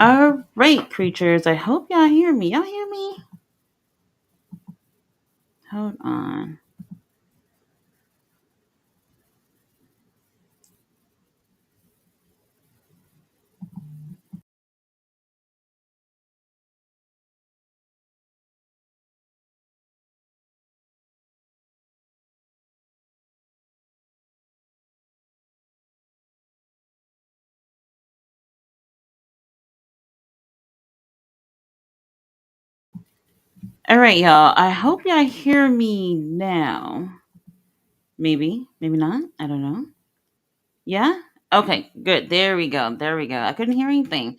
All right, creatures. I hope y'all hear me. Y'all hear me? Hold on. All right, y'all. I hope y'all hear me now. Maybe, maybe not. I don't know. Yeah? Okay, good. There we go. There we go. I couldn't hear anything.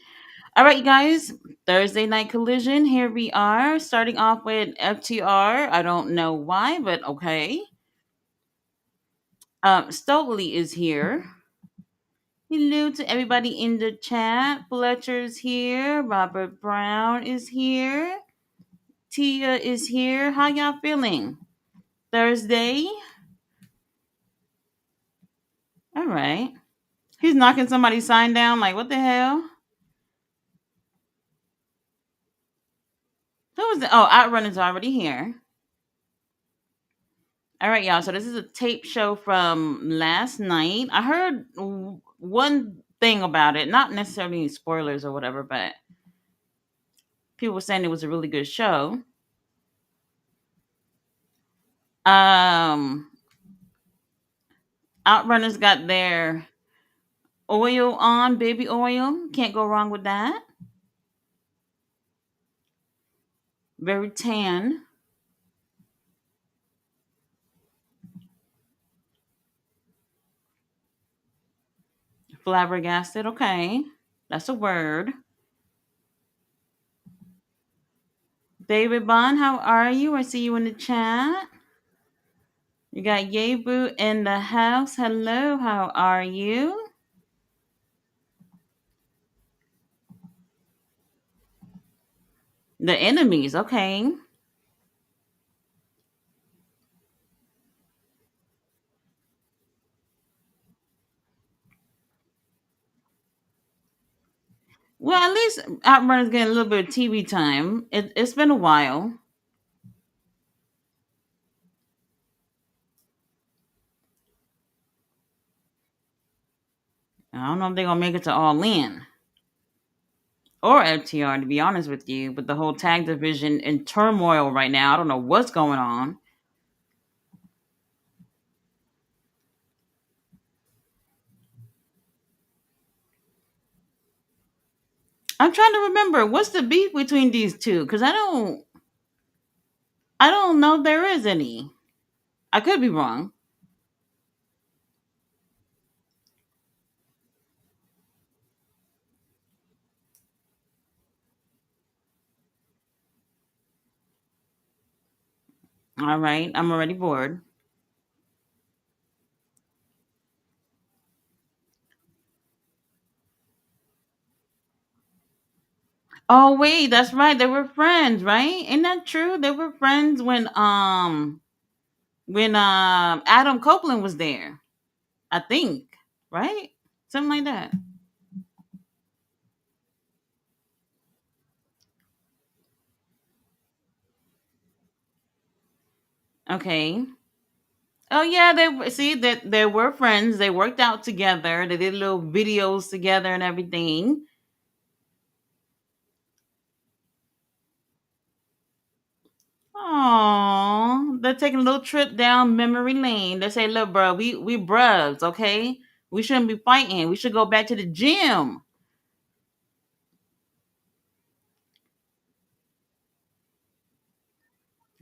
All right, you guys. Thursday night collision. Here we are, starting off with FTR. I don't know why, but okay. Stokely is here. Hello to everybody in the chat. Fletcher's here. Robert Brown is here. Tia is here. How y'all feeling? Thursday? All right. He's knocking somebody's sign down. Like, what the hell? Who was it? Oh, Outrunner's already here. All right, y'all. So this is a tape show from last night. I heard one thing about it, not necessarily any spoilers or whatever, but people were saying it was a really good show. Um, Outrunners got their oil on, baby oil. Can't go wrong with that. Very tan, flabbergasted. Okay, that's a word. David Bond, how are you? I see you in the chat. You got Yebu in the house. Hello, how are you? The enemies, okay. Well, at least Outrunner's getting a little bit of TV time. It's been a while. I don't know if they're gonna make it to All In or FTR. To be honest with you, with the whole tag division in turmoil right now, I don't know what's going on. I'm trying to remember what's the beef between these two because I don't know if there is any. I could be wrong. All right, I'm already bored. Oh wait, that's right. They were friends, right? Isn't that true? They were friends when Adam Copeland was there. I think, right? Something like that. Okay. Oh yeah, see that they were friends. They worked out together. They did little videos together and everything. Oh, they're taking a little trip down memory lane. They say, "Look, bro, we bruhs, okay? We shouldn't be fighting. We should go back to the gym."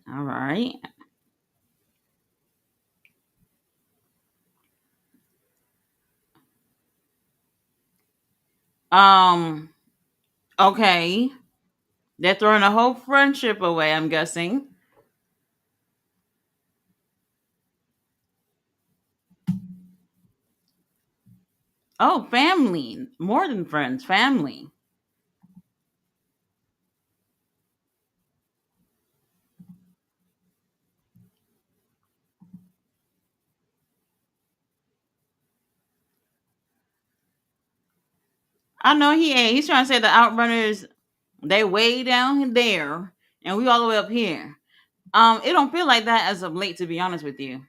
All right. Um. Okay. They're throwing a whole friendship away. I'm guessing. Oh, family. More than friends. Family. I know he ain't. He's trying to say the Outrunners they way down there and we all the way up here. It don't feel like that as of late, to be honest with you.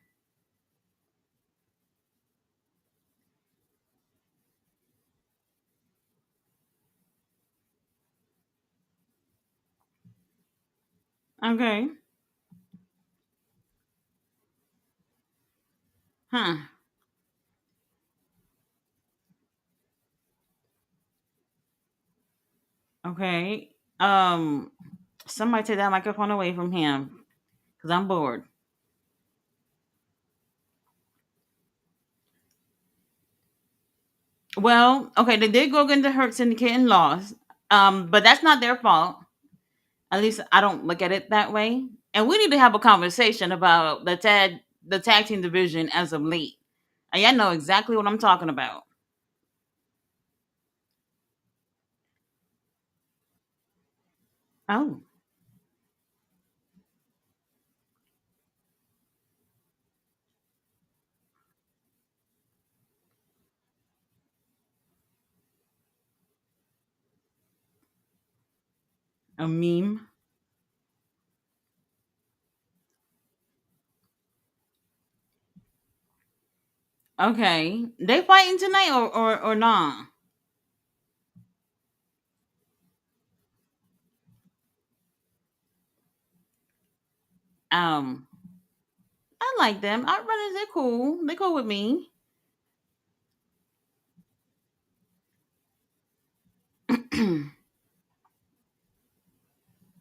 Okay. Huh. Okay. Somebody take that microphone away from him because I'm bored. Well, okay, they did go against the Hurt Syndicate and lost. But that's not their fault. At least I don't look at it that way. And we need to have a conversation about the tag team division as of late. And y'all know exactly what I'm talking about. Oh, a meme. Okay, they fighting tonight or not? Um, I like them. Outrunners, they're cool. They cool with me.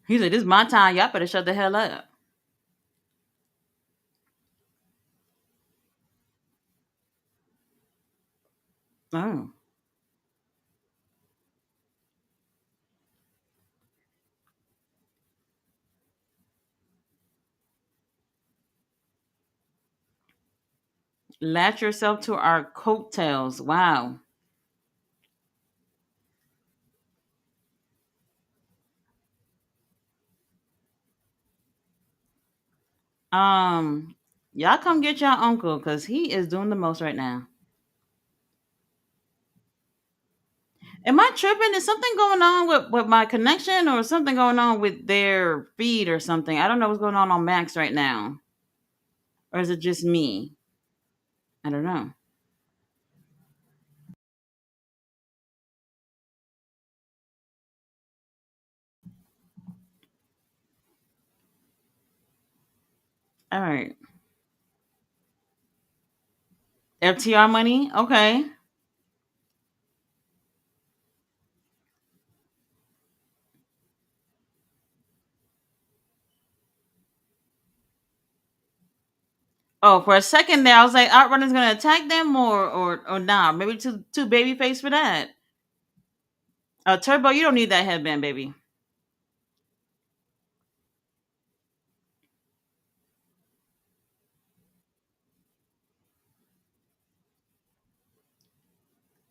He said, "This is my time. Y'all better shut the hell up." Oh, latch yourself to our coattails. Wow. Um, y'all come get your uncle because he is doing the most right now. Am I tripping? Is something going on with my connection or something going on with their feed or something? I don't know what's going on Max right now. Or is it just me? I don't know. All right. FTR money? Okay. Oh, for a second there, I was like, Outrunner's gonna attack them or nah. Maybe too baby face for that. Turbo, you don't need that headband, baby.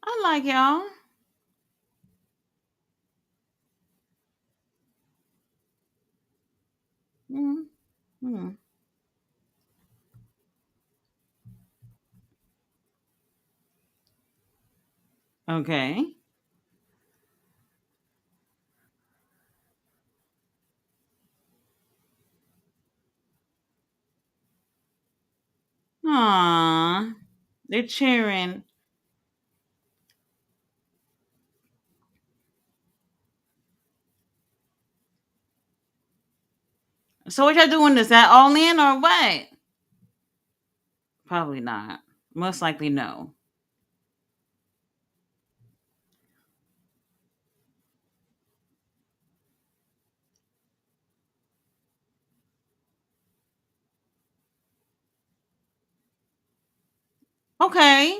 I like y'all. Mm-hmm. Okay. Aww. They're cheering. So what y'all doing? Is that all in or what? Probably not. Most likely no. Okay.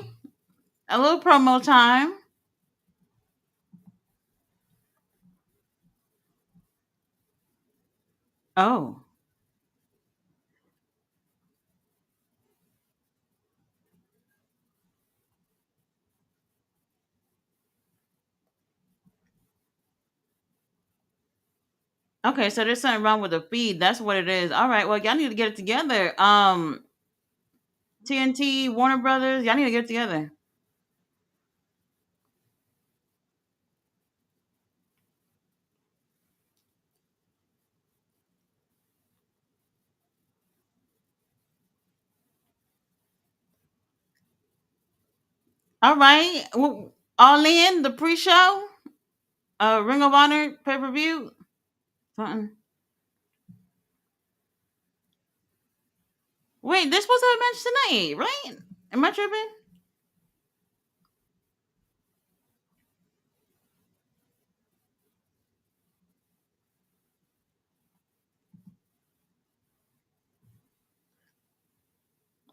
A little promo time. Oh. Okay, so there's something wrong with the feed. That's what it is. All right. Well, y'all need to get it together. TNT, Warner Brothers, y'all need to get it together. All right. All in the pre-show. Ring of Honor pay-per-view. Something. Wait, they're supposed to have a match tonight, right? Am I tripping?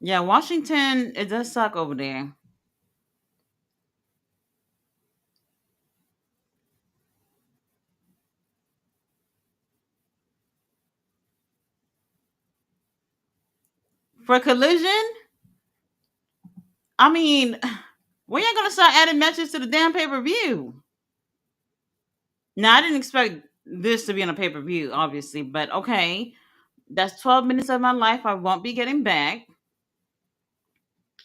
Yeah, Washington. It does suck over there. For Collision, I mean, we ain't gonna start adding matches to the damn pay-per-view. Now, I didn't expect this to be on a pay-per-view, obviously, but okay. That's 12 minutes of my life I won't be getting back.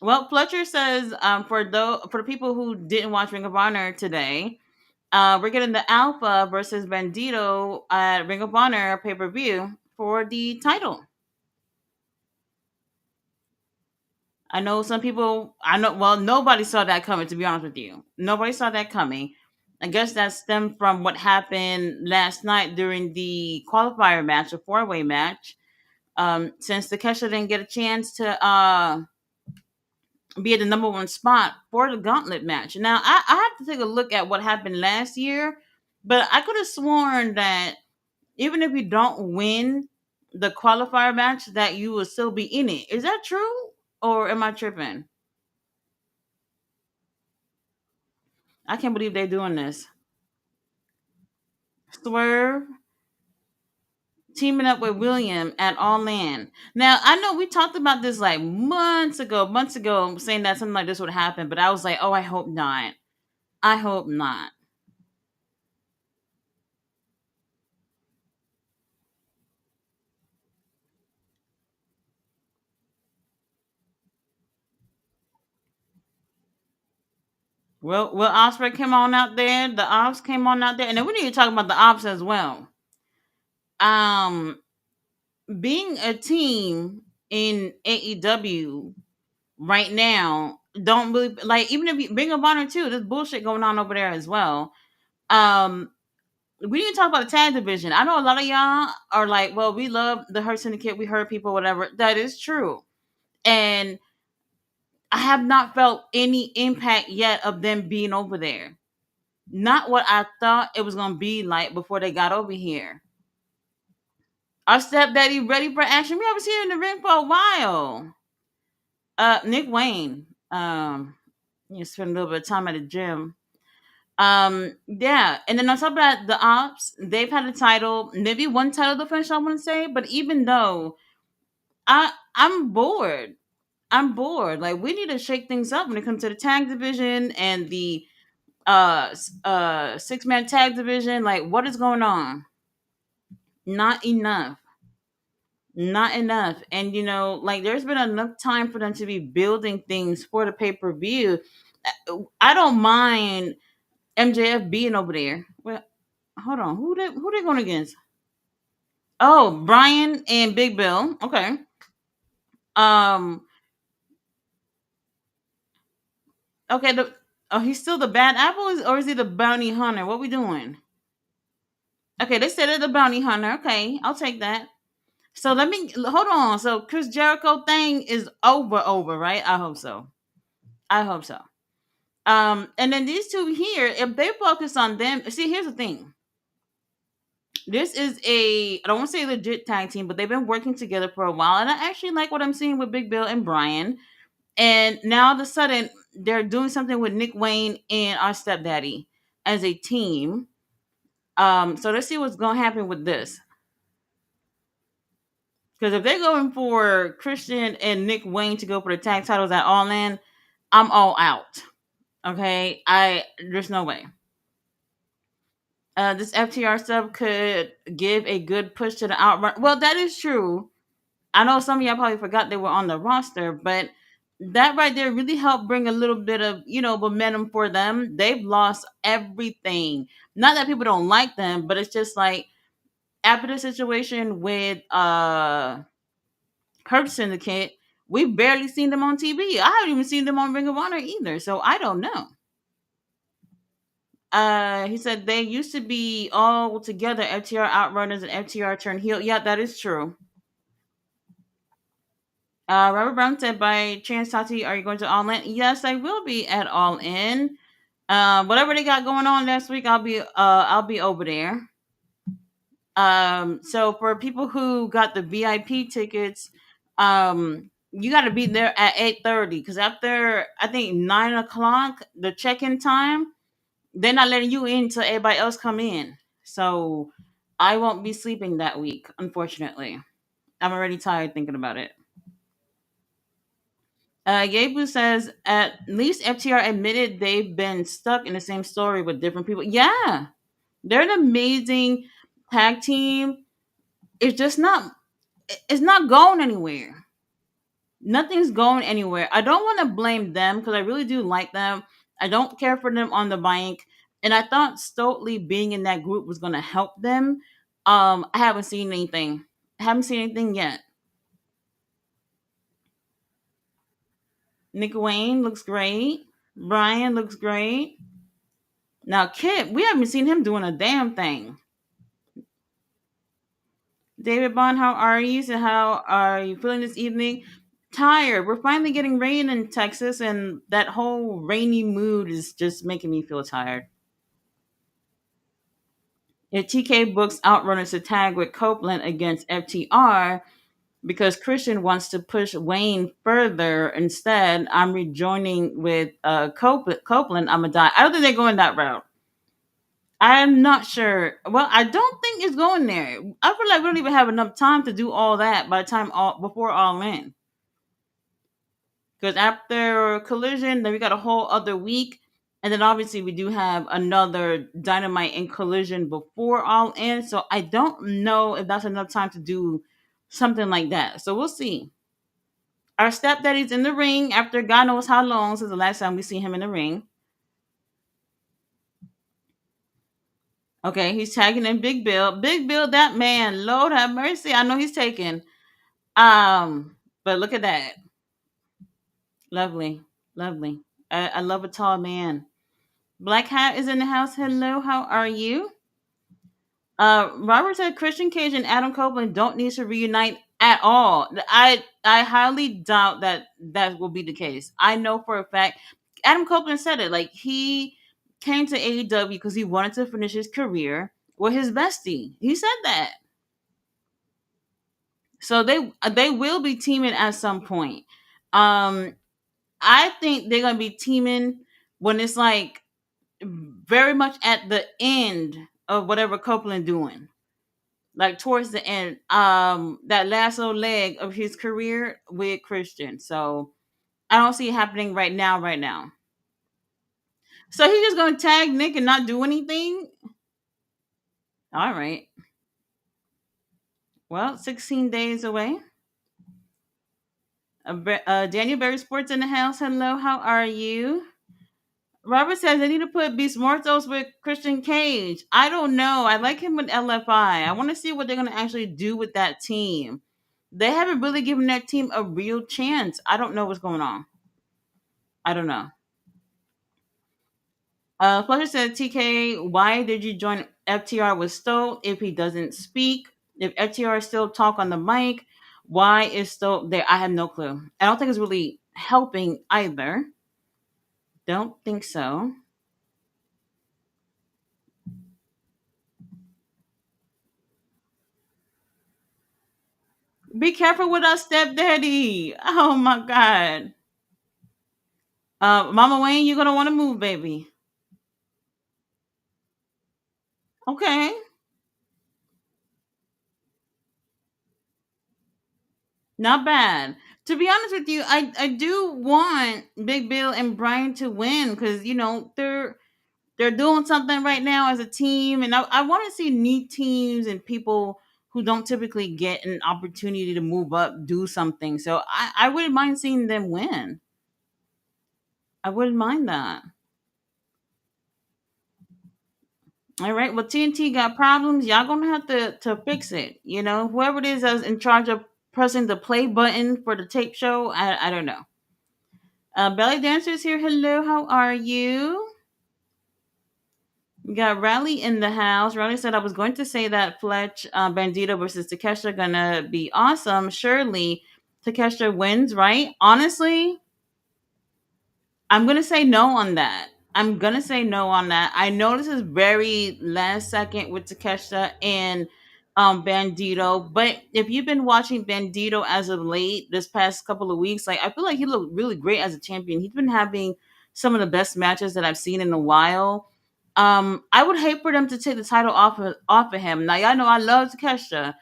Well, Fletcher says for the people who didn't watch Ring of Honor today, we're getting the Alpha versus Bandito at Ring of Honor pay per view for the title. I know some people. I know. Well, nobody saw that coming. To be honest with you, nobody saw that coming. I guess that stemmed from what happened last night during the qualifier match, a four-way match. Since Takesha didn't get a chance to be at the number one spot for the gauntlet match. Now, I have to take a look at what happened last year, but I could have sworn that even if you don't win the qualifier match, that you will still be in it. Is that true, or am I tripping? I can't believe they're doing this. Swerve teaming up with William at All In. Now, I know we talked about this like months ago, saying that something like this would happen, but I was like, oh, I hope not. I hope not. Will Osprey came on out there. The Ops came on out there, and then we need to talk about the Ops as well. Um, being a team in AEW right now, don't really like even if you Ring of Honor too. There's bullshit going on over there as well. Um, we need to talk about the tag division. I know a lot of y'all are like, well, we love the Hurt Syndicate, we hurt people, whatever. That is true, and I have not felt any impact yet of them being over there. Not what I thought it was gonna be like before they got over here. Our stepdaddy ready for action. We haven't seen him in the ring for a while. Nick Wayne. You spend a little bit of time at the gym. Yeah, and then on top of that, the Ops, they've had a title, maybe one title defense, I want to say, but even though I'm bored. I'm bored. Like we need to shake things up when it comes to the tag division and the six-man tag division. Like what is going on? Not enough. Not enough. And like there's been enough time for them to be building things for the pay-per-view. I don't mind MJF being over there. Well, hold on. Who they going against? Oh, Brian and Big Bill. Okay. Um okay, oh, he's still the bad apple, or is he the bounty hunter? What we doing? Okay, they said it the bounty hunter. Okay, I'll take that. So let me hold on. So Chris Jericho thing is over, right? I hope so. I hope so. And then these two here, if they focus on them, see, here's the thing. This is I don't want to say legit tag team, but they've been working together for a while, and I actually like what I'm seeing with Big Bill and Brian. And now all of a sudden, they're doing something with Nick Wayne and our stepdaddy as a team. So let's see what's gonna happen with this. Because if they're going for Christian and Nick Wayne to go for the tag titles at All In, I'm all out. Okay, there's no way. This FTR stuff could give a good push to the outrun. Well, that is true. I know some of y'all probably forgot they were on the roster, but that right there really helped bring a little bit of momentum for them. They've lost everything. Not that people don't like them, but it's just like after the situation with Hurt Syndicate, We've barely seen them on TV. I haven't even seen them on Ring of Honor either, so I don't know. He said they used to be all together, FTR Outrunners and FTR turned heel. Yeah, that is true. Robert Brown said, by chance, Tati, are you going to All In? Yes, I will be at All In. Whatever they got going on next week, I'll be over there. So for people who got the VIP tickets, you got to be there at 8:30 because after I think 9 o'clock, the check-in time, they're not letting you in until everybody else come in. So I won't be sleeping that week, unfortunately. I'm already tired thinking about it. Yebu says at least FTR admitted they've been stuck in the same story with different people. Yeah, they're an amazing tag team. It's just not. It's not going anywhere. Nothing's going anywhere. I don't want to blame them because I really do like them. I don't care for them on the bike, and I thought Stokely being in that group was going to help them. I haven't seen anything. I haven't seen anything yet. Nick Wayne looks great. Brian looks great. Now, Kip, we haven't seen him doing a damn thing. David Bond, how are you? So, how are you feeling this evening? Tired. We're finally getting rain in Texas, and that whole rainy mood is just making me feel tired. If TK books Outrunners to tag with Copeland against FTR because Christian wants to push Wayne further instead, I'm rejoining with Copeland. I'm gonna die. I don't think they're going that route. I'm not sure. Well, I don't think it's going there. I feel like we don't even have enough time to do all that by the time all before All In. Because after Collision, then we got a whole other week, and then obviously we do have another Dynamite and Collision before All In. So I don't know if that's enough time to do something like that. So we'll see. Our stepdaddy's in the ring after God knows how long since the last time we see him in the ring. Okay, he's tagging in Big Bill. Big Bill, that man, Lord have mercy. I know he's taken. But look at that. Lovely. Lovely. I love a tall man. Black Hat is in the house. Hello, how are you? Robert said Christian Cage and Adam Copeland don't need to reunite at all. I highly doubt that that will be the case. I know for a fact Adam Copeland said it. Like he came to AEW because he wanted to finish his career with his bestie. He said that. So they will be teaming at some point. Um, I think they're gonna be teaming when it's like very much at the end of whatever Copeland doing. Like towards the end, that last little leg of his career with Christian. So I don't see it happening right now, right now. So he's just gonna tag Nick and not do anything. All right. Well, 16 days away. Daniel Berry Sports in the house. Hello, how are you? Robert says they need to put Beast Mortos with Christian Cage. I don't know. I like him with LFI. I want to see what they're going to actually do with that team. They haven't really given that team a real chance. I don't know what's going on. I don't know. Fletcher said, TK, why did you join FTR with Stowe if he doesn't speak? If FTR still talk on the mic, why is Stowe there? I have no clue. I don't think it's really helping either. Don't think so. Be careful with our stepdaddy. Oh my God. Mama Wayne, you're gonna want to move, baby. Okay. Not bad. To be honest with you, I do want Big Bill and Brian to win because they're doing something right now as a team, and I want to see new teams and people who don't typically get an opportunity to move up do something. So I wouldn't mind seeing them win. I wouldn't mind that. All right. Well, TNT got problems. Y'all gonna have to fix it. You know, whoever it is that's in charge of pressing the play button for the tape show. I don't know. Belly dancers here. Hello, how are you? We got Rally in the house. Rally said I was going to say that Fletch Bandito versus Takesha gonna be awesome. Surely Takesha wins, right? Honestly, I'm gonna say no on that. I'm gonna say no on that. I know this is very last second with Takesha and Bandito, but if you've been watching Bandito as of late, this past couple of weeks, like I feel like he looked really great as a champion. He's been having some of the best matches that I've seen in a while. I would hate for them to take the title off of him. Now y'all know I love Takesha,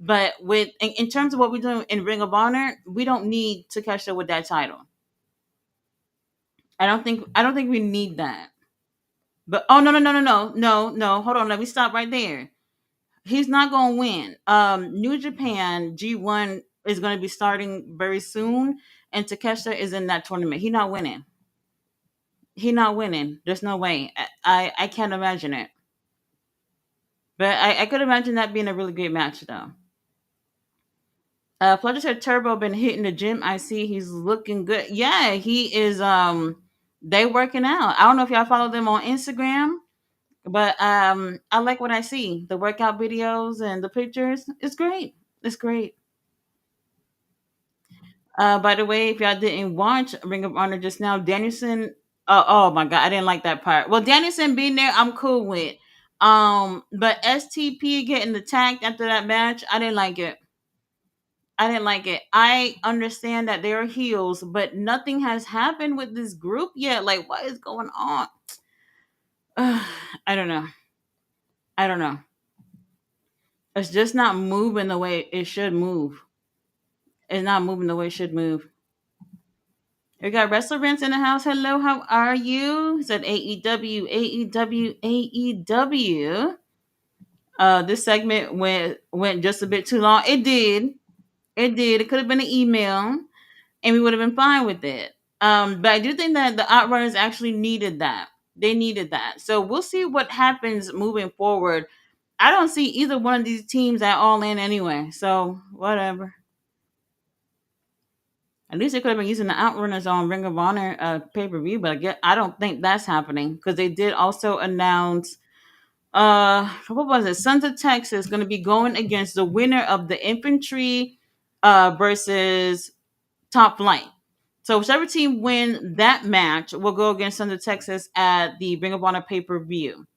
but with in terms of what we're doing in Ring of Honor, we don't need Takesha with that title. I don't think we need that. But oh no. Hold on, let me stop right there. He's not gonna win. New Japan G1 is gonna be starting very soon, and Takesha is in that tournament. He's not winning. He's not winning. There's no way. I can't imagine it. But I could imagine that being a really great match though. Fletcher said Turbo been hitting the gym. I see he's looking good. Yeah, he is they working out. I don't know if y'all follow them on Instagram. But I like what I see. The workout videos and the pictures. It's great. It's great. By the way, if y'all didn't watch Ring of Honor just now, Danielson. Oh my god, I didn't like that part. Well, Danielson being there, I'm cool with. But STP getting attacked after that match, I didn't like it. I didn't like it. I understand that they're heels, but nothing has happened with this group yet. Like, what is going on? I don't know. I don't know. It's just not moving the way it should move. It's not moving the way it should move. We got Wrestler Vince in the house. Hello, how are you? He said AEW, AEW, AEW. This segment went just a bit too long. It did. It did. It could have been an email, and we would have been fine with it. But I do think that the Outrunners actually needed that. They needed that. So we'll see what happens moving forward. I don't see either one of these teams at all in anyway. So whatever. At least they could have been using the Outrunners on Ring of Honor pay per view, but I don't think that's happening because they did also announce what was it? Sons of Texas going to be going against the winner of the Infantry versus Top Flight. So whichever team win that match will go against Sons of Texas at the Ring of Honor pay per view.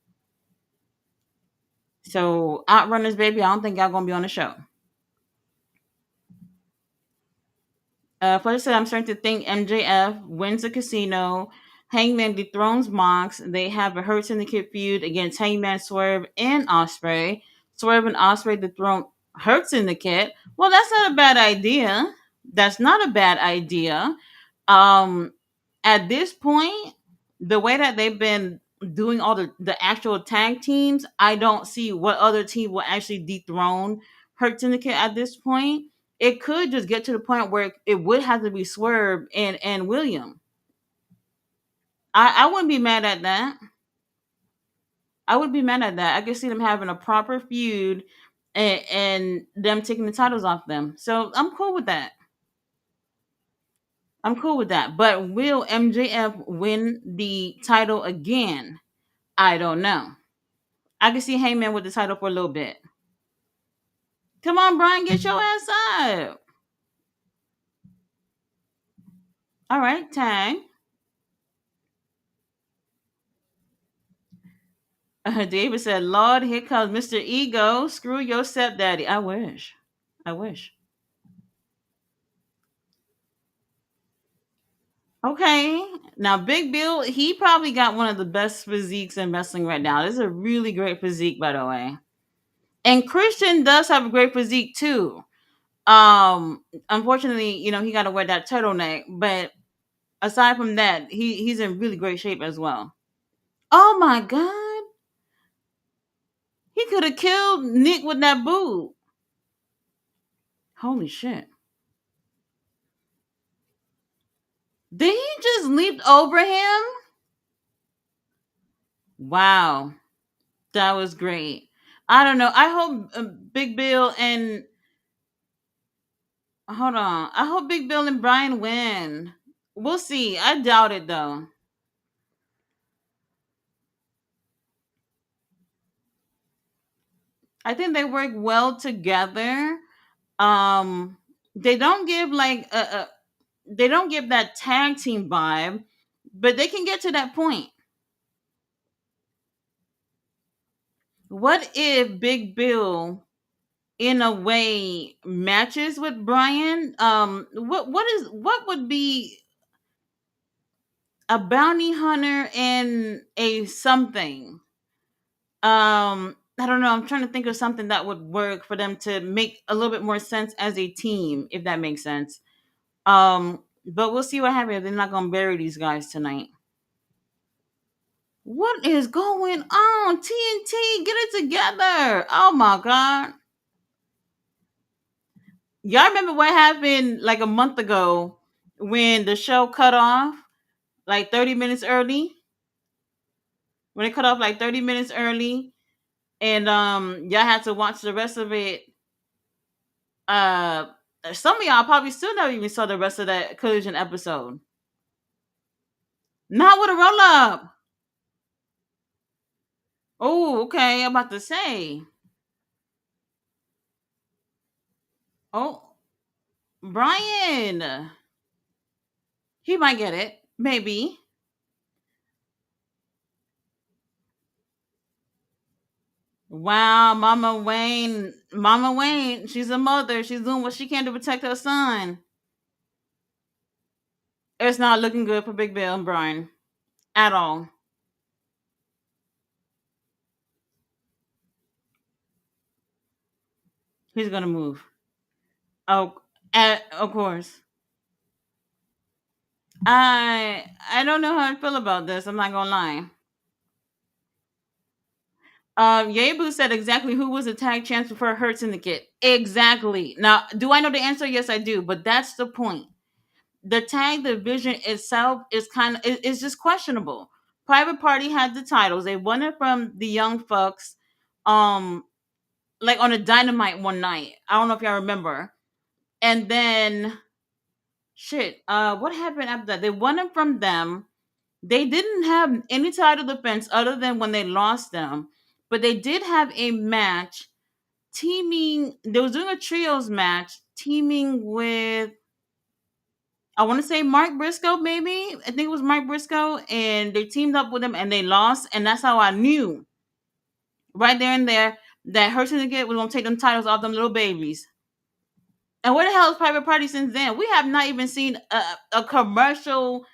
So Outrunners, baby, I don't think y'all gonna be on the show. Fletcher said, I'm starting to think MJF wins the casino. Hangman dethrones Mox. They have a Hurt Syndicate feud against Hangman, Swerve, and Osprey. Swerve and Osprey dethrone Hurt Syndicate. Well, that's not a bad idea. That's not a bad idea. Um, at this point, the way that they've been doing all the actual tag teams, I don't see what other team will actually dethrone Hurt Syndicate at this point. It could just get to the point where it would have to be Swerve and William. I wouldn't be mad at that. I would be mad at that. I could see them having a proper feud and them taking the titles off them. So I'm cool with that. I'm cool with that. But will MJF win the title again? I don't know. I can see Heyman with the title for a little bit. Come on, Brian, get your ass up. All right, tag. David said, Lord, here comes Mr. Ego. Screw your stepdaddy. I wish. I wish. Okay. Now, Big Bill, he probably got one of the best physiques in wrestling right now. This is a really great physique, by the way. And Christian does have a great physique, too. Unfortunately, he got to wear that turtleneck. But aside from that, he's in really great shape as well. Oh, my God. He could have killed Nick with that boot. Holy shit. Did he just leap over him? Wow. That was great. I don't know. I hope Big Bill and Hold on. I hope Big Bill and Brian win. We'll see. I doubt it though. I think they work well together. Um, they don't give like they don't give that tag team vibe, but they can get to that point. What if Big Bill in a way matches with Brian? What would be a bounty hunter and a something? I don't know. I'm trying to think of something that would work for them to make a little bit more sense as a team, if that makes sense. But we'll see what happens. They're not gonna bury these guys tonight. What is going on? TNT, get it together. Oh my god. Y'all remember what happened like a month ago when the show cut off like 30 minutes early? When it cut off like 30 minutes early and y'all had to watch the rest of it. Uh some of y'all probably still never even saw the rest of that collision episode. Not with a roll up. Oh, okay. I'm about to say. Oh, Brian. He might get it. Maybe. Wow, Mama Wayne. Mama Wayne. She's a mother. She's doing what she can to protect her son. It's not looking good for Big Bill and Brian at all. He's gonna move. Oh, of course. I don't know how I feel about this. I'm not gonna lie. Yebu said exactly who was the tag champs before Hurt Syndicate. Exactly. Now, do I know the answer? Yes, I do. But that's the point. The tag division itself is is just questionable. Private Party had the titles. They won it from the Young Fucks, um, like on a Dynamite one night. I don't know if y'all remember. And then shit, what happened after that? They won it from them. They didn't have any title defense other than when they lost them, but they did have a match teaming. They was doing a trios match teaming with, I want to say Mark Briscoe, maybe. I think it was Mark Briscoe, and they teamed up with him and they lost, and that's how I knew right there and there that Hurt Syndicate was gonna take them titles off them little babies. And where the hell is Private Party since then? We have not even seen a commercial,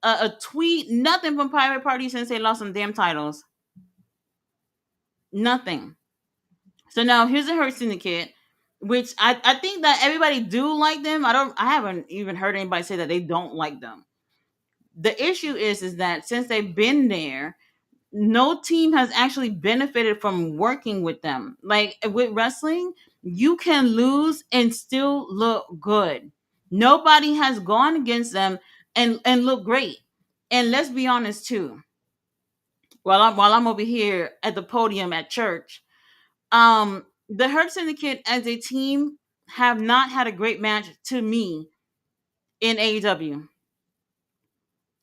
a tweet, nothing from Private Party since they lost some damn titles. Nothing. So now here's the Hurt Syndicate, which I think that everybody do like them. I haven't even heard anybody say that they don't like them. The issue is that since they've been there, no team has actually benefited from working with them. Like with wrestling, you can lose and still look good. Nobody has gone against them and look great. And let's be honest too. While I'm over here at the podium at church, the Hurt Syndicate as a team have not had a great match to me in AEW.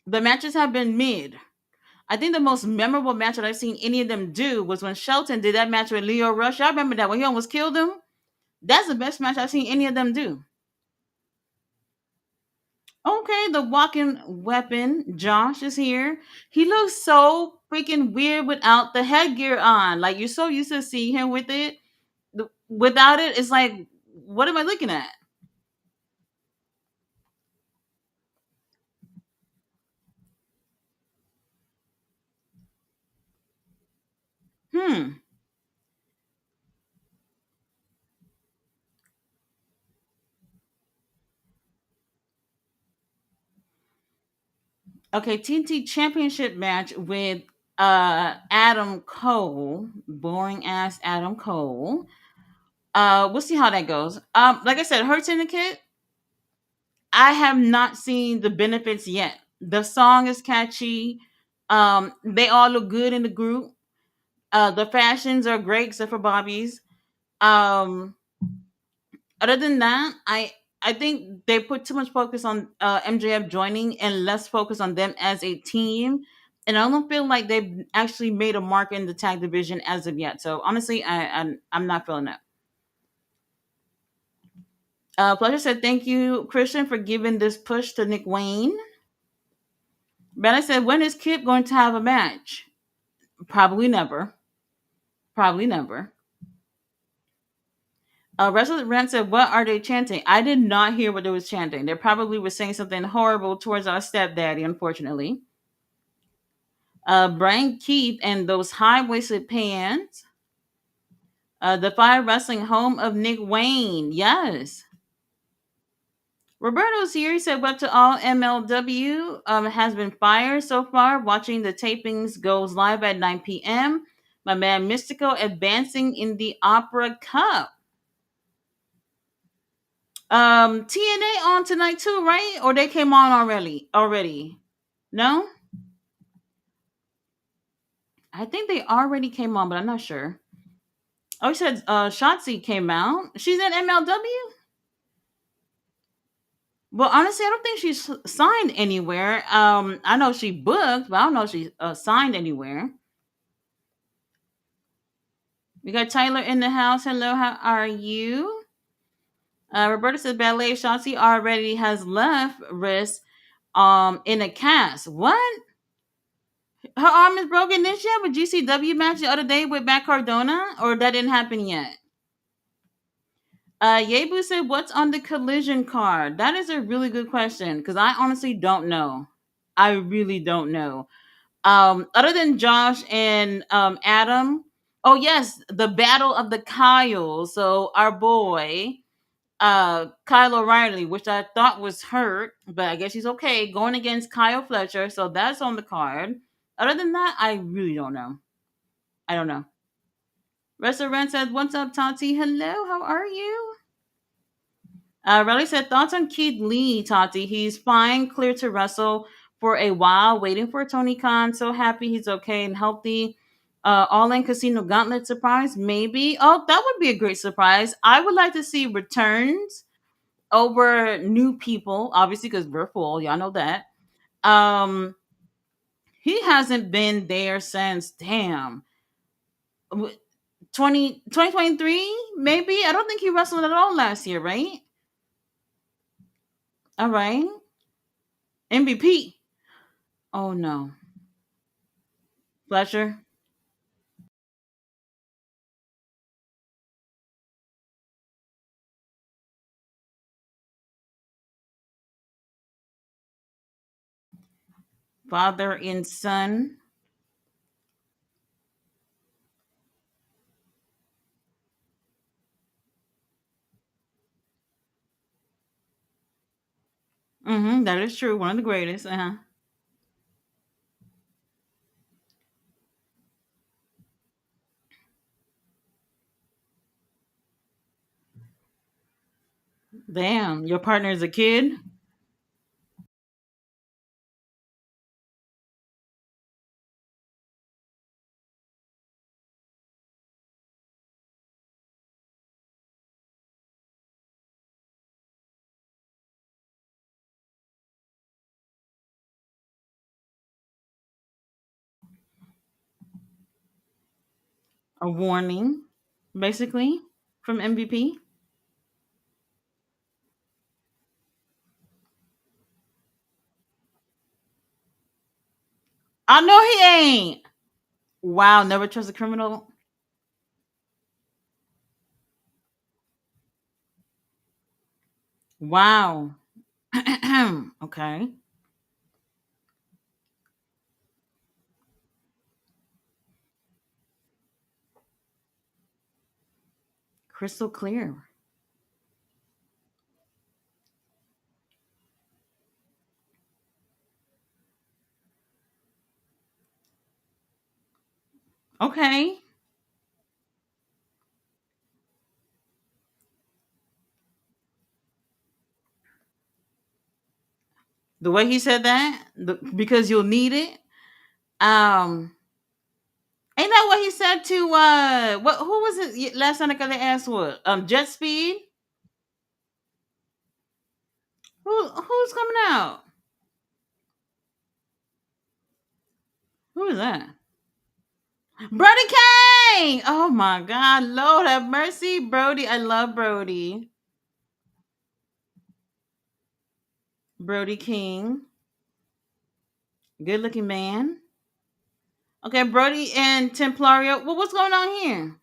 The matches have been mid. I think the most memorable match that I've seen any of them do was when Shelton did that match with Leo Rush. I remember that when he almost killed him. That's the best match I've seen any of them do. Okay, the walking weapon, Josh is here. He looks so freaking weird without the headgear on. Like you're so used to seeing him with it. Without it, it's like, what am I looking at? Hmm. Okay, TNT Championship match with Adam Cole, boring ass Adam Cole. We'll see how that goes. Like I said, Hurt Syndicate, I have not seen the benefits yet. The song is catchy. They all look good in the group. The fashions are great except for Bobby's. Um, other than that, I think they put too much focus on MJF joining and less focus on them as a team. And I don't feel like they've actually made a mark in the tag division as of yet. So honestly, I'm not feeling that. Pleasure said, "Thank you, Christian, for giving this push to Nick Wayne." Bella said, "When is Kip going to have a match?" Probably never. Probably never. Wrestler Rant said, "What are they chanting?" I did not hear what they was chanting. They probably were saying something horrible towards our stepdaddy, unfortunately. Brian Keith and those high waisted pants. The Fire Wrestling home of Nick Wayne. Yes. Roberto's here. He said, "What to all MLW has been fired so far. Watching the tapings goes live at 9 p.m. My man Mystico advancing in the Opera Cup. TNA on tonight too, right? Or they came on already? Already? No, I think they already came on, but I'm not sure. Oh, you said Shotzi came out. She's in MLW. Well, honestly, I don't think she's signed anywhere. I know she booked, but I don't know if she's signed anywhere. We got Tyler in the house. Hello, how are you? Roberta said Ballet Shotzi already has left wrist in a cast. What? Her arm is broken this year with GCW match the other day with Matt Cardona, or that didn't happen yet? Yebu said, "What's on the collision card?" That is a really good question because I honestly don't know. I really don't know. Other than Josh and Adam. Oh yes, the Battle of the Kyle. So our boy, Kyle O'Reilly, which I thought was hurt, but I guess he's okay, going against Kyle Fletcher. So that's on the card. Other than that, I really don't know. I don't know. Restaurant said, "What's up, Tati? Hello, how are you?" Riley said, "Thoughts on Keith Lee, Tati? He's fine, clear to wrestle for a while, waiting for Tony Khan. So happy he's okay and healthy. All in Casino Gauntlet surprise, maybe. Oh, that would be a great surprise. I would like to see returns over new people, obviously, because we're full. Y'all know that. Um, he hasn't been there since, damn, 2023, maybe. I don't think he wrestled at all last year, right? All right. MVP. Oh no. Fletcher. Father and son. That is true. One of the greatest. Uh-huh. Damn. Your partner is a kid? A warning, basically, from MVP. I know he ain't. Wow, never trust a criminal. Wow. Okay. Crystal clear. Okay. The way he said that, because you'll need it. Um, ain't that what he said to what? Who was it last time I got the ass what? Jet Speed. Who's coming out? Who is that? Brody Kane! Oh my God, Lord have mercy, Brody. I love Brody. Brody King, good looking man. Okay, Brody and Templario. Well, what's going on here?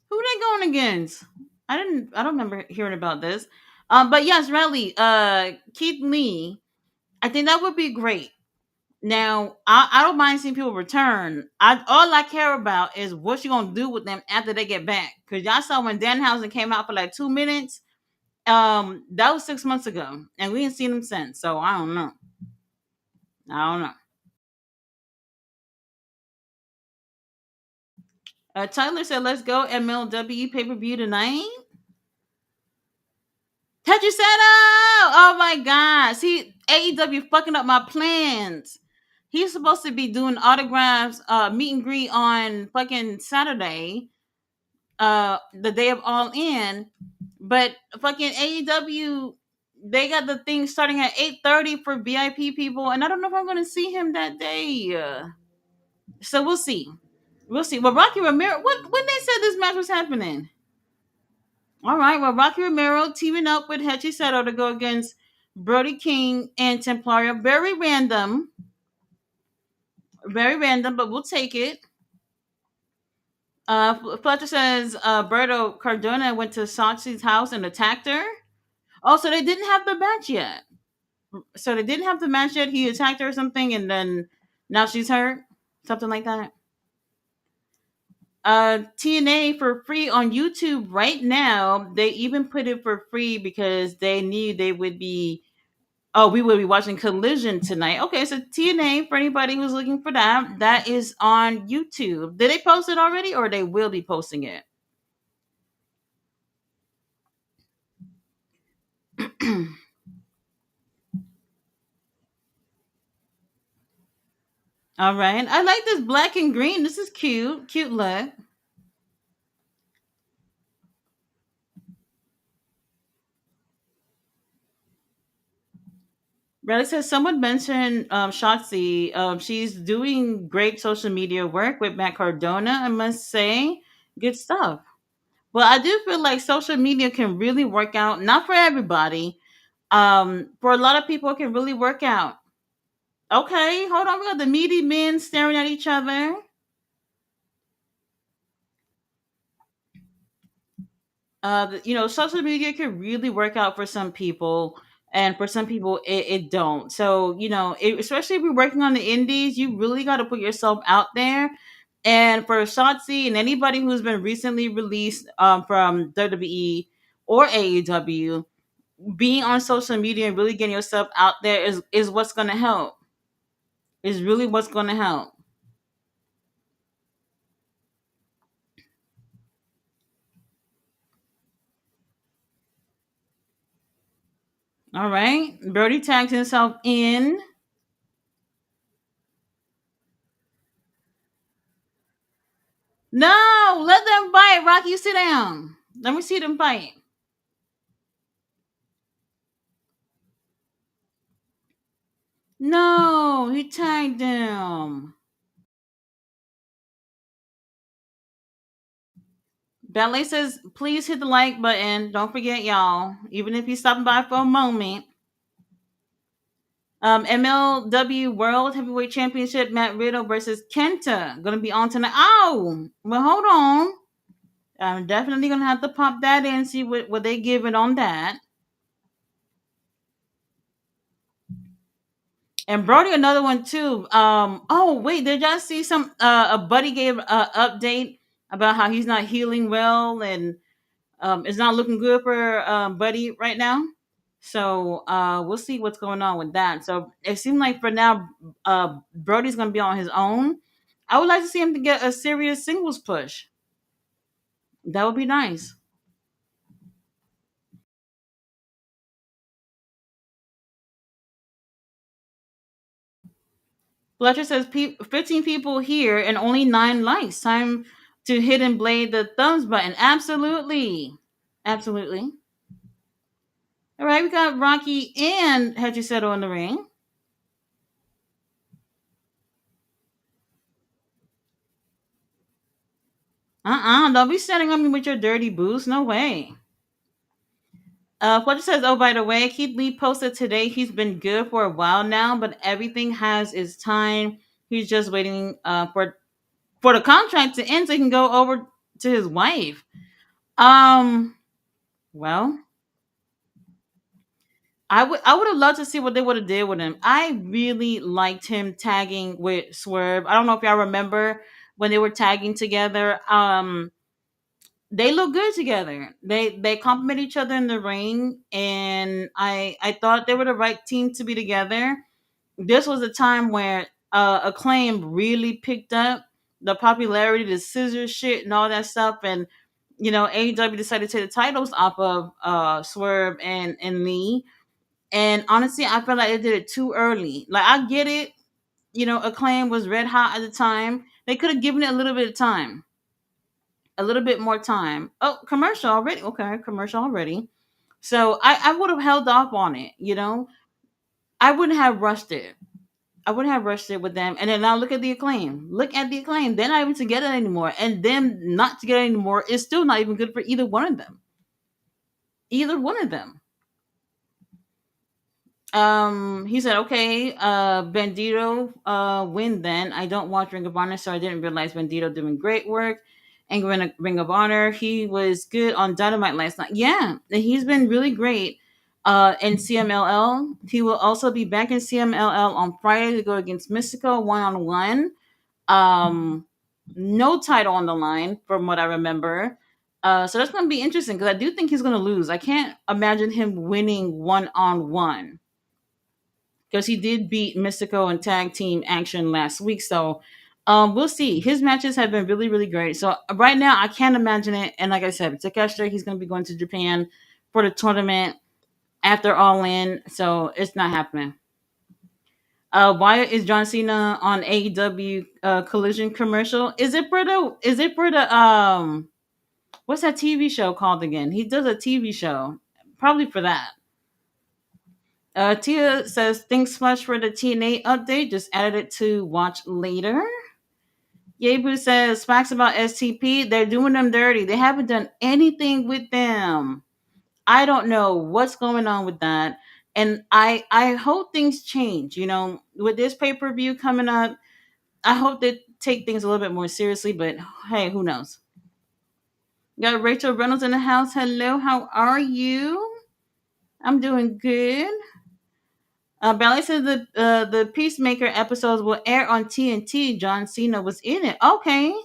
Who they going against? I don't remember hearing about this. But yes, Riley, Keith Lee. I think that would be great. Now, I don't mind seeing people return. All I care about is what you gonna do with them after they get back. Cause y'all saw when Danhausen came out for like 2 minutes. That was 6 months ago, and we ain't seen him since. So I don't know. I don't know. Tyler said, "Let's go MLW pay per view tonight." Tetrasetto! Oh my God! See, AEW fucking up my plans. He's supposed to be doing autographs, meet and greet on fucking Saturday, the day of All In, but fucking AEW, they got the thing starting at 8:30 for VIP people, and I don't know if I'm gonna see him that day. So we'll see. We'll see. Well, Rocky Romero, when they said this match was happening? All right. Well, Rocky Romero teaming up with Hechisato to go against Brody King and Templario. Very random, but we'll take it. Fletcher says Berto Cardona went to Sachi's house and attacked her. Oh, so they didn't have the match yet. So they didn't have the match yet. He attacked her or something, and then now she's hurt. Something like that. TNA for free on YouTube right now. They even put it for free because they knew they would be. Oh, we will be watching Collision tonight. Okay, so TNA for anybody who's looking for that, that is on YouTube. Did they post it already, or they will be posting it? All right, I like this black and green. This is cute, cute look. Riley says someone mentioned Shotzi. She's doing great social media work with Matt Cardona. I must say, good stuff. Well, I do feel like social media can really work out. Not for everybody. For a lot of people, it can really work out. Okay, hold on. We got the meaty men staring at each other. Social media can really work out for some people, and for some people, it don't. So, especially if you're working on the indies, you really got to put yourself out there. And for Shotzi and anybody who's been recently released from WWE or AEW, being on social media and really getting yourself out there is what's going to help. Is really what's going to help. All right, Brody tags himself in. No, let them fight. Rocky, sit down. Let me see them fight. No, he tagged them. Ballet says, please hit the like button. Don't forget, y'all. Even if you're stopping by for a moment. MLW World Heavyweight Championship, Matt Riddle versus Kenta. Gonna be on tonight. Oh, well, hold on. I'm definitely gonna have to pop that in, see what they give it on that. And Brody, another one too. Oh wait, did y'all see some? A buddy gave a update about how he's not healing well, and it's not looking good for Buddy right now. So we'll see what's going on with that. So it seems like for now, Brody's gonna be on his own. I would like to see him to get a serious singles push. That would be nice. Fletcher says 15 people here and only 9 likes. Time to hit and blade the thumbs button. Absolutely. Absolutely. All right, we got Rocky and Hachiseto in the ring. Don't be setting on me with your dirty boots. No way. What says, oh, by the way, Keith Lee posted today he's been good for a while now, but everything has its time. He's just waiting for the contract to end so he can go over to his wife. Um, well, I would have loved to see what they would have did with him. I really liked him tagging with Swerve. I don't know if y'all remember when they were tagging together. They look good together. They complement each other in the ring, and I thought they were the right team to be together. This was a time where Acclaim really picked up the popularity, the scissor shit, and all that stuff, and AEW decided to take the titles off of Swerve and Lee. And honestly, I feel like they did it too early. Like I get it, Acclaim was red hot at the time. They could have given it a little bit of time, a little bit more time. Oh, commercial already. Okay, commercial already. So I would have held off on it. I wouldn't have rushed it. I wouldn't have rushed it with them. And then now look at the Acclaim. Look at the Acclaim. They're not even together anymore. And them not together anymore is still not even good for either one of them. Either one of them. He said, okay, Bandito win then. I don't watch Ring of Honor, so I didn't realize Bandito doing great work. And Ring of Honor, he was good on Dynamite last night. Yeah, he's been really great in CMLL. He will also be back in CMLL on Friday to go against Mystico one-on-one. Um, no title on the line from what I remember. So that's going to be interesting because I do think he's going to lose. I can't imagine him winning one-on-one because he did beat Mystico in tag team action last week. So we'll see. His matches have been really, really great. So right now, I can't imagine it. And like I said, Takeshita, he's going to be going to Japan for the tournament after All In. So it's not happening. Why is John Cena on AEW Collision commercial? Is it for the what's that TV show called again? He does a TV show. Probably for that. Tia says, thanks much for the TNA update. Just added it to watch later. Yebu says, facts about STP. They're doing them dirty. They haven't done anything with them. I don't know what's going on with that. And I hope things change. With this pay per view coming up, I hope they take things a little bit more seriously. But hey, who knows? Got Rachel Reynolds in the house. Hello, how are you? I'm doing good. Ballet says the Peacemaker episodes will air on TNT. John Cena was in it. Okay.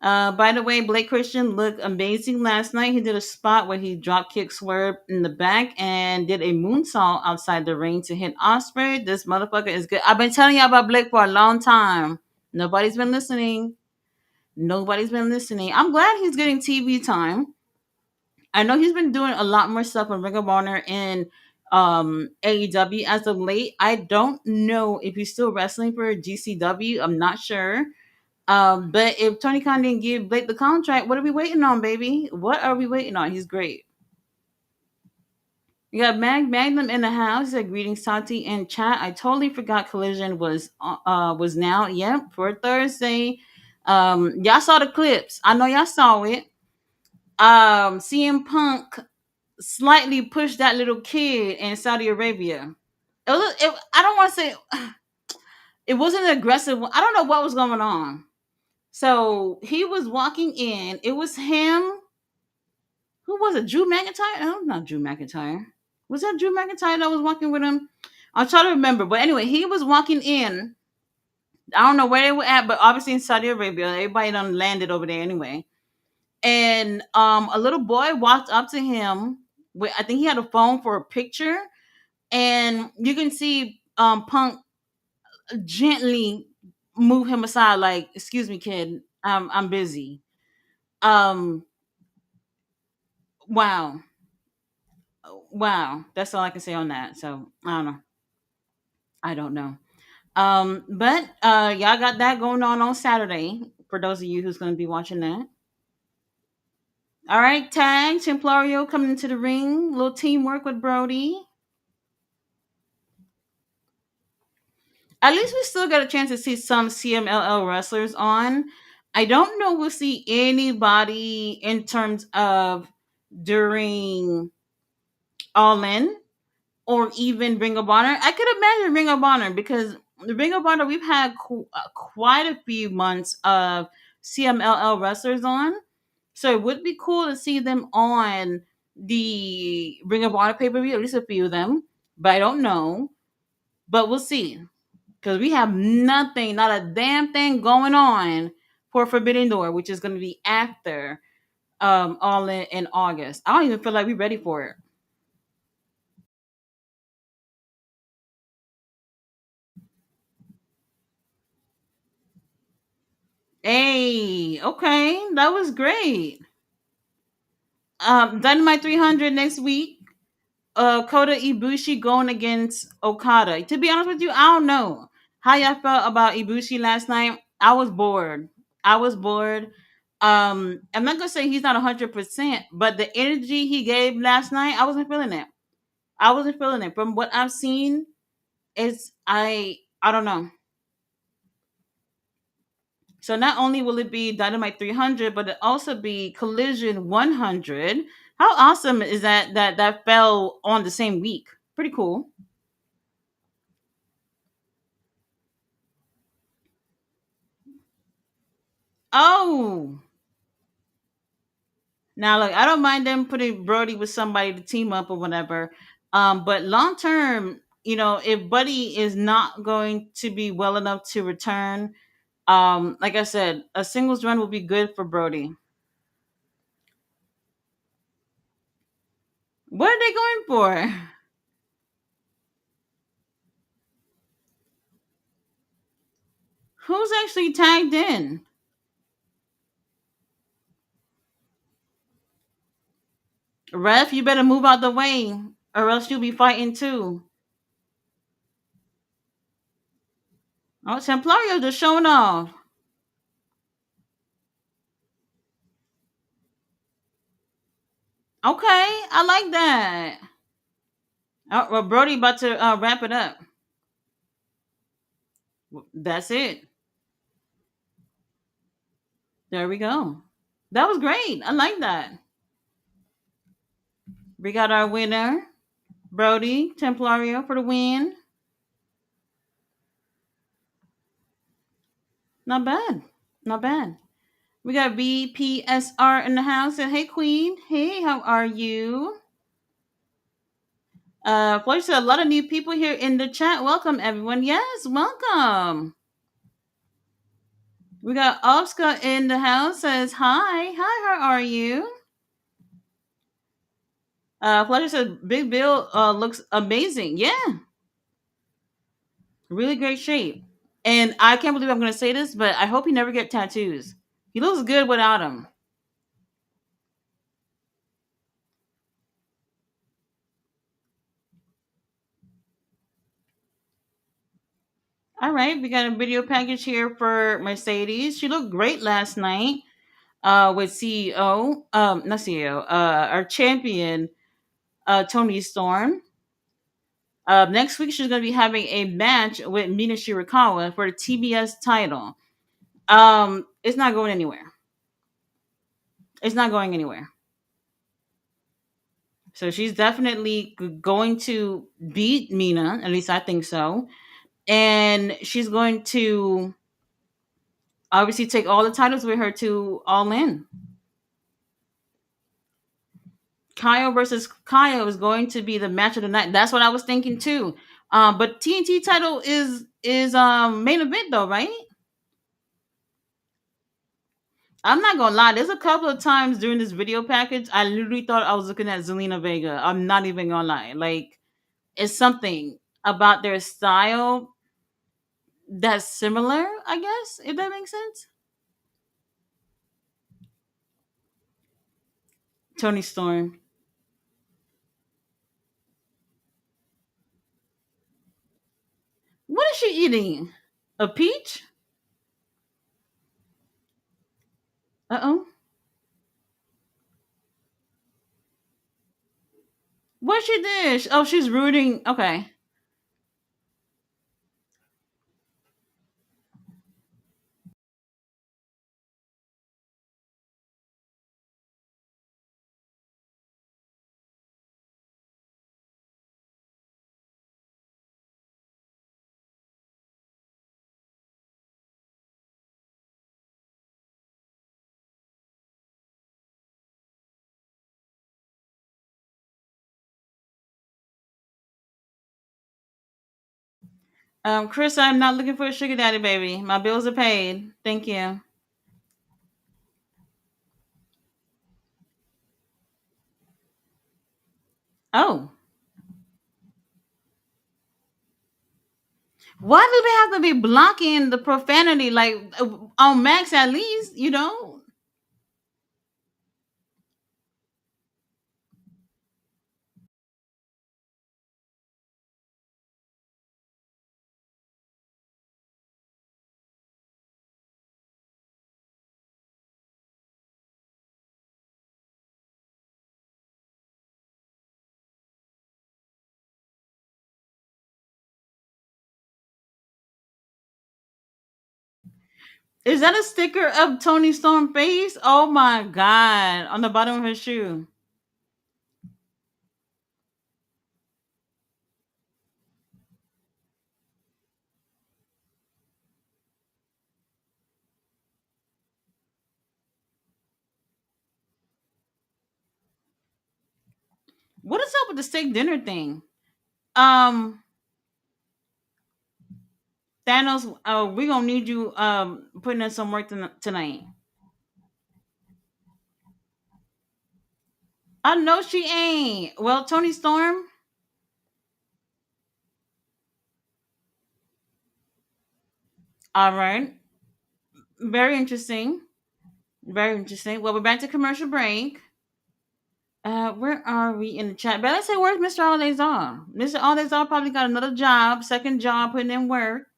By the way, Blake Christian looked amazing last night. He did a spot where he drop kick Swerve in the back and did a moonsault outside the ring to hit Osprey. This motherfucker is good. I've been telling y'all about Blake for a long time. Nobody's been listening. Nobody's been listening. I'm glad he's getting TV time. I know he's been doing a lot more stuff on Ring of Honor and AEW as of late. I don't know if he's still wrestling for GCW. I'm not sure. But if Tony Khan didn't give Blake the contract, what are we waiting on, baby? What are we waiting on? He's great. You got Magnum in the house. He said, greetings, Tati and chat. I totally forgot Collision was now. Yep, for Thursday. Y'all saw the clips. I know y'all saw it. CM Punk slightly pushed that little kid in Saudi Arabia. I don't want to say it wasn't aggressive. I don't know what was going on. So he was walking in. It was him. Who was it? Drew McIntyre? No, not Drew McIntyre. Was that Drew McIntyre that was walking with him? I'm trying to remember. But anyway, he was walking in. I don't know where they were at, but obviously in Saudi Arabia. Everybody done landed over there anyway. And a little boy walked up to him. I think he had a phone for a picture. And you can see Punk gently move him aside, like, "Excuse me, kid, I'm busy." Um, wow, wow. That's all I can say on that. So I don't know. I don't know. But y'all got that going on Saturday. For those of you who's going to be watching that. All right, tag Templario coming into the ring. Little teamwork with Brody. At least we still got a chance to see some CMLL wrestlers on. I don't know we'll see anybody in terms of during All In or even Ring of Honor. I could imagine Ring of Honor because the Ring of Honor we've had quite a few months of CMLL wrestlers on, so it would be cool to see them on the Ring of Honor pay per view. At least a few of them, but I don't know. But we'll see because we have nothing, not a damn thing going on for Forbidden Door, which is going to be after All in August. I don't even feel like we're ready for it. Hey, okay, that was great. Dynamite 300 next week. Kota Ibushi going against Okada. To be honest with you, I don't know how y'all felt about Ibushi last night. I was bored. I was bored. I'm not gonna say he's not 100%, but the energy he gave last night, I wasn't feeling it. I wasn't feeling it. From what I've seen, it's I don't know. So not only will it be Dynamite 300, but it also be Collision 100. How awesome is that fell on the same week? Pretty cool. Oh, now look, I don't mind them putting Brody with somebody to team up or whatever. But long term, if Buddy is not going to be well enough to return, like I said, a singles run will be good for Brody. What are they going for? Who's actually tagged in? Ref, you better move out the way, or else you'll be fighting too. Oh, Templario just showing off. Okay, I like that. Oh, well, Brody about to wrap it up. That's it. There we go. That was great. I like that. We got our winner, Brody Templario, for the win. Not bad. Not bad. We got BPSR in the house. And hey, Queen. Hey, how are you? Floyd said a lot of new people here in the chat. Welcome, everyone. Yes, welcome. We got Oscar in the house. Says hi. Hi, how are you? Fletcher said Big Bill looks amazing. Yeah, really great shape. And I can't believe I'm going to say this, but I hope he never get tattoos. He looks good without them. All right, we got a video package here for Mercedes. She looked great last night with CEO, not CEO, our champion, Tony Storm. Next week, she's going to be having a match with Mina Shirakawa for the TBS title. It's not going anywhere. It's not going anywhere. So she's definitely going to beat Mina. At least I think so. And she's going to obviously take all the titles with her to All In. Kyle versus Kyle is going to be the match of the night. That's what I was thinking too. But TNT title is main event though, right? I'm not gonna lie. There's a couple of times during this video package, I literally thought I was looking at Zelina Vega. I'm not even gonna lie. Like, it's something about their style that's similar. I guess if that makes sense. Tony Storm. What is she eating? A peach? Uh oh. What she did? Oh, she's rooting. Okay. Chris, I'm not looking for a sugar daddy, baby. My bills are paid. Thank you. Oh, why do they have to be blocking the profanity like on Max at least? You know, is that a sticker of Tony Storm face? Oh my god, on the bottom of his shoe. What is up with the steak dinner thing? Um, Thanos, we gonna need you putting in some work tonight. I know she ain't. Well, Tony Storm. All right. Very interesting. Very interesting. Well, we're back to commercial break. Where are we in the chat? But let's say, where's Mr. Alazar? Mr. Alazar probably got another job, second job, putting in work.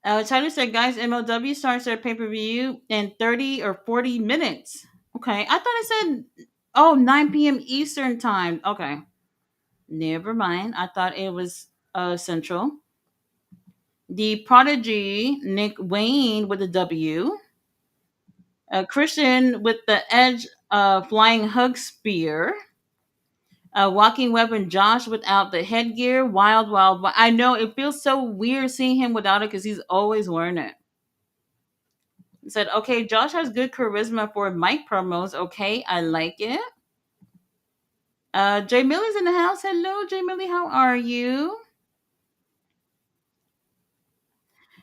Tyler said, guys, MLW starts their pay per view in 30 or 40 minutes. Okay. I thought it said, oh, 9 p.m. Eastern time. Okay. Never mind. I thought it was Central. The Prodigy, Nick Wayne with the W. Christian with the Edge flying hug spear. Walking weapon Josh without the headgear. Wild, wild, wild. I know it feels so weird seeing him without it because he's always wearing it. He said, okay, Josh has good charisma for mic promos. Okay, I like it. Jay Millie's in the house. Hello, Jay Millie. How are you?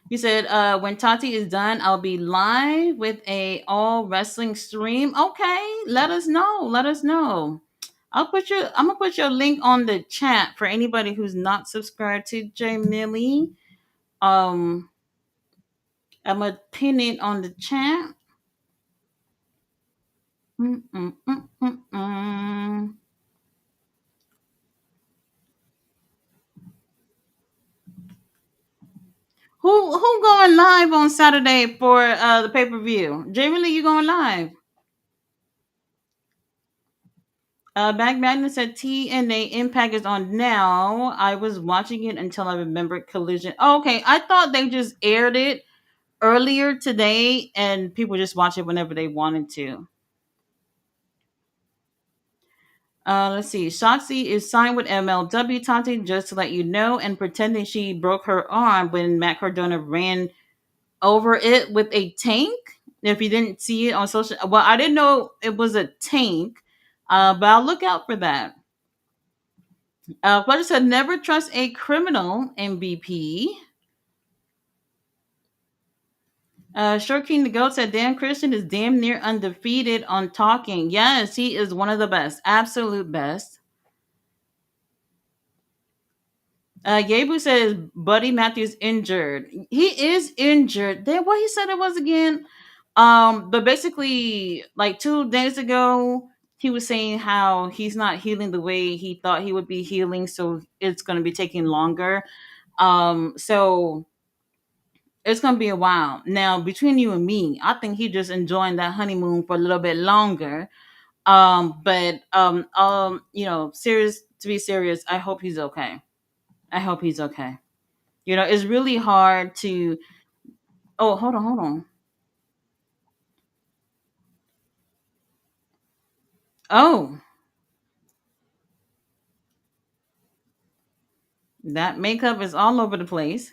He said, when Tati is done, I'll be live with a all wrestling stream. Okay, let us know. Let us know. I'm gonna put your link on the chat for anybody who's not subscribed to Jay Millie. Um, I'm gonna pin it on the chat. Mm, mm, mm, mm, mm. Who going live on Saturday for the pay per view? Jay Millie, you going live? Back Magnus said TNA Impact is on now. I was watching it until I remembered Collision. Oh, okay, I thought they just aired it earlier today and people just watch it whenever they wanted to. Let's see. Shotzi is signed with MLW Tati just to let you know and pretending she broke her arm when Matt Cardona ran over it with a tank. If you didn't see it on social, well, I didn't know it was a tank, but I'll look out for that. Fletcher said, never trust a criminal, MVP. Short King the Goat said, Dan Christian is damn near undefeated on talking. Yes, he is one of the best. Absolute best. Yebu says, Buddy Matthews injured. He is injured. Then what he said it was again? But basically, like 2 days ago, he was saying how he's not healing the way he thought he would be healing, so it's going to be taking longer. So it's gonna be a while. Now, between you and me, I think he just enjoying that honeymoon for a little bit longer. Serious to be serious. I hope he's okay. I hope he's okay. It's really hard to. Oh, hold on, hold on. Oh, that makeup is all over the place.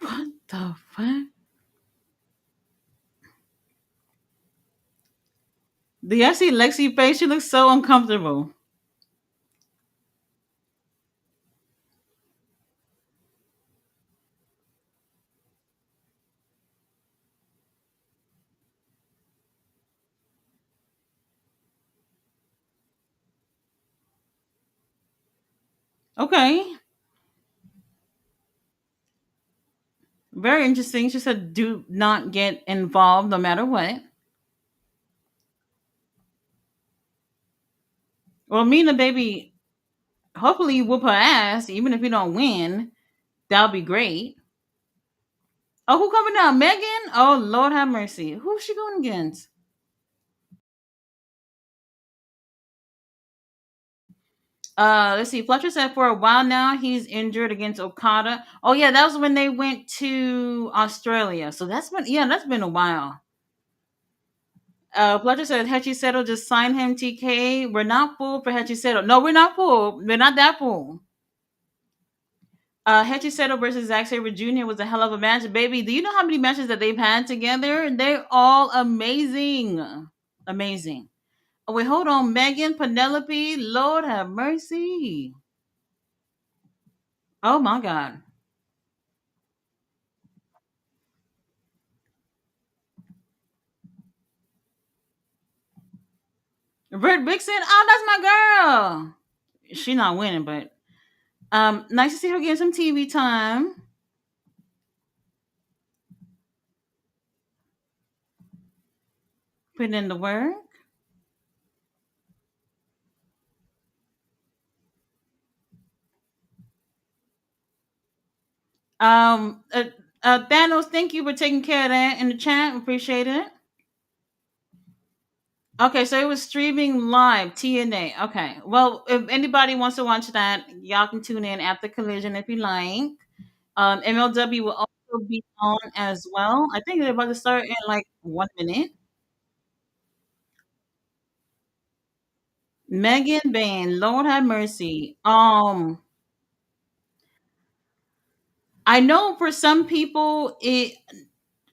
What the fuck? Do you see Lexi face? She looks so uncomfortable. Okay, very interesting. She said, "Do not get involved, no matter what." Well, me and the baby, hopefully, you whoop her ass, even if you don't win. That'll be great. Oh, who coming down? Megan? Oh, Lord have mercy. Who's she going against? Let's see. Fletcher said for a while now he's injured against Okada. Oh yeah, that was when they went to Australia. So that's been a while. Fletcher said Hechi Seto just signed him. TK, we're not fooled for Hechi Seto. No, we're not fooled. We're not that fool. Hechi Seto versus Zack Sabre Jr. was a hell of a match, baby. Do you know how many matches that they've had together? They're all amazing, amazing. Oh, wait, hold on, Megan, Penelope, Lord have mercy. Oh my God. Britt Vixen, oh, that's my girl. She not winning, but nice to see her getting some TV time. Putting in the work. Um, uh, Thanos, thank you for taking care of that in the chat. Appreciate it. Okay, so it was streaming live TNA. Okay, well, if anybody wants to watch that, y'all can tune in after Collision if you like. MLW will also be on as well. I think they're about to start in like 1 minute. Megan Bain, Lord have mercy. I know for some people it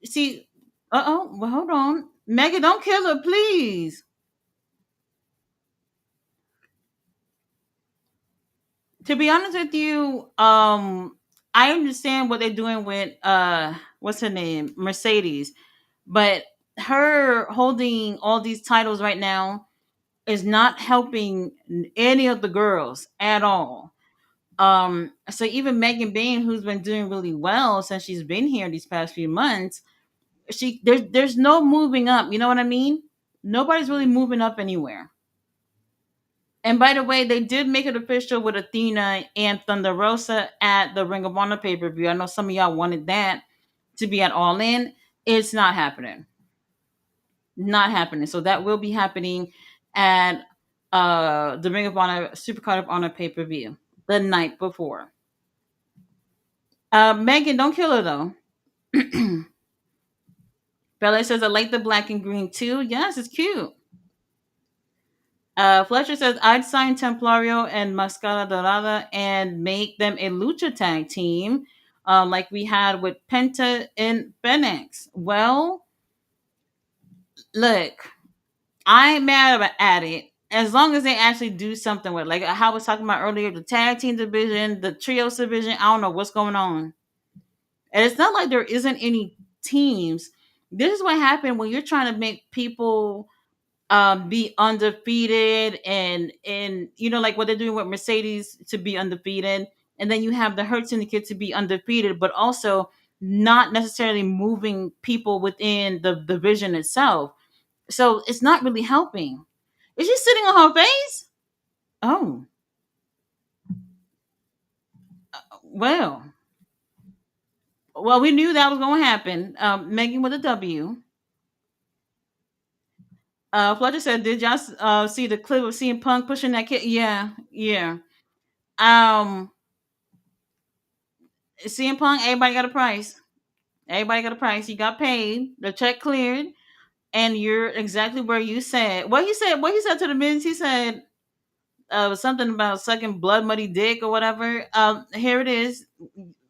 see. Well, hold on, Megan, don't kill her, please. To be honest with you, I understand what they're doing with what's her name, Mercedes, but her holding all these titles right now is not helping any of the girls at all. So even Megan Bain, who's been doing really well since she's been here these past few months, there's no moving up. You know what I mean? Nobody's really moving up anywhere. And by the way, they did make it official with Athena and Thunder Rosa at the Ring of Honor pay per view. I know some of y'all wanted that to be at All In. It's not happening. Not happening. So that will be happening at the Ring of Honor Supercard of Honor pay per view the night before. Megan, don't kill her though. Bella says I like the black and green too. Yes, it's cute. Fletcher says I'd sign Templario and Mascara Dorada and make them a lucha tag team, like we had with Penta and Phoenix. Well, look, I ain't mad at it as long as they actually do something with it. Like how I was talking about earlier, the tag team division, the trios division. I don't know what's going on, and it's not like there isn't any teams. This is what happened when you're trying to make people be undefeated and like what they're doing with Mercedes to be undefeated, and then you have the Hurt Syndicate to be undefeated, but also not necessarily moving people within the division itself. So it's not really helping. Is she sitting on her face? Oh, well, we knew that was going to happen. Megan with a W. Fletcher said, "Did y'all see the clip of CM Punk pushing that kid?" Yeah, yeah. Um, CM Punk, everybody got a price. Everybody got a price. You got paid. The check cleared, and you're exactly where you said. What he said. What he said to the Miz. He said something about sucking blood muddy dick or whatever. Here it is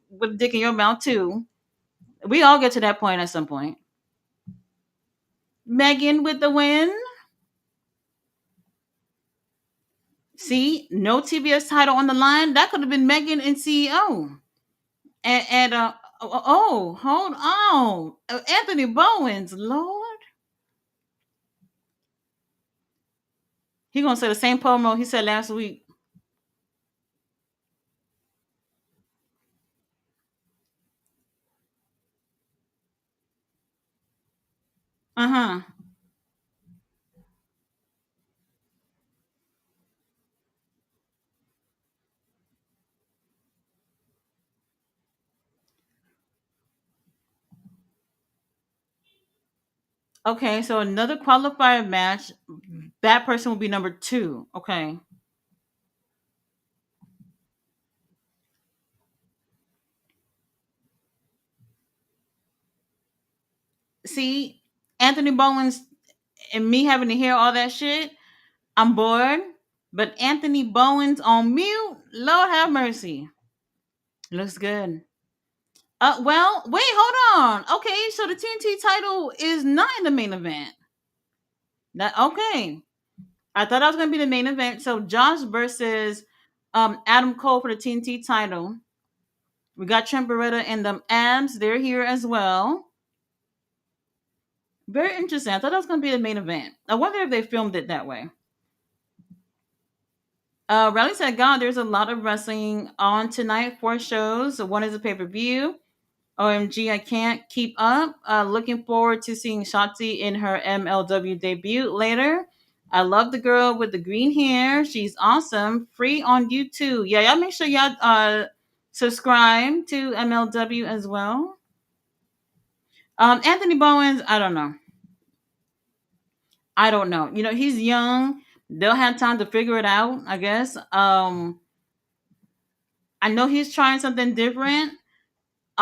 with dick in your mouth too. We all get to that point at some point. Megan with the win. See, no TBS title on the line. That could have been Megan and CEO. Hold on. Anthony Bowens, Lord. He gonna say the same promo he said last week. Uh-huh. Okay, so another qualifier match. That person will be number two. Okay. See, Anthony Bowens and me having to hear all that shit, I'm bored. But Anthony Bowens on mute, Lord have mercy. Looks good. Well, wait, hold on. Okay, so the TNT title is not in the main event. That okay. I thought that was gonna be the main event. So Josh versus Adam Cole for the TNT title. We got Trent Beretta and them abs. They're here as well. Very interesting. I thought that was gonna be the main event. I wonder if they filmed it that way. Riley said, God, there's a lot of wrestling on tonight. Four shows. One is a pay per view. OMG, I can't keep up. Looking forward to seeing Shotzi in her MLW debut later. I love the girl with the green hair. She's awesome. Free on YouTube. Yeah, y'all make sure y'all subscribe to MLW as well. Anthony Bowens, I don't know. I don't know. You know, he's young. They'll have time to figure it out, I guess. I know he's trying something different.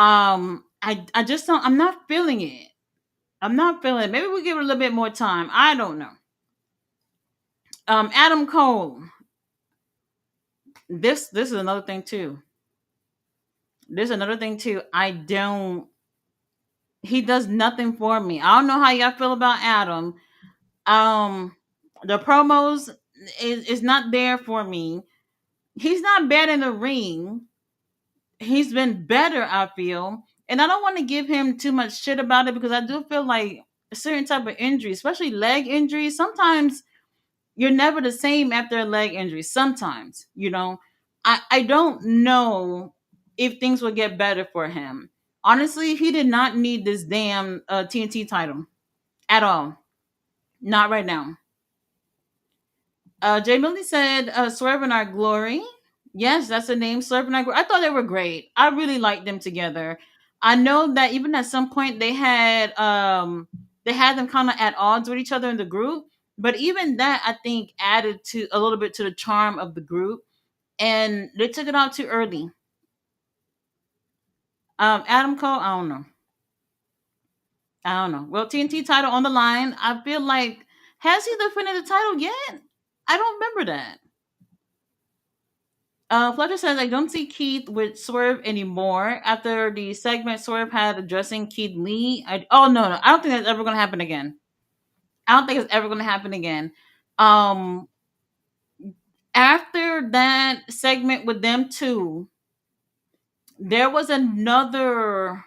I just don't. I'm not feeling it. I'm not feeling it. Maybe we give it a little bit more time. I don't know. Adam Cole. This is another thing too. There's another thing too. I don't. He does nothing for me. I don't know how y'all feel about Adam. Um, the promos is not there for me. He's not bad in the ring. He's been better, I feel, and I don't want to give him too much shit about it because I do feel like a certain type of injury, especially leg injuries, sometimes you're never the same after a leg injury. Sometimes, I don't know if things will get better for him. Honestly, he did not need this damn TNT title at all. Not right now. Jay Millie said, "Swerve in Our Glory." Yes, that's the name. Swerve in Our Glory. I thought they were great. I really liked them together. I know that even at some point they had them kind of at odds with each other in the group, but even that I think added to a little bit to the charm of the group, and they took it out too early. Adam Cole, I don't know. I don't know. Well, TNT title on the line. I feel like has he defended the title yet? I don't remember that. Fletcher says, I don't see Keith with Swerve anymore. After the segment Swerve had addressing Keith Lee. Oh, no, no. I don't think that's ever going to happen again. I don't think it's ever going to happen again. Um, After that segment with them two, there was another,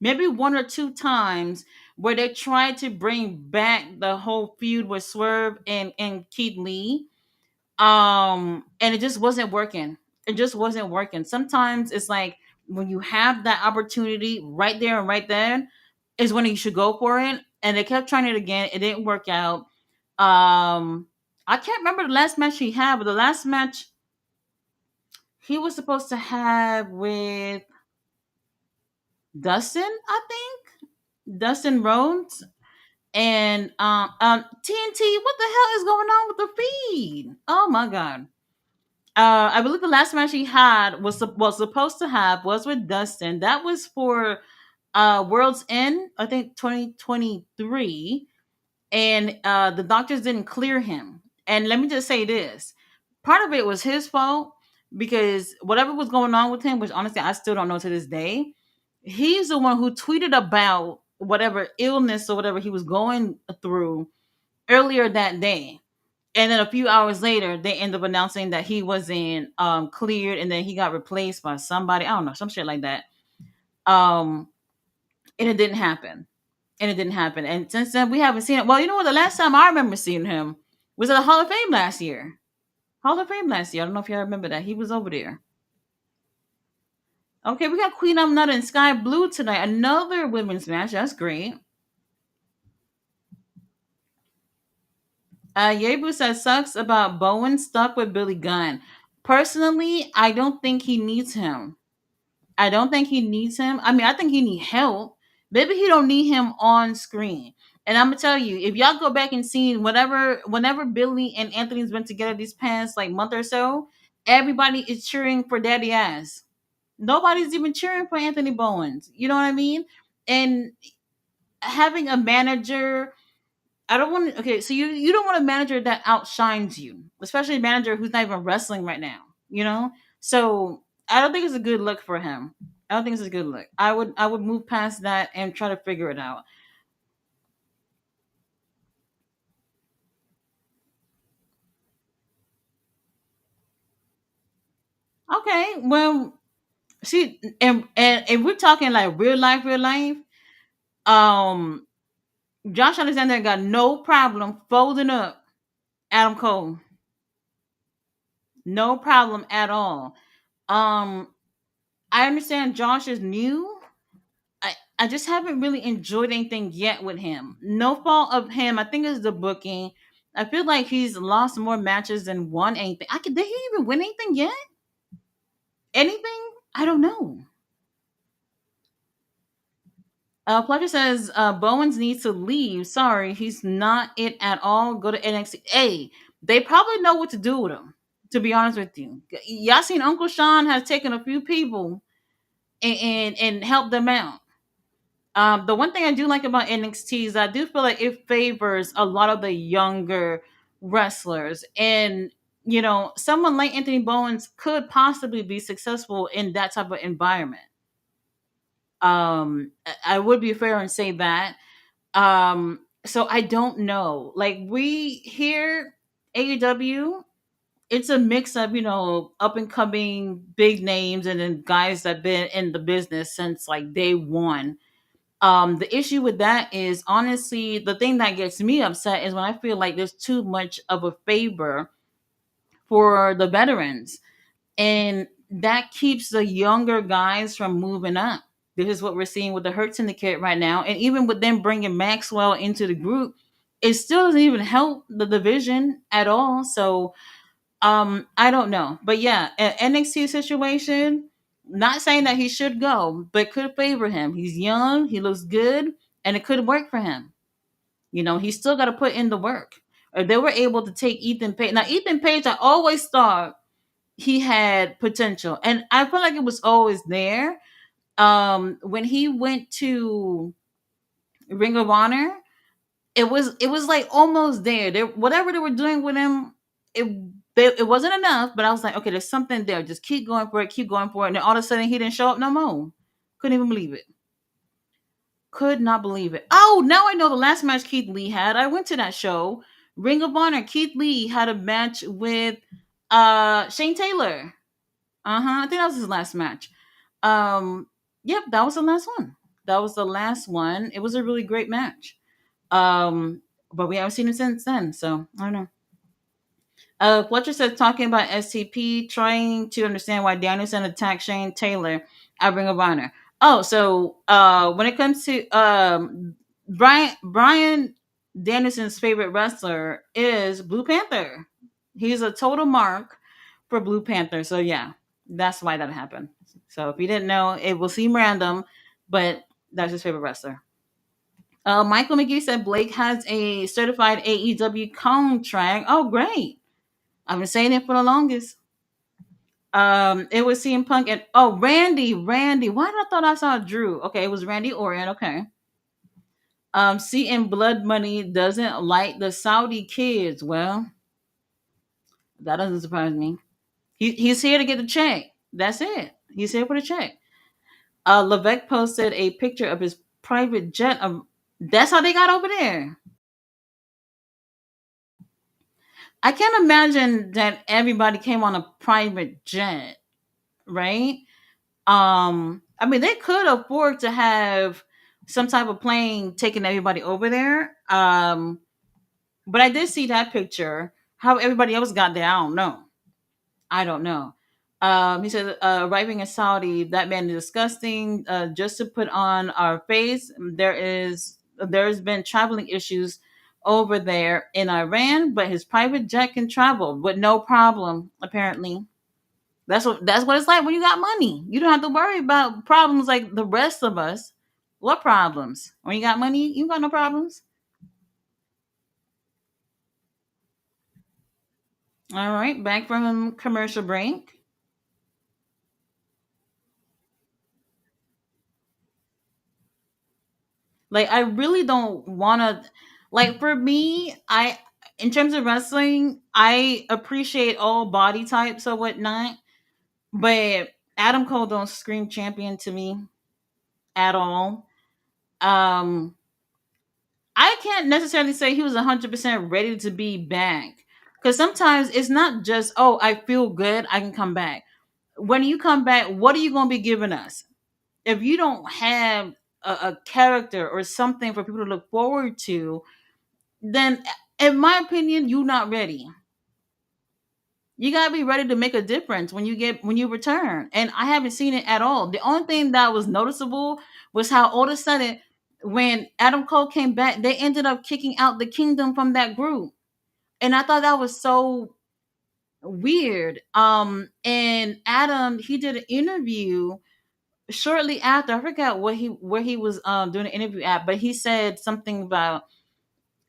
maybe one or two times where they tried to bring back the whole feud with Swerve and Keith Lee, and it just wasn't working. It just wasn't working. Sometimes it's like when you have that opportunity right there and right then is when you should go for it, and they kept trying it again. It didn't work out. I can't remember the last match he had, but the last match he was supposed to have with Dustin, I think Dustin Rhodes. And TNT, what the hell is going on with the feed? Oh my god. I believe the last match he had was supposed to have was with Dustin. That was for World's End, I think 2023, and the doctors didn't clear him. And let me just say this: part of it was his fault because whatever was going on with him, which honestly I still don't know to this day, he's the one who tweeted about whatever illness or whatever he was going through earlier that day. And then a few hours later, they end up announcing that he wasn't cleared, and then he got replaced by somebody. I don't know, some shit like that. Um, and it didn't happen. And it didn't happen. And since then, we haven't seen it. Well, you know what? The last time I remember seeing him was at the Hall of Fame last year. Hall of Fame last year. I don't know if y'all remember that. He was over there. Okay, we got Queen Amnutta and Sky Blue tonight. Another women's match. That's great. Yebu says sucks about Bowen stuck with Billy Gunn. Personally, I don't think he needs him. I don't think he needs him. I mean, I think he need help. Maybe he don't need him on screen. And I'm gonna tell you, if y'all go back and see whenever Billy and Anthony's been together these past like month or so, everybody is cheering for Daddy Ass. Nobody's even cheering for Anthony Bowens. You know what I mean? And having a manager, I don't want to. Okay, so you don't want a manager that outshines you, especially a manager who's not even wrestling right now. You know, so I don't think it's a good look for him. I don't think it's a good look. I would move past that and try to figure it out. Okay, well, see, and if we're talking like real life, um, Josh Alexander got no problem folding up Adam Cole, no problem at all. Um, I understand Josh is new. I just haven't really enjoyed anything yet with him. No fault of him. I think it's the booking. I feel like he's lost more matches than won anything. Did he even win anything yet? Anything? I don't know. Fletcher says Bowens needs to leave. Sorry, he's not it at all. Go to NXT. Hey, they probably know what to do with him. To be honest with you, y'all seen Uncle Sean has taken a few people and helped them out. The one thing I do like about NXT is I do feel like it favors a lot of the younger wrestlers, and someone like Anthony Bowens could possibly be successful in that type of environment. I would be fair and say that. So I don't know. Like we here, AEW, it's a mix of up and coming big names and then guys that been in the business since like day one. The issue with that is honestly the thing that gets me upset is when I feel like there's too much of a favor for the veterans, and that keeps the younger guys from moving up. This is what we're seeing with the Hurt Syndicate right now, and even with them bringing Maxwell into the group, it still doesn't even help the division at all. So I don't know, but yeah, an NXT situation. Not saying that he should go, but could favor him. He's young, he looks good, and it could work for him. He's still got to put in the work. Or they were able to take Ethan Page. Now, Ethan Page, I always thought he had potential, and I feel like it was always there. When he went to Ring of Honor, it was like almost there. Whatever they were doing with him, it wasn't enough. But I was like, okay, there's something there. Just keep going for it, keep going for it. And then all of a sudden, he didn't show up no more. Couldn't even believe it. Could not believe it. Oh, now I know the last match Keith Lee had. I went to that show. Ring of Honor. Keith Lee had a match with Shane Taylor. I think that was his last match. Yep, that was the last one. That was the last one. It was a really great match. Um, but we haven't seen it since then, so I don't know. Fletcher says talking about STP, trying to understand why Danielson attacked Shane Taylor at Ring of Honor. Oh, so when it comes to Brian Danielson's favorite wrestler is Blue Panther. He's a total mark for Blue Panther. So yeah, that's why that happened. So if you didn't know, it will seem random, but that's his favorite wrestler. Michael McGee said Blake has a certified AEW contract. Oh, great! I've been saying it for the longest. It was CM Punk and Randy. Why did I thought I saw Drew? Okay, it was Randy Orton. Okay. CM Blood Money doesn't like the Saudi kids. Well, that doesn't surprise me. He's here to get the check. That's it. He's here for the check. Levesque posted a picture of his private jet. That's how they got over there. I can't imagine that everybody came on a private jet, right? I mean, they could afford to have some type of plane taking everybody over there. But I did see that picture. How everybody else got there, I don't know. I don't know. He said, arriving in Saudi, that man is disgusting. Just to put on our face, there's been traveling issues over there in Iran, but his private jet can travel with no problem. Apparently, that's what it's like when you got money. You don't have to worry about problems like the rest of us. What problems? When you got money, you got no problems. All right, back from commercial break. Like I really don't want to like for me, I in terms of wrestling, I appreciate all body types or whatnot, but Adam Cole don't scream champion to me at all. Um I can't necessarily say he was 100% ready to be back cuz sometimes it's not just oh, I feel good, I can come back. When you come back, what are you going to be giving us? If you don't have a character or something for people to look forward to, then in my opinion, you're not ready. You gotta be ready to make a difference when you return. And I haven't seen it at all. The only thing that was noticeable was how all of a sudden when Adam Cole came back, they ended up kicking out the kingdom from that group. And I thought that was so weird. And Adam, he did an interview shortly after. I forgot what he where he was doing an interview at, but he said something about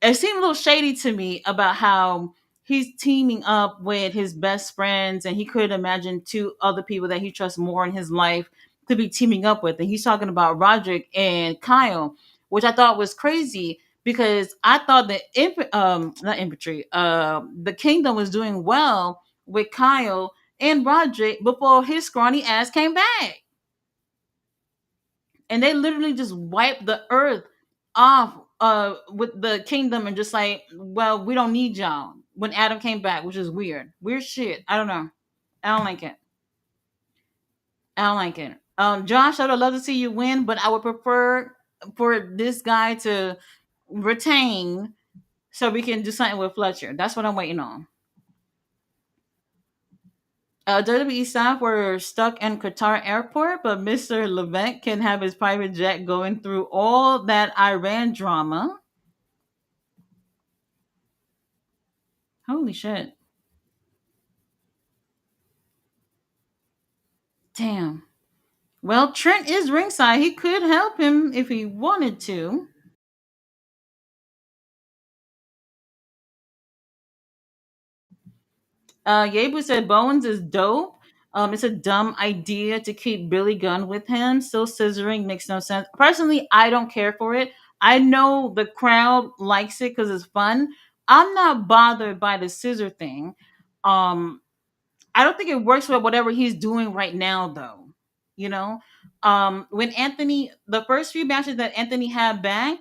it seemed a little shady to me about how he's teaming up with his best friends and he could imagine two other people that he trusts more in his life to be teaming up with. And he's talking about Roderick and Kyle, which I thought was crazy because I thought the not infantry, the kingdom was doing well with Kyle and Roderick before his scrawny ass came back. And they literally just wiped the earth off with the kingdom and just like, well, we don't need y'all when Adam came back, which is weird shit. I don't know. I don't like it. I don't like it. Josh, I would love to see you win, but I would prefer for this guy to retain so we can do something with Fletcher. That's what I'm waiting on. WWE staff were stuck in Qatar airport, but Mr. Levesque can have his private jet going through all that Iran drama. Holy shit. Damn. Well, Trent is ringside. He could help him if he wanted to. Yebu said Bowens is dope. It's a dumb idea to keep Billy Gunn with him. Still scissoring makes no sense. Personally, I don't care for it. I know the crowd likes it because it's fun. I'm not bothered by the scissor thing. Um, I don't think it works with whatever he's doing right now, though. You know, when Anthony, the first few matches that Anthony had back,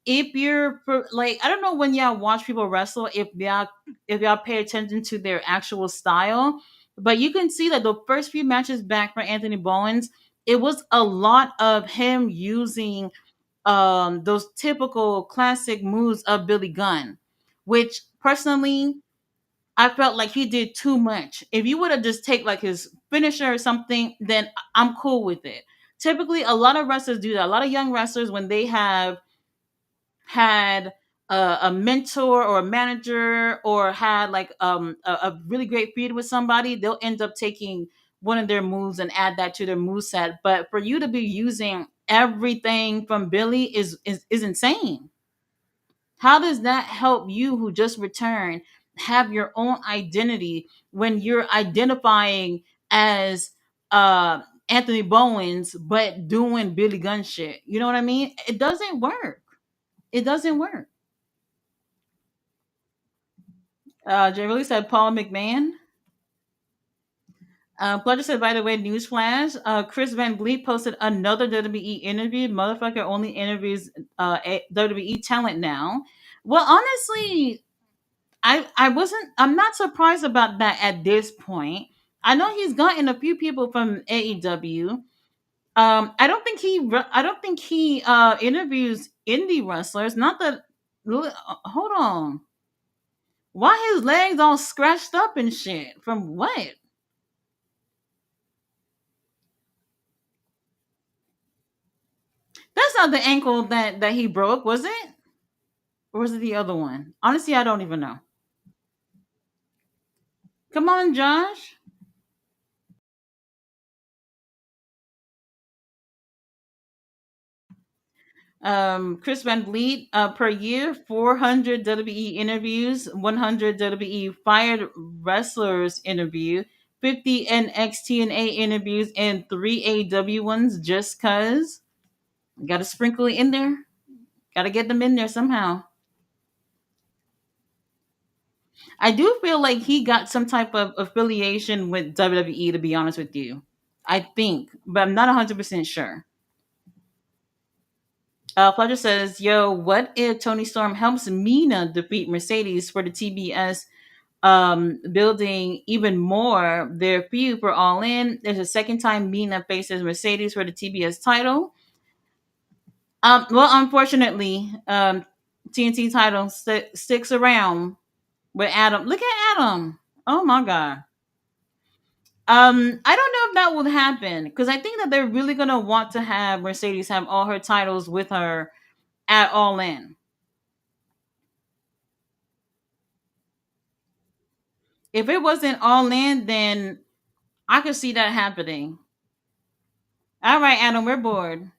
if you're like, I don't know when y'all watch people wrestle, if y'all pay attention to their actual style, but you can see that the first few matches back for Anthony Bowens, it was a lot of him using those typical classic moves of Billy Gunn, which personally I felt like he did too much. If you would have just take like his finisher or something, then I'm cool with it. Typically, a lot of wrestlers do that. A lot of young wrestlers, when they have had a mentor or a manager or had like a really great feud with somebody, they'll end up taking one of their moves and add that to their move set. But for you to be using everything from Billy is insane. How does that help you who just returned have your own identity when you're identifying as Anthony Bowens but doing Billy Gunn shit? You know what I mean? It doesn't work. It doesn't work. Jay really said Paul McMahon. Pleasure said, by the way, newsflash. Chris Van Vliet posted another WWE interview. Motherfucker only interviews WWE talent now. Well, honestly, I'm not surprised about that at this point. I know he's gotten a few people from AEW. I don't think he interviews indie wrestlers. Not that. Hold on. Why his legs all scratched up and shit? From what? That's not the ankle that he broke, was it? Or was it the other one? Honestly, I don't even know. Come on, Josh. Chris Van Vliet, per year, 400 WWE interviews, 100 WWE fired wrestlers interview, 50 NXT and A interviews, and 3 AEW ones just cause. Got to sprinkle it in there. Got to get them in there somehow. I do feel like he got some type of affiliation with WWE, to be honest with you. I think, but I'm not 100% sure. Fletcher says, "Yo, what if Tony Storm helps Mina defeat Mercedes for the TBS building even more their feud for All In? There's a second time Mina faces Mercedes for the TBS title. Well, unfortunately, TNT title sticks around with Adam. Look at Adam. Oh my god. I don't know if that will happen because I think that they're really gonna want to have Mercedes have all her titles with her at All In. If it wasn't All In, then I could see that happening. All right, Adam, we're bored.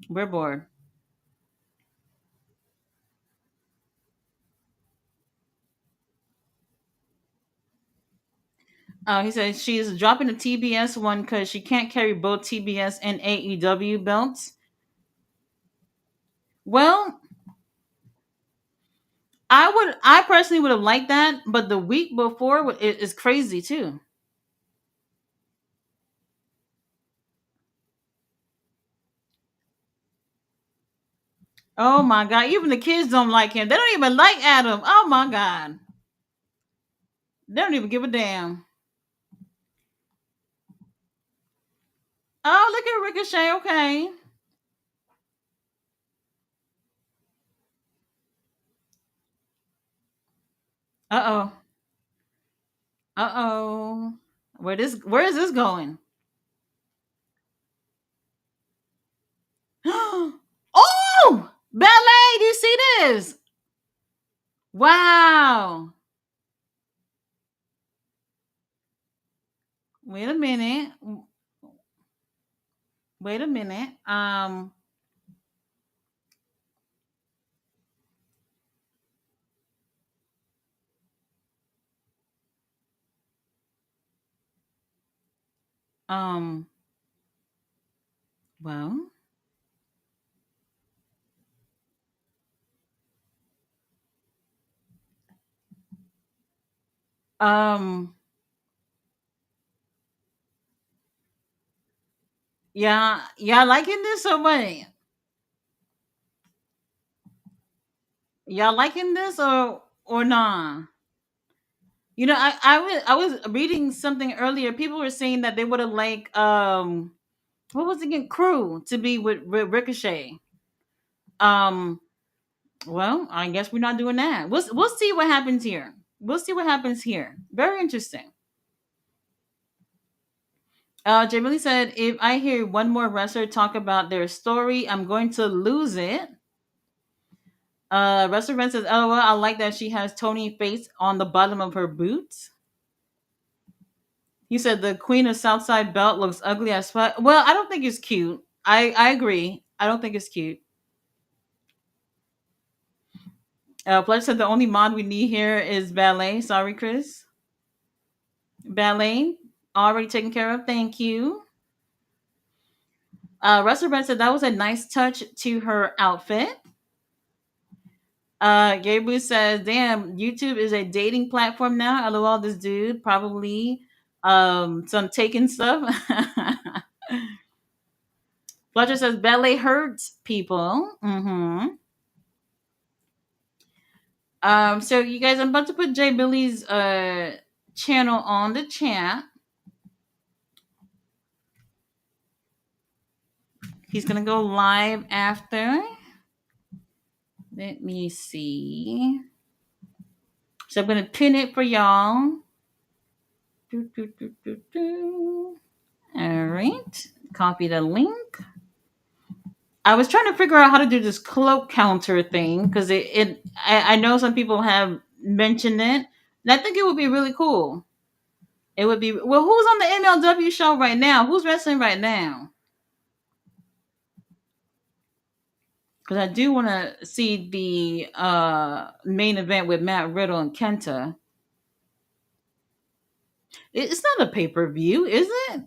We're bored. He says she's dropping the TBS one because she can't carry both TBS and AEW belts. Well, I personally would have liked that, but the week before is crazy too. Oh my god, even the kids don't like him. They don't even like Adam. Oh my god, they don't even give a damn. Oh, look at Ricochet. Okay. Uh oh. Uh oh. Where is this going? Oh, ballet! Do you see this? Wow. Wait a minute. Wait a minute. Um. Well. Um. Yeah. Y'all liking this or what? Y'all liking this or nah? You know, I was reading something earlier. People were saying that they would have liked what was it again? Crew to be with Ricochet. Um. Well, I guess we're not doing that. We'll see what happens here. We'll see what happens here. Very interesting. Jamie said, if I hear one more wrestler talk about their story, I'm going to lose it. Wrestler Ren says, oh, well, I like that she has Tony face on the bottom of her boots. He said, the Queen of Southside belt looks ugly as fuck. Well, I don't think it's cute. I agree. I don't think it's cute. Pledge said the only mod we need here is ballet. Sorry, Chris. Ballet already taken care of. Thank you. Russell Brand said that was a nice touch to her outfit. Gabriel says, "Damn, YouTube is a dating platform now. LOL, this dude probably some taken stuff." Fletcher says ballet hurts people. So you guys, I'm about to put Jay Billy's channel on the chat. He's gonna go live after. Let me see. So I'm gonna pin it for y'all. Do, do, do, do, do. All right. Copy the link. I was trying to figure out how to do this cloak counter thing because I know some people have mentioned it. And I think it would be really cool. It would be well. Who's on the MLW show right now? Who's wrestling right now? Because I do want to see the main event with Matt Riddle and Kenta. It's not a pay per view, is it?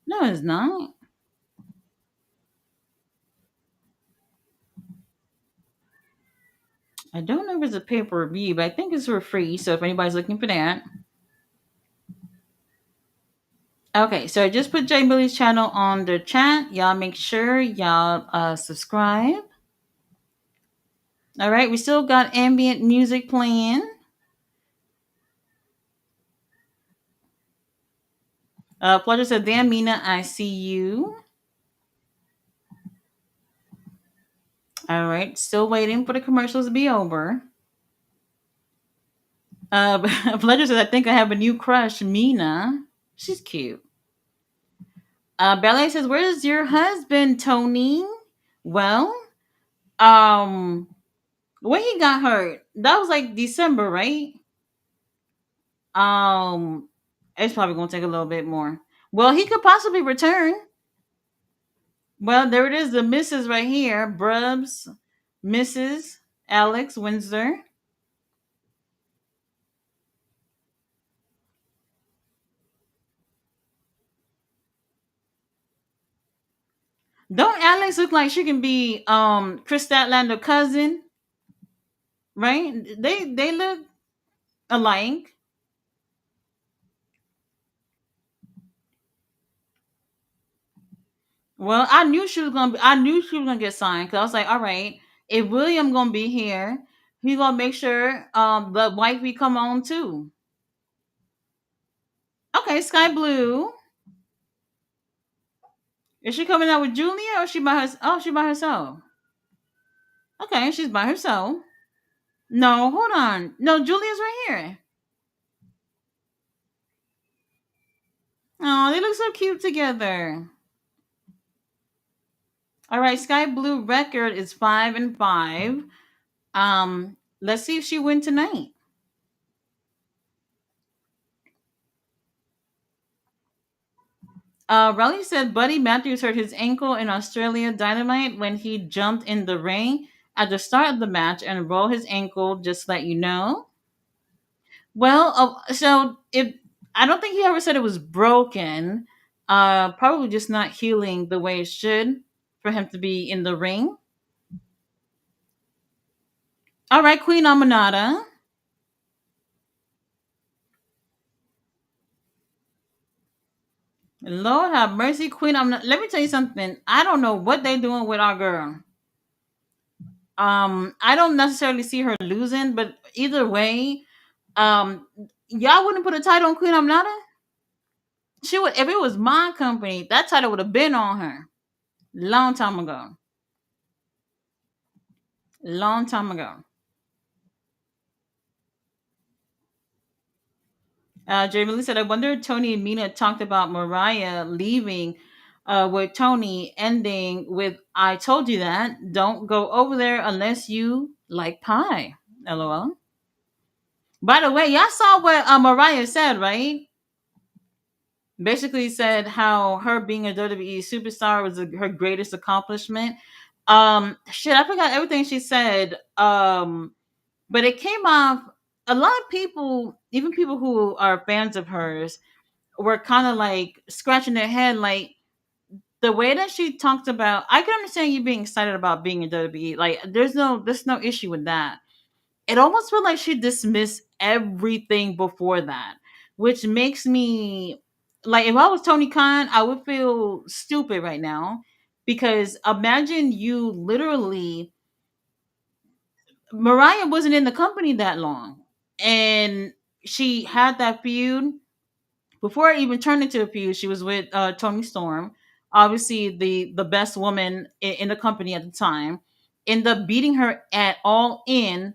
No, it's not. I don't know if it's a pay per view, but I think it's for free. So if anybody's looking for that, okay. So I just put Jay Billy's channel on the chat. Y'all make sure y'all subscribe. All right, we still got ambient music playing. Pleasure said, "Damn, Mina, I see you." All right, still waiting for the commercials to be over. Pleasure says, "I think I have a new crush, Mina. She's cute." Ballet says, "Where's your husband, Tony?" Well, um, when he got hurt, that was like December, right? Um, it's probably gonna take a little bit more. Well, he could possibly return. Well, there it is, the Mrs. right here, Brubs, Mrs. Alex Windsor. Don't Alex look like she can be Chris Statlander cousin? Right? They look alike. Well, I knew she was gonna get signed because I was like, all right, if William gonna be here, he's gonna make sure the wifey come on too. Okay, Sky Blue. Is she coming out with Julia or is she by her? Oh, she by herself. Okay, she's by herself. No, hold on. No, Julia's right here. Oh, they look so cute together. All right, Sky Blue record is 5-5. Let's see if she win tonight. Raleigh said Buddy Matthews hurt his ankle in Australia Dynamite when he jumped in the ring at the start of the match and rolled his ankle. Just to let you know. Well, so if I don't think he ever said it was broken. Probably just not healing the way it should for him to be in the ring. All right, Queen Amanada. Lord have mercy, Queen. Let me tell you something. I don't know what they're doing with our girl. I don't necessarily see her losing, but either way, y'all wouldn't put a title on Queen Amnata. She would if it was my company. That title would have been on her long time ago. Long time ago. Jamie said, "I wonder if Tony and Mina talked about Mariah leaving." With Tony ending with "I told you that. Don't go over there unless you like pie." LOL. By the way, y'all saw what Mariah said, right? Basically said how her being a WWE superstar was her greatest accomplishment. Shit, I forgot everything she said. But it came off. A lot of people, even people who are fans of hers, were kind of like scratching their head, like the way that she talked about. I can understand you being excited about being in WWE. Like, there's no issue with that. It almost felt like she dismissed everything before that, which makes me like, if I was Tony Khan, I would feel stupid right now, because imagine you literally, Mariah wasn't in the company that long, and she had that feud before it even turned into a feud. She was with Tony Storm, obviously the best woman in the company at the time. Ended up beating her at All in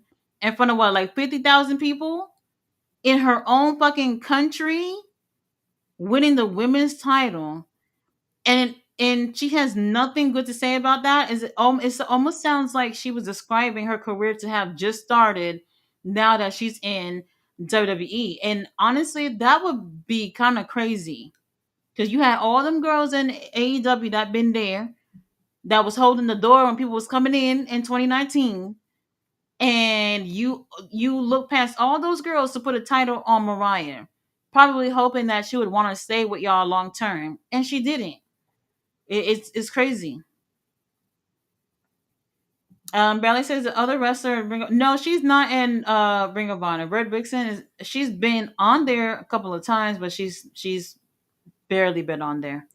front of what, like 50,000 people in her own fucking country, winning the women's title, and she has nothing good to say about that. Is it? It almost sounds like she was describing her career to have just started now that she's in WWE. And honestly, that would be kind of crazy, because you had all them girls in AEW that been there, that was holding the door when people was coming in 2019, and you look past all those girls to put a title on Mariah, probably hoping that she would want to stay with y'all long term, and she didn't. It's crazy. Bradley says the other wrestler no, she's not in Ring of Honor. Red Vixen is, she's been on there a couple of times, but she's barely been on there.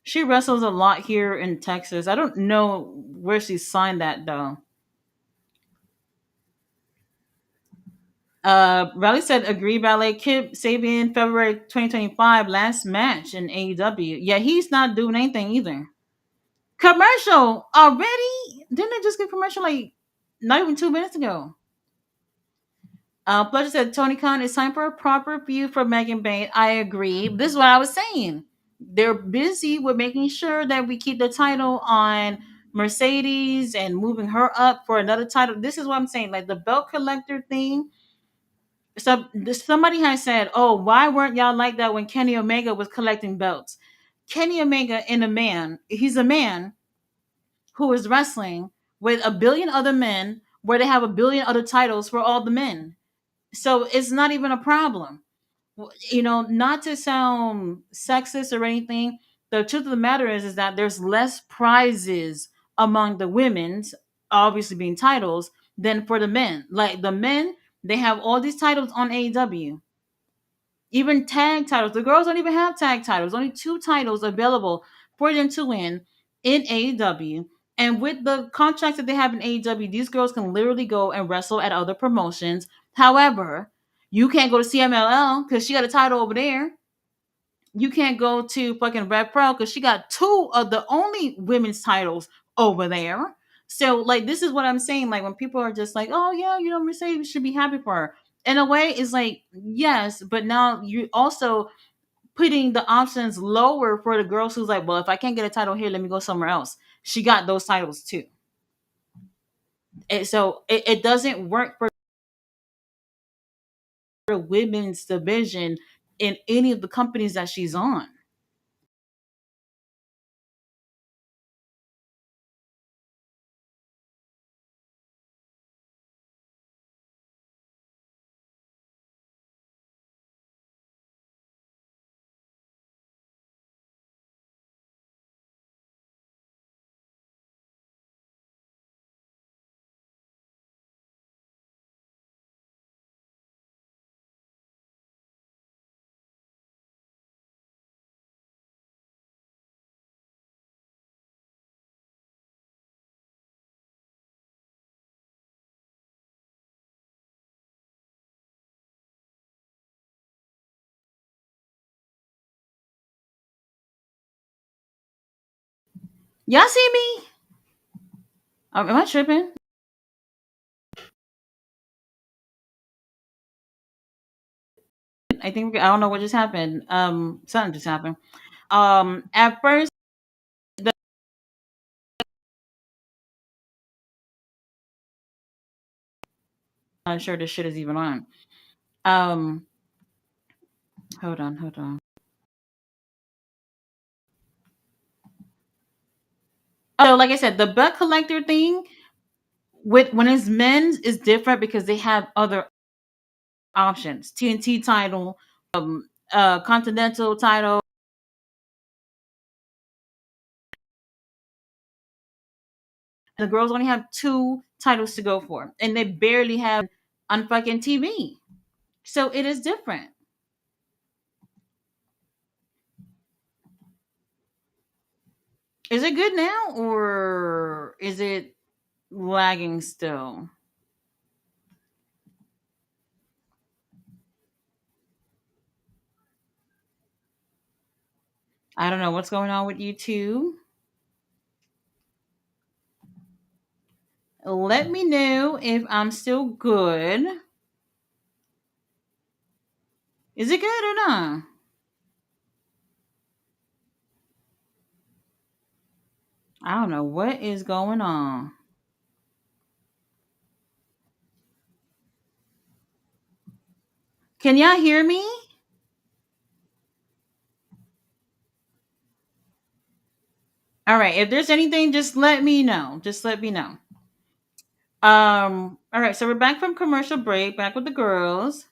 She wrestles a lot here in Texas. I don't know where she signed that though. Riley said, agree, Ballet. Kip Sabian, February 2025, last match in AEW. Yeah, he's not doing anything either. Commercial already? Didn't they just get commercial like not even 2 minutes ago? Pleasure said, Tony Khan, it's time for a proper view for Megan Bain. I agree. This is what I was saying. They're busy with making sure that we keep the title on Mercedes and moving her up for another title. This is what I'm saying. Like the belt collector thing, so somebody has said, "Oh, why weren't y'all like that when Kenny Omega was collecting belts?" Kenny Omega he's a man who is wrestling with a billion other men, where they have a billion other titles for all the men. So it's not even a problem. Not to sound sexist or anything, the truth of the matter is that there's less prizes among the women's, obviously being titles, than for the men. Like the men, they have all these titles on AEW, even tag titles. The girls don't even have tag titles. Only two titles available for them to win in AEW. And with the contracts that they have in AEW, these girls can literally go and wrestle at other promotions. However, you can't go to CMLL because she got a title over there. You can't go to fucking Red Pro because she got two of the only women's titles over there. So, like, this is what I'm saying. Like, when people are just like, oh, yeah, Mercedes should be happy for her. In a way, it's like, yes, but now you also putting the options lower for the girls who's like, well, if I can't get a title here, let me go somewhere else. She got those titles too. It doesn't work for the women's division in any of the companies that she's on. Y'all see me? Am I tripping? I don't know what just happened. Something just happened. At first, I'm not sure this shit is even on. Um, Hold on, hold on. So, like I said, the belt collector thing with when it's men's is different because they have other options: TNT title, Continental title. The girls only have two titles to go for, and they barely have on fucking TV. So it is different. Is it good now, or is it lagging still? I don't know what's going on with you two. Let me know if I'm still good. Is it good or not? I don't know what is going on. Can y'all hear me? All right. If there's anything, just let me know. Just let me know. All right. So we're back from commercial break. Back with the girls.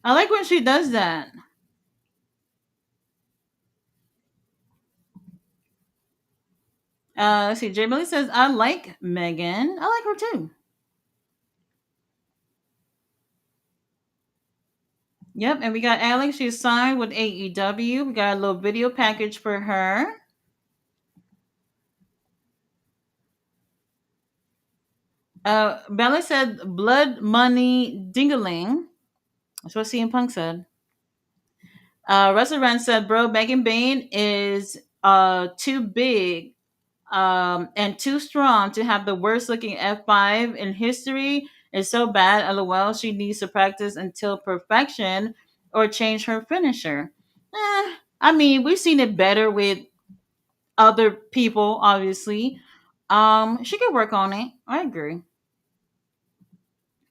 I like when she does that. Let's see. Jay Millie says I like Megan. I like her too. Yep. And we got Alex. She's signed with AEW. We got a little video package for her. Bella said blood money dingaling. That's what CM Punk said. Russell Rand said, "Bro, Megan Bain is too big and too strong to have the worst looking F5 in history. It's so bad. LOL. She needs to practice until perfection or change her finisher." I mean, we've seen it better with other people, obviously. She could work on it. I agree.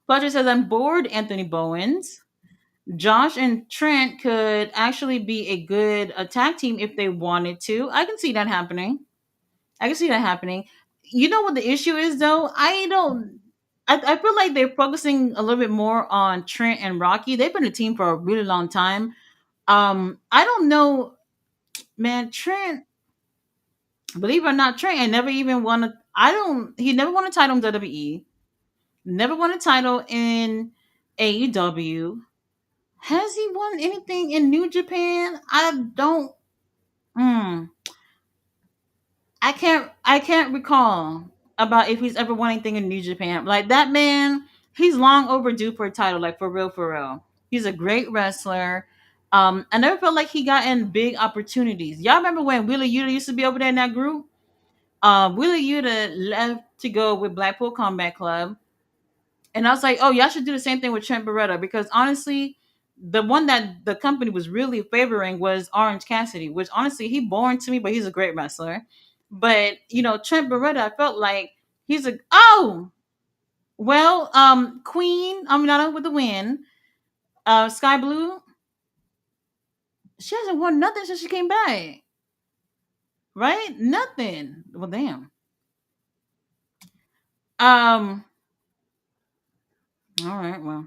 Fletcher says, "I'm bored, Anthony Bowens. Josh and Trent could actually be a good attack team if they wanted to. I can see that happening. I can see that happening. You know what the issue is though? I don't. I feel like they're focusing a little bit more on Trent and Rocky. They've been a team for a really long time. I don't know, man. Trent, believe it or not, Trent never even won a. I don't. He never won a title in WWE. Never won a title in AEW. Has he won anything in New Japan? I don't. Mm, I can't recall about if he's ever won anything in New Japan. Like that man, he's long overdue for a title. Like for real, for real. He's a great wrestler. I never felt like he got in big opportunities. Y'all remember when Wheeler Yuta used to be over there in that group? Wheeler Yuta left to go with Blackpool Combat Club. And I was like, oh, y'all should do the same thing with Trent Beretta because honestly, the one that the company was really favoring was Orange Cassidy, which honestly he boring to me, but he's a great wrestler. But Trent Beretta, I felt like he's a Queen Aminata with the win. Sky Blue, she hasn't won nothing since she came back, right? Nothing. Well, damn. Um. All right. Well,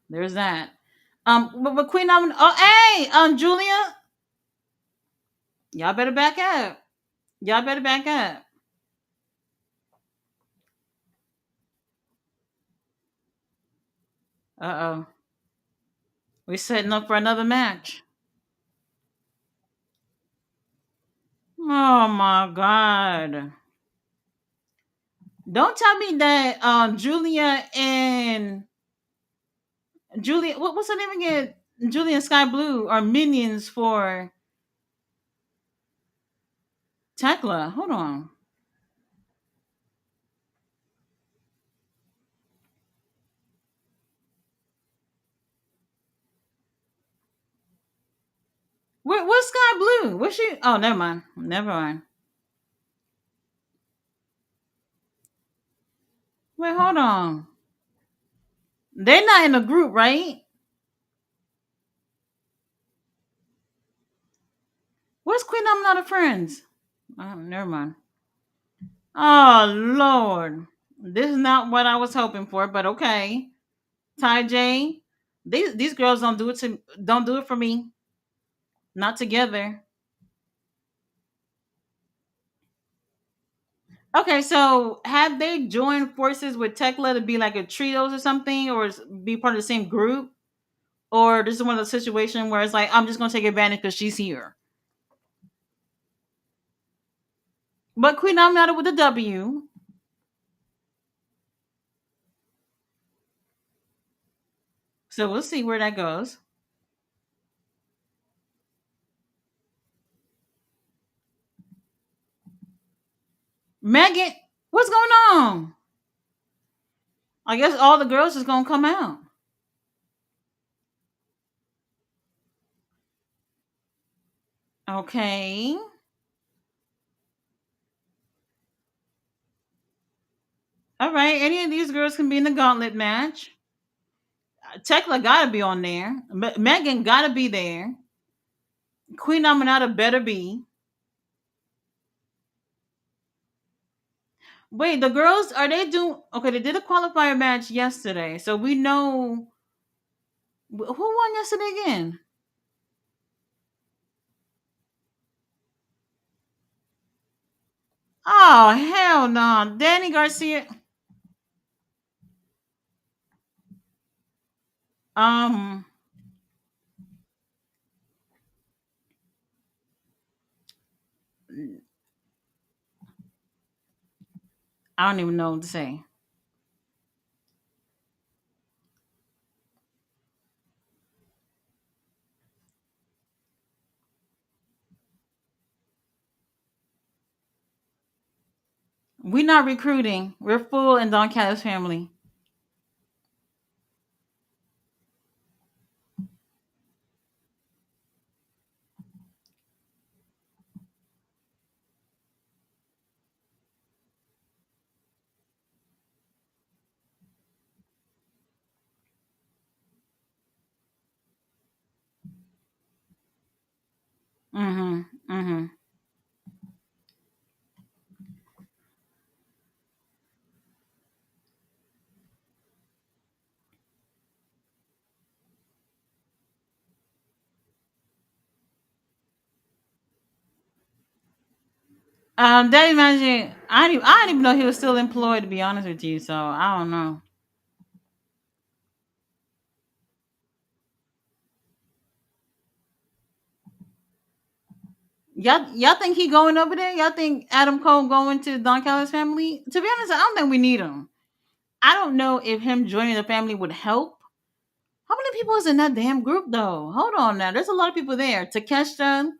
there's that. But Queen Aminata. Oh, hey, Julia, y'all better back up. Y'all better back up. Uh oh. We're setting up for another match. Oh my god. Don't tell me that Julia and Julia what's her name again? Julia and Sky Blue are minions for Tekla. Hold on. What's Sky Blue? What's she? Oh, never mind. Never mind. Wait, hold on. They're not in a group, right? Where's Queen? I'm not a friends. Oh, never mind. Oh Lord, this is not what I was hoping for, but okay. Ty J, these girls don't do it for me. Not together. Okay, so have they joined forces with Tekla to be like a trios or something, or be part of the same group, or this is one of those situations where it's like I'm just gonna take advantage because she's here. But Queen Aminata with a W, so we'll see where that goes. Megan, what's going on? I guess all the girls is gonna come out. Okay. All right. Any of these girls can be in the gauntlet match. Tekla gotta be on there. Megan gotta be there. Queen Aminata better be. Wait, the girls are they doing? Okay, they did a qualifier match yesterday, so we know who won yesterday again. Oh hell no, Danny Garcia. Um, I don't even know what to say. We're not recruiting. We're full in Don Callis family. Mm-hmm. Mm-hmm. Daddy Magic, I didn't even know he was still employed. To be honest with you, so I don't know. Y'all think he going over there? Y'all think Adam Cole going to Don Callis family? To be honest, I don't think we need him. I don't know if him joining the family would help. How many people is in that damn group though? Hold on now. There's a lot of people there. Takeshita,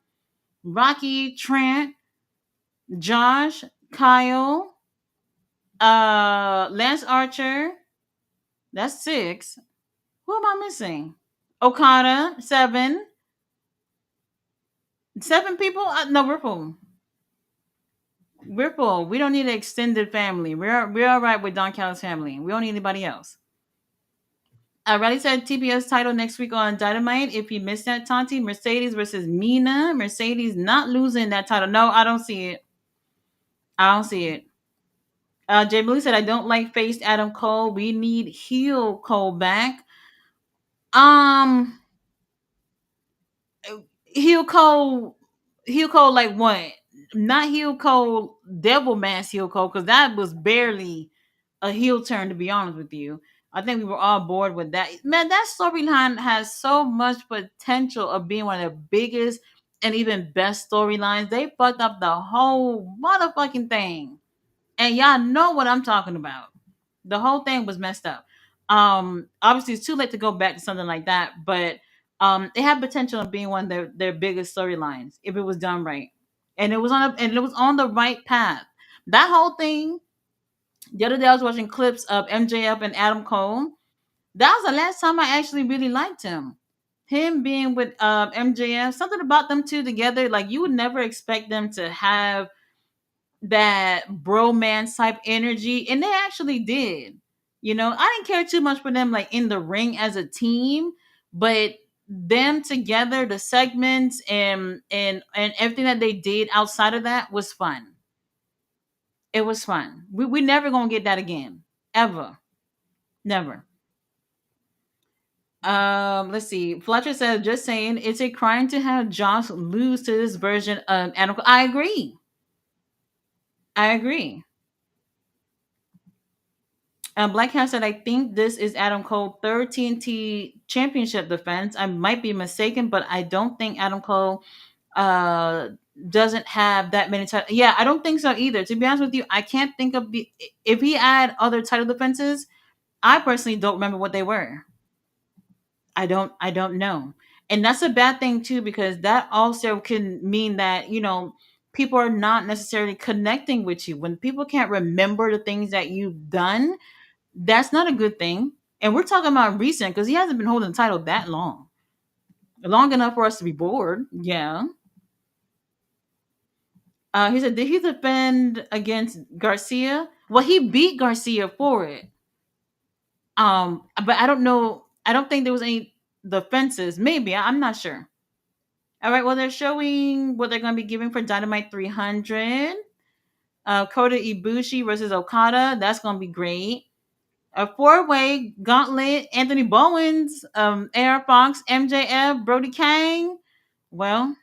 Rocky, Trent, Josh, Kyle, Lance Archer. That's six. Who am I missing? Okada, seven. Seven people? No, we're full. We're full. We don't need an extended family. We're all right with Don Callis' family. We don't need anybody else. I already said TBS title next week on Dynamite. If you missed that, Tanti, Mercedes versus Mina. Mercedes not losing that title. No, I don't see it. I don't see it. Jay Blue said, I don't like faced Adam Cole. We need heel Cole back. Um, heel Cole, heel Cole like what? Not heel Cole, Devil Mask heel Cole, because that was barely a heel turn, to be honest with you. I think we were all bored with that. Man, that storyline has so much potential of being one of the biggest and even best storylines. They fucked up the whole motherfucking thing. And y'all know what I'm talking about. The whole thing was messed up. Obviously it's too late to go back to something like that, but it had potential of being one of their biggest storylines if it was done right. And it was on the right path. That whole thing, the other day I was watching clips of MJF and Adam Cole. That was the last time I actually really liked him. Him being with MJF, something about them two together, like you would never expect them to have that bromance type energy, and they actually did. I didn't care too much for them like in the ring as a team, but them together, the segments and everything that they did outside of that was fun. It was fun. We never gonna get that again, ever, never. Let's see. Fletcher said, "Just saying, it's a crime to have Josh lose to this version of Adam Cole." I agree. I agree. Black Cat said, "I think this is Adam Cole third TNT Championship defense. I might be mistaken, but I don't think Adam Cole uh doesn't have that many titles. Yeah, I don't think so either. To be honest with you, I can't think of if he had other title defenses. I personally don't remember what they were. I don't know. And that's a bad thing too, because that also can mean that, people are not necessarily connecting with you. When people can't remember the things that you've done, that's not a good thing. And we're talking about recent because he hasn't been holding the title that long. Long enough for us to be bored. Yeah. He said, did he defend against Garcia? Well, he beat Garcia for it. But I don't know. I don't think there was any defenses. Maybe. I'm not sure. All right. Well, they're showing what they're going to be giving for Dynamite 300. Kota Ibushi versus Okada. That's going to be great. A four-way gauntlet: Anthony Bowens, AR Fox, MJF, Brody Kang. Well,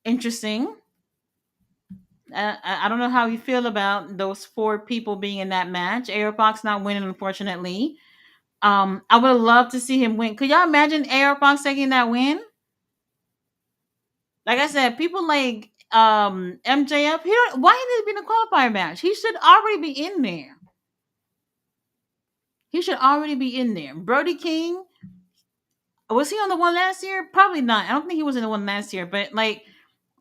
interesting. I don't know how you feel about those four people being in that match. AR Fox not winning, unfortunately. I would love to see him win. Could y'all imagine AR Fox taking that win? Like I said, people like MJF. Why he didn't be in a qualifier match? He should already be in there. He should already be in there. Brody King, was he on the one last year? Probably not. I don't think he was in the one last year. But like,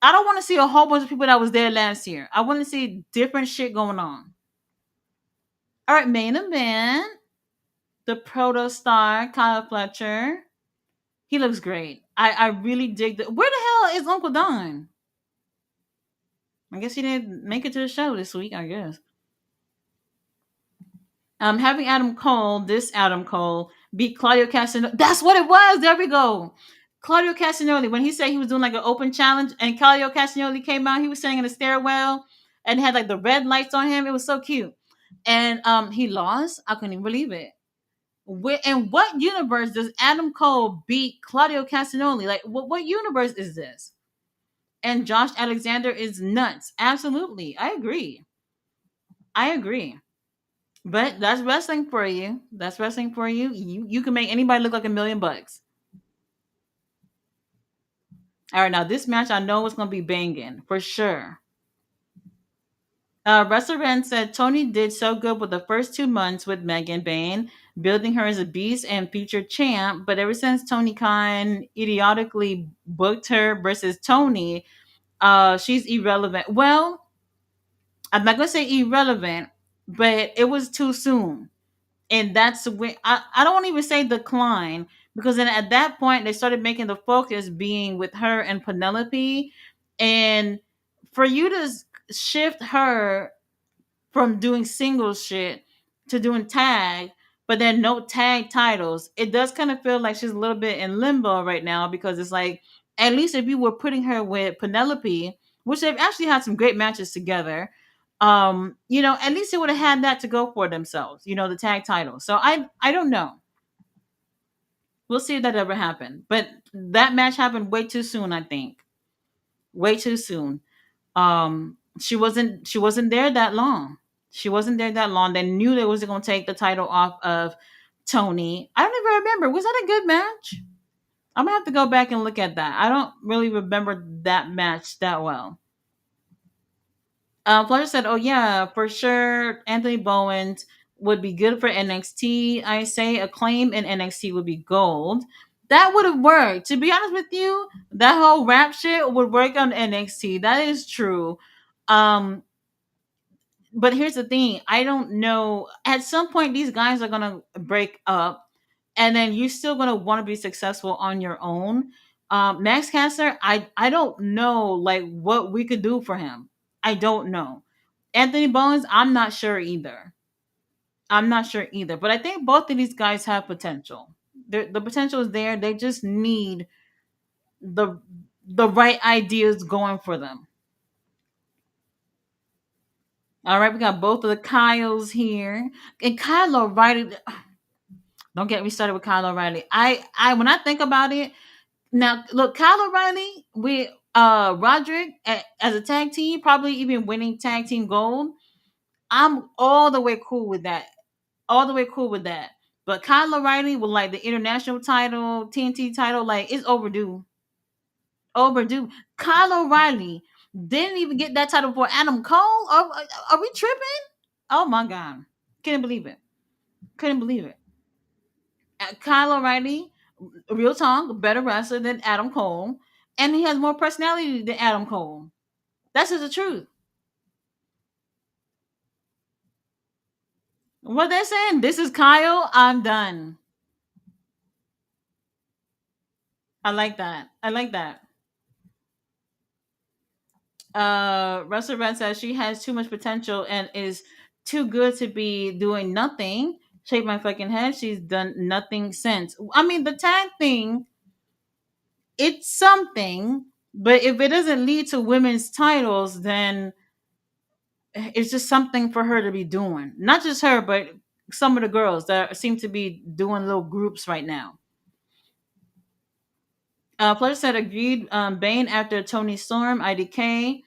I don't want to see a whole bunch of people that was there last year. I want to see different shit going on. All right, main event: the proto star Kyle Fletcher. He looks great. I really dig the. Where the hell is Uncle Don? I guess he didn't make it to the show this week. I guess. Having this Adam Cole, beat Claudio Castagnoli. That's what it was. There we go. Claudio Castagnoli, when he said he was doing like an open challenge, and Claudio Castagnoli came out, he was sitting in a stairwell and had like the red lights on him. It was so cute. And he lost. I couldn't even believe it. In what universe does Adam Cole beat Claudio Castagnoli? Like, what universe is this? And Josh Alexander is nuts. Absolutely. I agree. I agree. But that's wrestling for you. That's wrestling for you. You can make anybody look like $1,000,000. All right, now this match I know is gonna be banging for sure. Wrestler said Tony did so good with the first 2 months with Megan Bain, building her as a beast and future champ. But ever since Tony Khan idiotically booked her versus Tony, she's irrelevant. Well, I'm not gonna say irrelevant, but it was too soon. And that's when I don't want to even say decline, because then at that point they started making the focus being with her and Penelope, and for you to shift her from doing singles shit to doing tag, but then no tag titles, it does kind of feel like she's a little bit in limbo right now, because it's like, at least if you were putting her with Penelope, which they've actually had some great matches together, at least they would have had that to go for themselves, the tag title. So I don't know. We'll see if that ever happened. But that match happened way too soon, I think. Way too soon. She wasn't there that long. She wasn't there that long. They knew they wasn't gonna take the title off of Tony. I don't even remember. Was that a good match? I'm gonna have to go back and look at that. I don't really remember that match that well. Fletcher said, "Oh yeah, for sure. Anthony Bowen would be good for NXT. I say Acclaim in NXT would be gold. That would have worked. To be honest with you, that whole rap shit would work on NXT. That is true. Um, but here's the thing: I don't know. At some point, these guys are gonna break up, and then you're still gonna want to be successful on your own. Max Caster, I don't know like what we could do for him. I don't know. Anthony Bowens, I'm not sure either. I'm not sure either. But I think both of these guys have potential. The potential is there. They just need the the right ideas going for them. All right, we got both of the Kyles here. And Kyle O'Reilly, don't get me started with Kyle O'Reilly. I when I think about it, now look, Kyle O'Reilly with Roderick as a tag team, probably even winning tag team gold. I'm all the way cool with that. All the way cool with that. But Kyle O'Reilly with like the international title, TNT title, like it's overdue. Overdue. Kyle O'Reilly didn't even get that title for Adam Cole. Are we tripping? Oh my god. Couldn't believe it. Couldn't believe it. Kyle O'Reilly, real talk, better wrestler than Adam Cole. And he has more personality than Adam Cole. That's just the truth. What they're saying, this is Kyle, I'm done. I like that. I like that. Russell Brand says she has too much potential and is too good to be doing nothing. Shake my fucking head. She's done nothing since. I mean, the tag thing, it's something, but if it doesn't lead to women's titles, then it's just something for her to be doing. Not just her, but some of the girls that seem to be doing little groups right now. Pleasure said agreed. Bane after Tony Storm, IDK.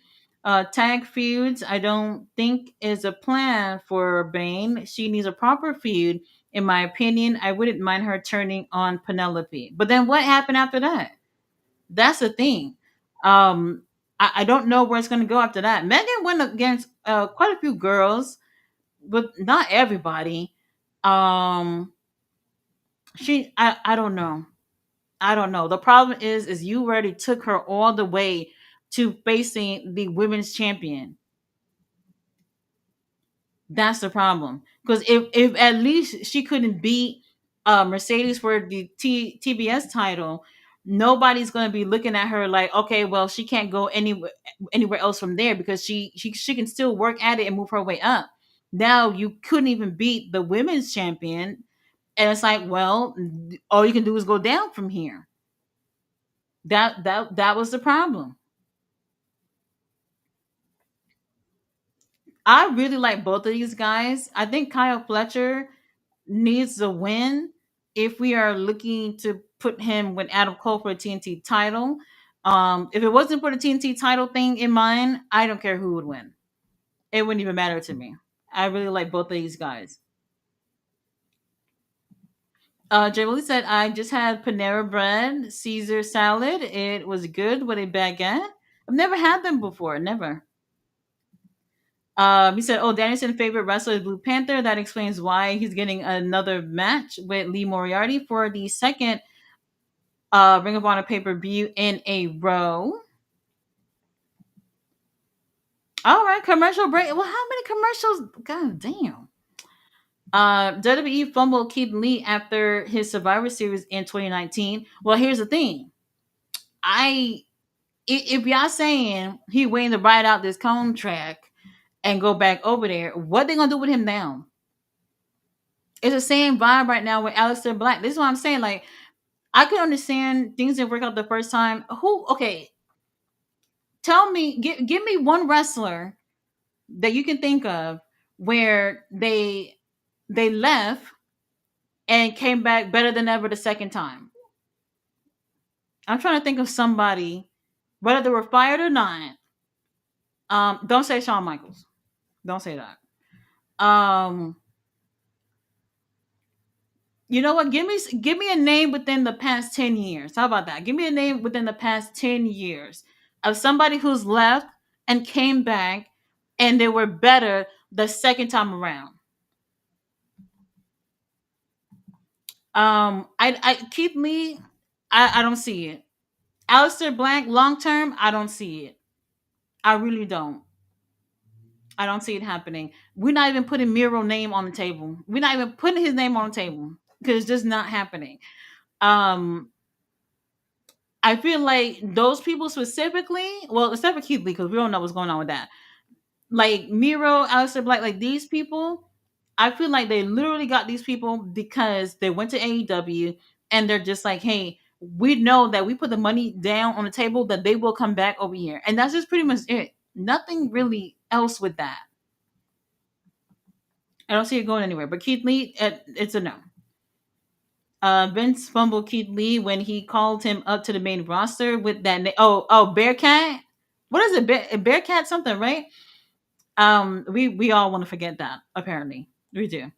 Tag feuds, I don't think is a plan for Bane. She needs a proper feud, in my opinion. I wouldn't mind her turning on Penelope. But then what happened after that? That's the thing. I don't know where it's going to go after that. Megan went against quite a few girls, but not everybody. Um, I don't know. I don't know. The problem is you already took her all the way to facing the women's champion. That's the problem. Because if at least she couldn't beat Mercedes for the TBS title, nobody's going to be looking at her like, okay, well, she can't go anywhere else from there because she can still work at it and move her way up. Now you couldn't even beat the women's champion, and it's like, well, all you can do is go down from here. That was the problem. I really like both of these guys. I think Kyle Fletcher needs a win if we are looking to put him with Adam Cole for a TNT title. If it wasn't for the TNT title thing in mind, I don't care who would win. It wouldn't even matter to me. I really like both of these guys. Jay Willie said, I just had Panera Bread Caesar salad. It was good with a baguette. I've never had them before. Never. He said, "Oh, Danielson's favorite wrestler is Blue Panther. That explains why he's getting another match with Lee Moriarty for the second Ring of Honor pay per view in a row." All right, commercial break. Well, how many commercials? God damn. WWE fumbled Keith Lee after his Survivor Series in 2019. Well, here's the thing. If y'all saying he waiting to ride out this contract and go back over there, what they gonna do with him now? It's the same vibe right now with Aleister Black. This is what I'm saying. Like, I can understand things didn't work out the first time. Who? Okay, tell me, give me one wrestler that you can think of where they left and came back better than ever the second time. I'm trying to think of somebody, whether they were fired or not. Don't say Shawn Michaels. Don't say that. Um, you know what? Give me a name within the past 10 years. How about that? Give me a name within the past 10 years of somebody who's left and came back, and they were better the second time around. I Keith Lee, I don't see it. Alistair Black, long term, I don't see it. I really don't. I don't see it happening. We're not even putting Miro name on the table. We're not even putting his name on the table because it's just not happening. Um, I feel like those people specifically, well, except for Keith Lee, because we don't know what's going on with that. Like Miro, Aleister Black, like these people, I feel like they literally got these people because they went to AEW and they're just like, hey, we know that we put the money down on the table that they will come back over here. And that's just pretty much it. Nothing really else with that. I don't see it going anywhere. But Keith Lee, it's a no. Vince fumbled Keith Lee when he called him up to the main roster with that. Bearcat. What is it? Bearcat something, right? We all want to forget that. Apparently, we do.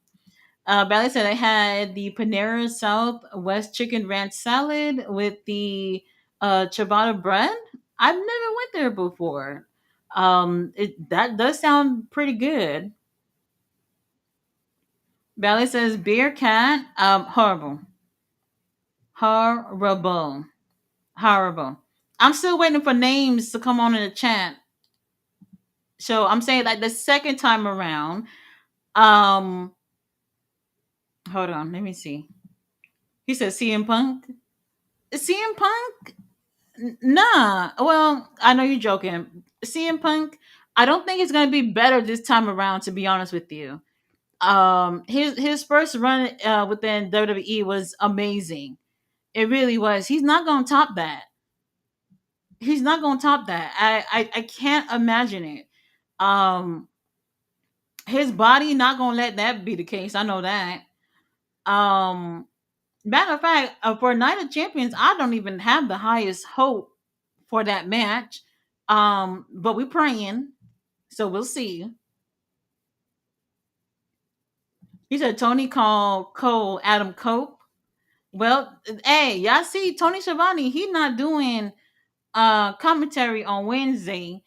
Bailey said I had the Panera Southwest chicken ranch salad with the ciabatta bread. I've never went there before. That does sound pretty good. Bailey says beer cat. Horrible, horrible, horrible. I'm still waiting for names to come on in the chat. So I'm saying like the second time around. Um, hold on, let me see. He said CM Punk. CM Punk? Nah. Well, I know you're joking. CM Punk, I don't think it's gonna be better this time around, to be honest with you. His first run within WWE was amazing. It really was. He's not gonna top that. He's not gonna top that. I can't imagine it. Um his body not gonna let that be the case. I know that. Um Matter of fact, for Night of Champions, I don't even have the highest hope for that match. But we're praying, so we'll see. He said Tony called Cole Adam Cope. Well, hey, y'all see Tony Schiavone, he not doing commentary on Wednesday,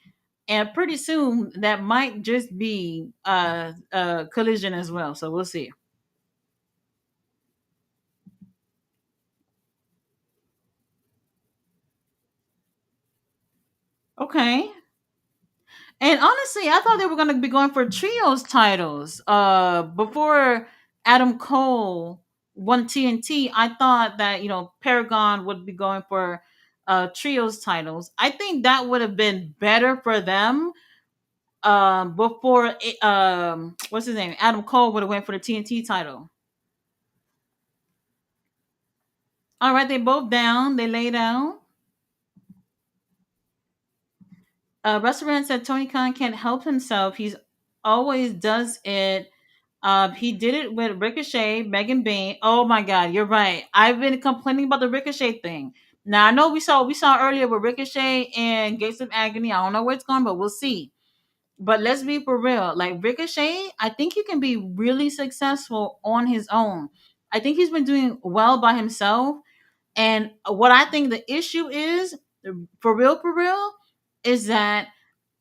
and pretty soon that might just be collision as well. So we'll see. Okay. And honestly, I thought they were gonna be going for trios titles. Before Adam Cole won TNT, I thought that Paragon would be going for trios titles. I think that would have been better for them. What's his name? Adam Cole would have went for the TNT title. All right, they both down. They lay down. Restaurant said Tony Khan can't help himself. He's always does it. He did it with Ricochet, Megan Bain. Oh my God, you're right. I've been complaining about the Ricochet thing. Now I know we saw earlier with Ricochet and Gates of Agony. I don't know where it's going, but we'll see. But let's be for real. Like Ricochet, I think he can be really successful on his own. I think he's been doing well by himself. And what I think the issue is, for real, is that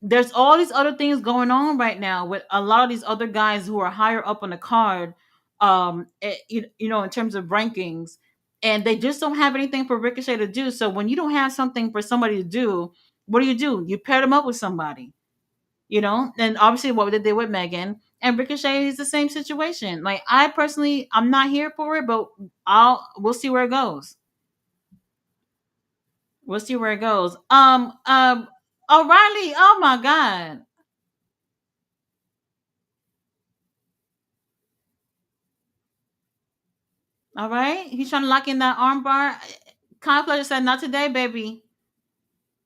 there's all these other things going on right now with a lot of these other guys who are higher up on the card, in terms of rankings, and they just don't have anything for Ricochet to do. So when you don't have something for somebody to do, what do? You pair them up with somebody, and obviously what they did with Megan and Ricochet is the same situation. Like I personally, I'm not here for it, but we'll see where it goes. We'll see where it goes. O'Reilly. Oh my God. All right. He's trying to lock in that armbar. Conflict said, "Not today, baby.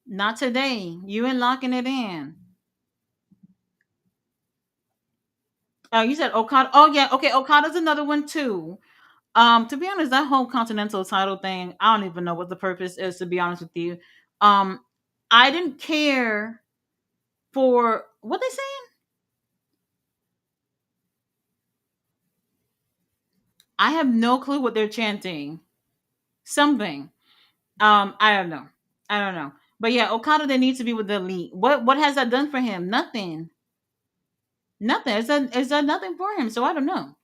Not today. You ain't locking it in." Oh, you said Okada. Oh yeah. Okay. Okada's another one too. To be honest, that whole Continental title thing, I don't even know what the purpose is. To be honest with you, um, I didn't care for what they saying. I have no clue what they're chanting. Something. I don't know. I don't know. But yeah, Okada they need to be with the elite. What has that done for him? Nothing. Nothing. It's done nothing for him. So I don't know.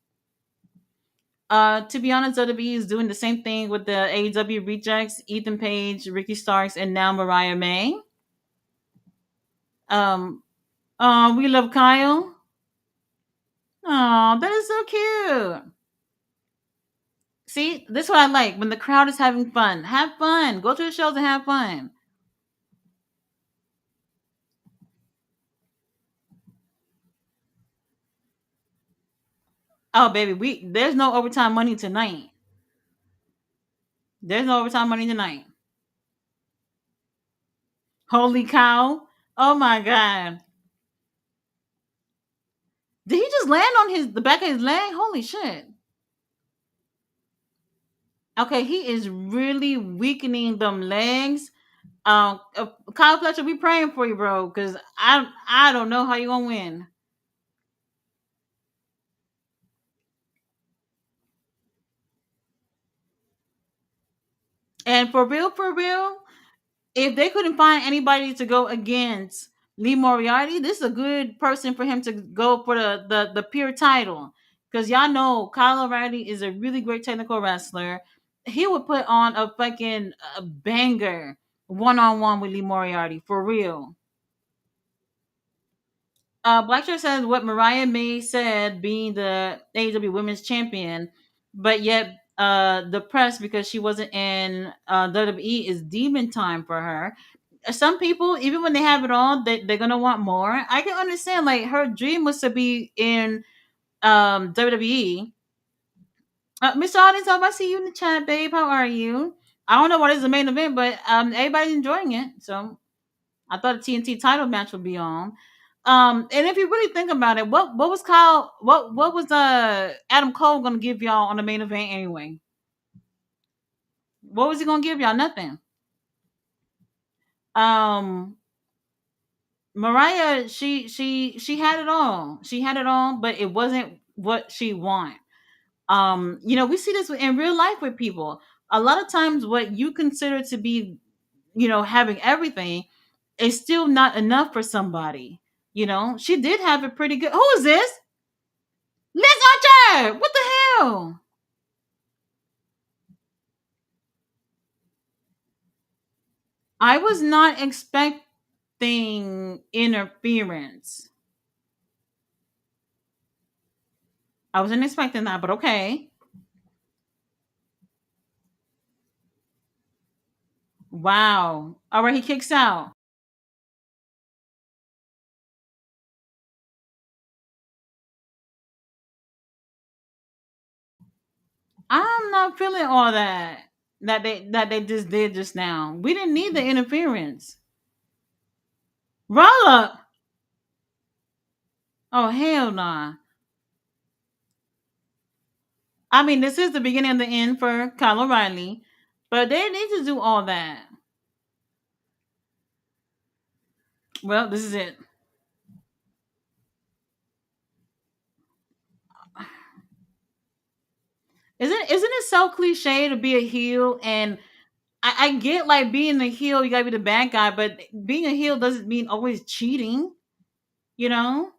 To be honest, WWE is doing the same thing with the AEW rejects, Ethan Page, Ricky Starks, and now Mariah May. Um, we love Kyle. Oh, that is so cute. See, this is what I like when the crowd is having fun. Have fun. Go to the shows and have fun. Oh baby, we there's no overtime money tonight. There's no overtime money tonight. Holy cow! Oh my god! Did he just land on his the back of his leg? Holy shit! Okay, he is really weakening them legs. Kyle Fletcher, we praying for you, bro, because I don't know how you gonna win. And for real, if they couldn't find anybody to go against Lee Moriarty, this is a good person for him to go for the pure title. Because y'all know Kyle O'Reilly is a really great technical wrestler. He would put on a fucking banger one on one with Lee Moriarty for real. Blackshire says what Mariah May said, being the AEW Women's Champion, but yet depressed because she wasn't in WWE is demon time for her. Some people, even when they have it all, they're gonna want more. I can understand. Like her dream was to be in WWE. Mr. Audience, I see you in the chat, babe. How are you? I don't know what is the main event, but everybody's enjoying it. So I thought a TNT title match would be on. And if you really think about it, what was Kyle? What was Adam Cole gonna give y'all on the main event anyway? What was he gonna give y'all? Nothing. Um, Mariah, she had it all. She had it all, but it wasn't what she wanted. We see this in real life with people. A lot of times, what you consider to be, having everything, is still not enough for somebody. She did have it pretty good. Who is this? Liz Archer! What the hell? I was not expecting interference. I wasn't expecting that, but okay. Wow. All right, he kicks out. I'm not feeling all that they just did just now. We didn't need the interference. Roll up. Oh hell nah. I mean, this is the beginning of the end for Kyle O'Reilly, but they need to do all that. Well, this is it. Isn't it so cliche to be a heel? And I get like being a heel, you gotta be the bad guy, but being a heel doesn't mean always cheating. You know.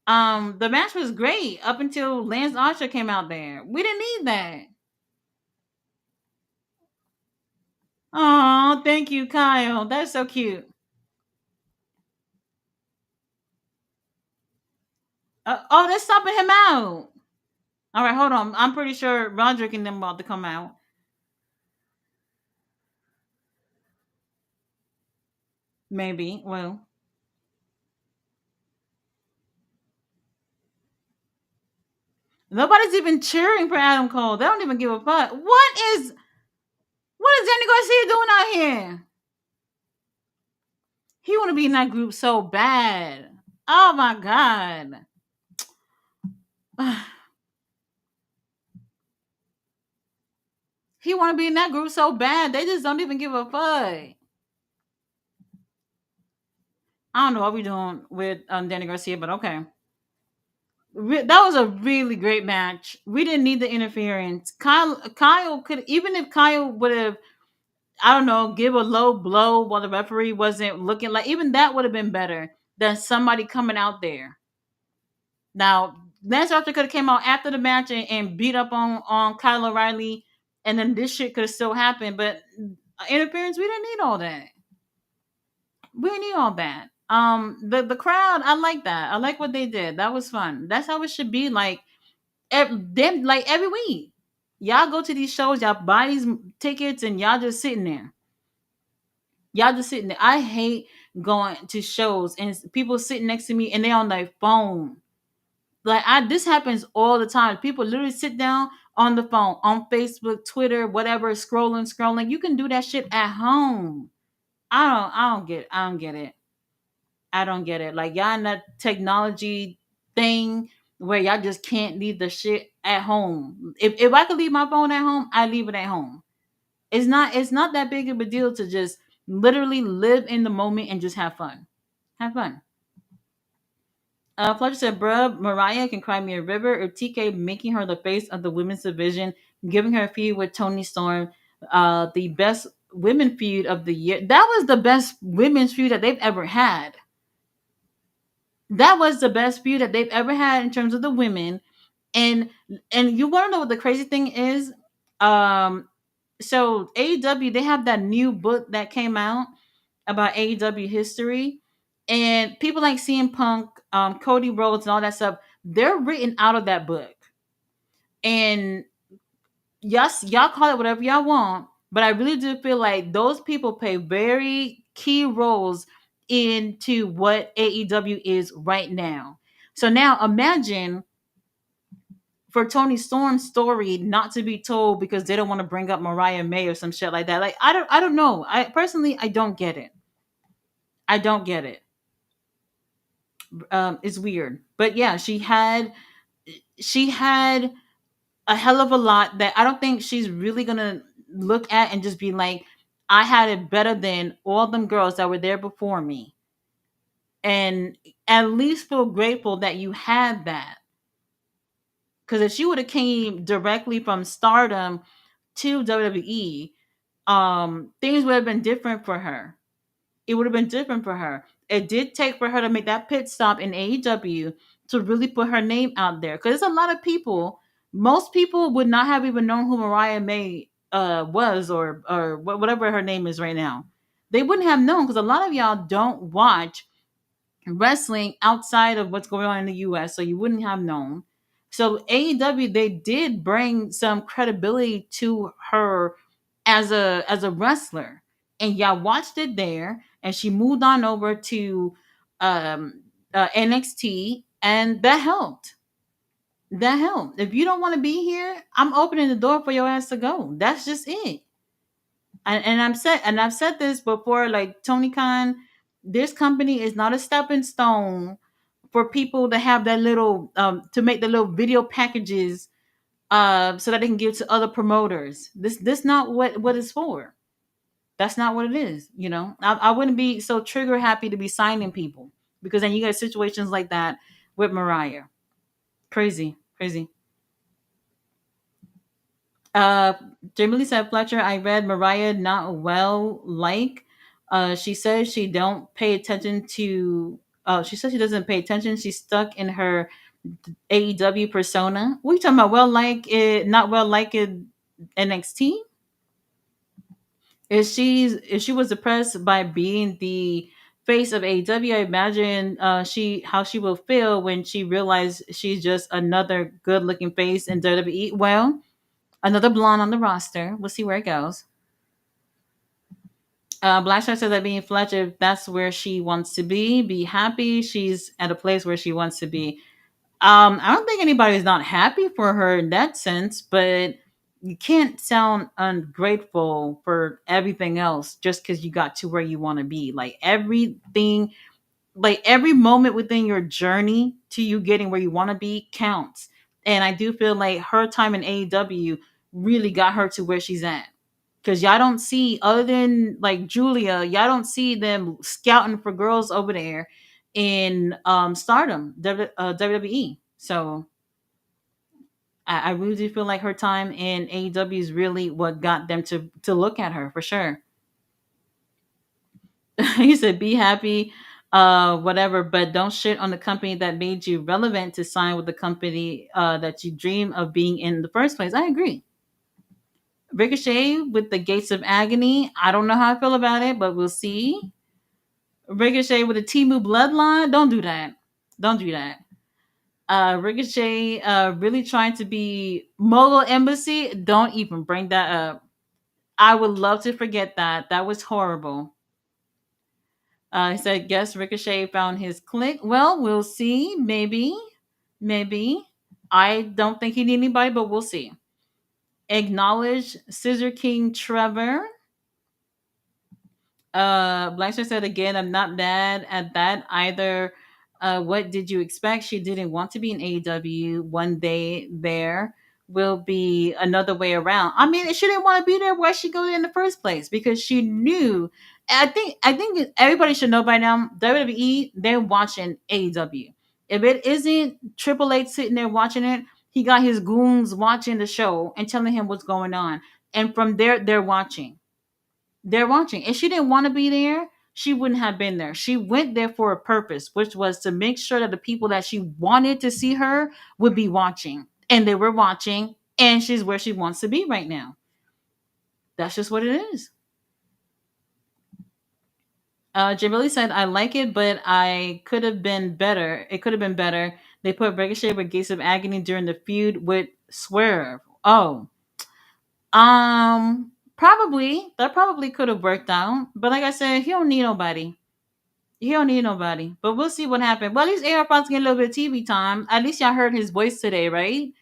The match was great up until Lance Archer came out there. We didn't need that. Oh, thank you, Kyle. That's so cute. Oh, they're stopping him out. All right, hold on. I'm pretty sure Roderick and them about to come out. Maybe. Well, nobody's even cheering for Adam Cole. They don't even give a fuck. What is Danny Garcia doing out here? He want to be in that group so bad. Oh my god. He want to be in that group so bad. They just don't even give a fuck. I don't know what we're doing with Danny Garcia, but okay. That was a really great match. We didn't need the interference. Kyle could, even if Kyle would have, I don't know, give a low blow while the referee wasn't looking, like even that would have been better than somebody coming out there. Now, Lance Archer could have came out after the match and beat up on Kyle O'Reilly, and then this shit could have still happened. But interference, we didn't need all that. We didn't need all that. The crowd, I like that. I like what they did. That was fun. That's how it should be. Like like every week, y'all go to these shows, y'all buy these tickets, and y'all just sitting there. Y'all just sitting there. I hate going to shows and people sitting next to me and they on their phone. Like I this happens all the time. People literally sit down on the phone, on Facebook, Twitter, whatever, scrolling. You can do that shit at home. I don't get it. I don't get it. Like y'all in that technology thing where y'all just can't leave the shit at home. If I could leave my phone at home, I leave it at home. It's not that big of a deal to just literally live in the moment and just have fun. Have fun. Fletcher said, bruh, Mariah can cry me a river, or TK making her the face of the women's division, giving her a feud with Tony Storm, the best women feud of the year. That was the best women's feud that they've ever had. That was the best feud that they've ever had in terms of the women. And you want to know what the crazy thing is? Um, so AEW, they have that new book that came out about AEW history, and people like CM Punk, Cody Rhodes, and all that stuff. They're written out of that book. And yes, y'all call it whatever y'all want, but I really do feel like those people play very key roles into what AEW is right now. So now imagine for Tony Storm's story not to be told because they don't want to bring up Mariah May or some shit like that. Like I don't know. I personally I don't get it. I don't get it. It's weird. But yeah, she had a hell of a lot that I don't think she's really gonna look at and just be like, I had it better than all them girls that were there before me. And at least feel grateful that you had that. Because if she would have came directly from stardom to WWE, things would have been different for her. It would have been different for her. It did take for her to make that pit stop in AEW to really put her name out there. Because there's a lot of people, most people would not have even known who Mariah May was or whatever her name is right now. They wouldn't have known because a lot of y'all don't watch wrestling outside of what's going on in the US, so you wouldn't have known. So AEW, they did bring some credibility to her as a wrestler, and y'all watched it there, and she moved on over to um, NXT, and that helped. That helped. If you don't want to be here, I'm opening the door for your ass to go. That's just it. And I've said this before, like Tony Khan, this company is not a stepping stone for people to have that little to make the little video packages so that they can give to other promoters. This not what it's for. That's not what it is. You know, I wouldn't be so trigger happy to be signing people because then you get situations like that with Mariah. Crazy, crazy. Uh, Jamie Lee said, Fletcher, I read Mariah not well like. She says she don't pay attention to. She says she doesn't pay attention. She's stuck in her AEW persona. What are you talking about? Well, like it, not well like it NXT. If she was depressed by being the face of AEW, I imagine she how she will feel when she realized she's just another good looking face in WWE. Well, another blonde on the roster. We'll see where it goes. Blackstar says that being Fletcher, if that's where she wants to be happy. She's at a place where she wants to be. I don't think anybody's not happy for her in that sense, but you can't sound ungrateful for everything else just because you got to where you want to be. Like everything, like every moment within your journey to you getting where you want to be counts. And I do feel like her time in AEW really got her to where she's at. Because y'all don't see, other than like Julia, y'all don't see them scouting for girls over there in Stardom, WWE. So I really do feel like her time in AEW is really what got them to look at her for sure. He said, "Be happy, whatever, but don't shit on the company that made you relevant to sign with the company that you dream of being in the first place." I agree. Ricochet with the Gates of Agony. I don't know how I feel about it, but we'll see. Ricochet with a Timu bloodline. Don't do that. Don't do that. Ricochet really trying to be Mogul Embassy. Don't even bring that up. I would love to forget that. That was horrible. He said, guess Ricochet found his click. Well, we'll see. Maybe. Maybe. I don't think he need anybody, but we'll see. Acknowledge Scissor King Trevor. Blackstar said again, I'm not mad at that either. What did you expect? She didn't want to be in AEW. One day there will be another way around. I mean, she didn't want to be there. Why she go there in the first place? Because she knew. I think everybody should know by now. WWE, they're watching AEW. If it isn't Triple H sitting there watching it, he got his goons watching the show and telling him what's going on. And from there, they're watching. They're watching. If she didn't want to be there, she wouldn't have been there. She went there for a purpose, which was to make sure that the people that she wanted to see her would be watching. And they were watching, and she's where she wants to be right now. That's just what it is. Jamili said, I like it, but I could have been better. It could have been better. They put Ricochet with Gates of Agony during the feud with Swerve. Oh. Probably. That probably could have worked out. But like I said, he don't need nobody. He don't need nobody. But we'll see what happens. Well, at least AR Fox getting a little bit of TV time. At least y'all heard his voice today, right?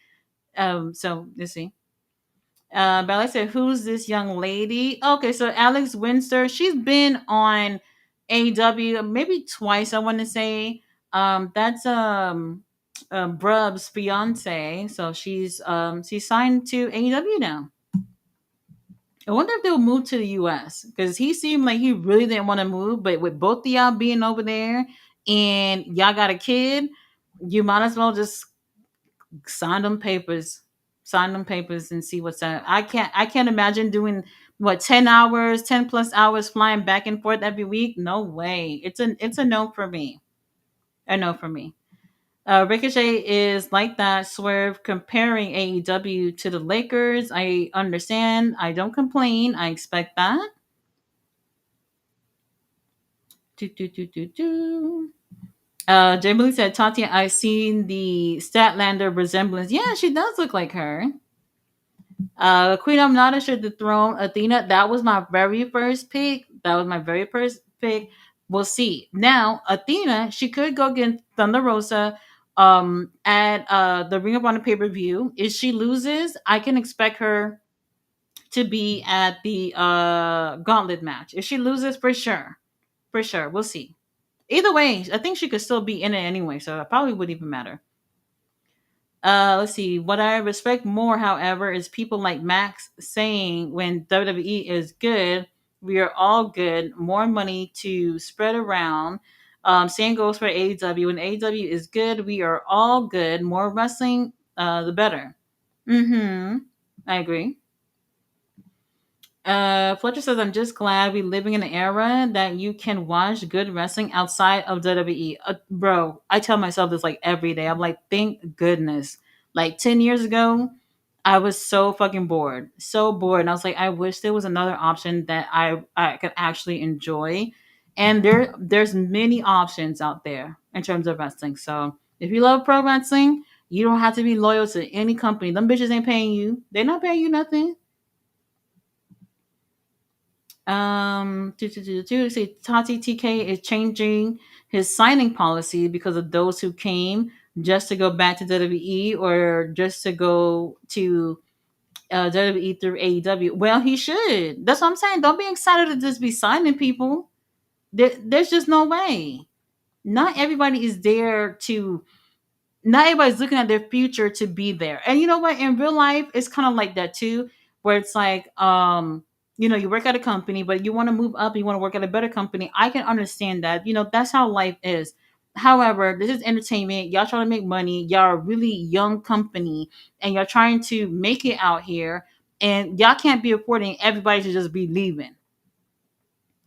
So let's see. Bella said, "Who's this young lady?" Okay, so Alex Windsor. She's been on AEW maybe twice. I want to say. That's Brub's fiance. So she's signed to AEW now. I wonder if they'll move to the US because he seemed like he really didn't want to move, but with both of y'all being over there and y'all got a kid, you might as well just sign them papers, sign them papers and see what's up. I can't imagine doing what 10 hours, 10 plus hours flying back and forth every week. No way. It's a no for me. A no for me. Ricochet is like that swerve comparing AEW to the Lakers. I understand. I don't complain. I expect that. Do, do, do, do, do. Jay Blue said, Tati, I've seen the Statlander resemblance. Yeah, she does look like her. Queen Amnata should dethrone Athena. That was my very first pick. That was my very first pick. We'll see. Now, Athena, she could go against Thunder Rosa at the Ring of Honor pay-per-view. If she loses, I can expect her to be at the gauntlet match. If she loses, for sure. For sure. We'll see. Either way, I think she could still be in it anyway, so it probably wouldn't even matter. Let's see. What I respect more, however, is people like Max saying when WWE is good, we are all good. More money to spread around. Same goes for AEW. When AEW is good, we are all good. More wrestling, the better. Mm-hmm. I agree. Fletcher says, I'm just glad we're living in an era that you can watch good wrestling outside of WWE. Bro, I tell myself this like every day. I'm like, thank goodness. Like 10 years ago, I was so fucking bored. So bored. And I was like, I wish there was another option that I could actually enjoy. And there's many options out there in terms of wrestling. So if you love pro wrestling, you don't have to be loyal to any company. Them bitches ain't paying you. They're not paying you nothing. Say Tati TK is changing his signing policy because of those who came just to go back to WWE or just to go to WWE through AEW. Well, he should. That's what I'm saying. Don't be excited to just be signing people. There's just no way. Not everybody is there to not everybody's looking at their future to be there. And you know what? In real life, it's kind of like that too, where it's like, you work at a company, but you want to move up, you want to work at a better company. I can understand that. That's how life is. However, this is entertainment. Y'all trying to make money. Y'all are a really young company, and y'all trying to make it out here. And y'all can't be affording everybody to just be leaving.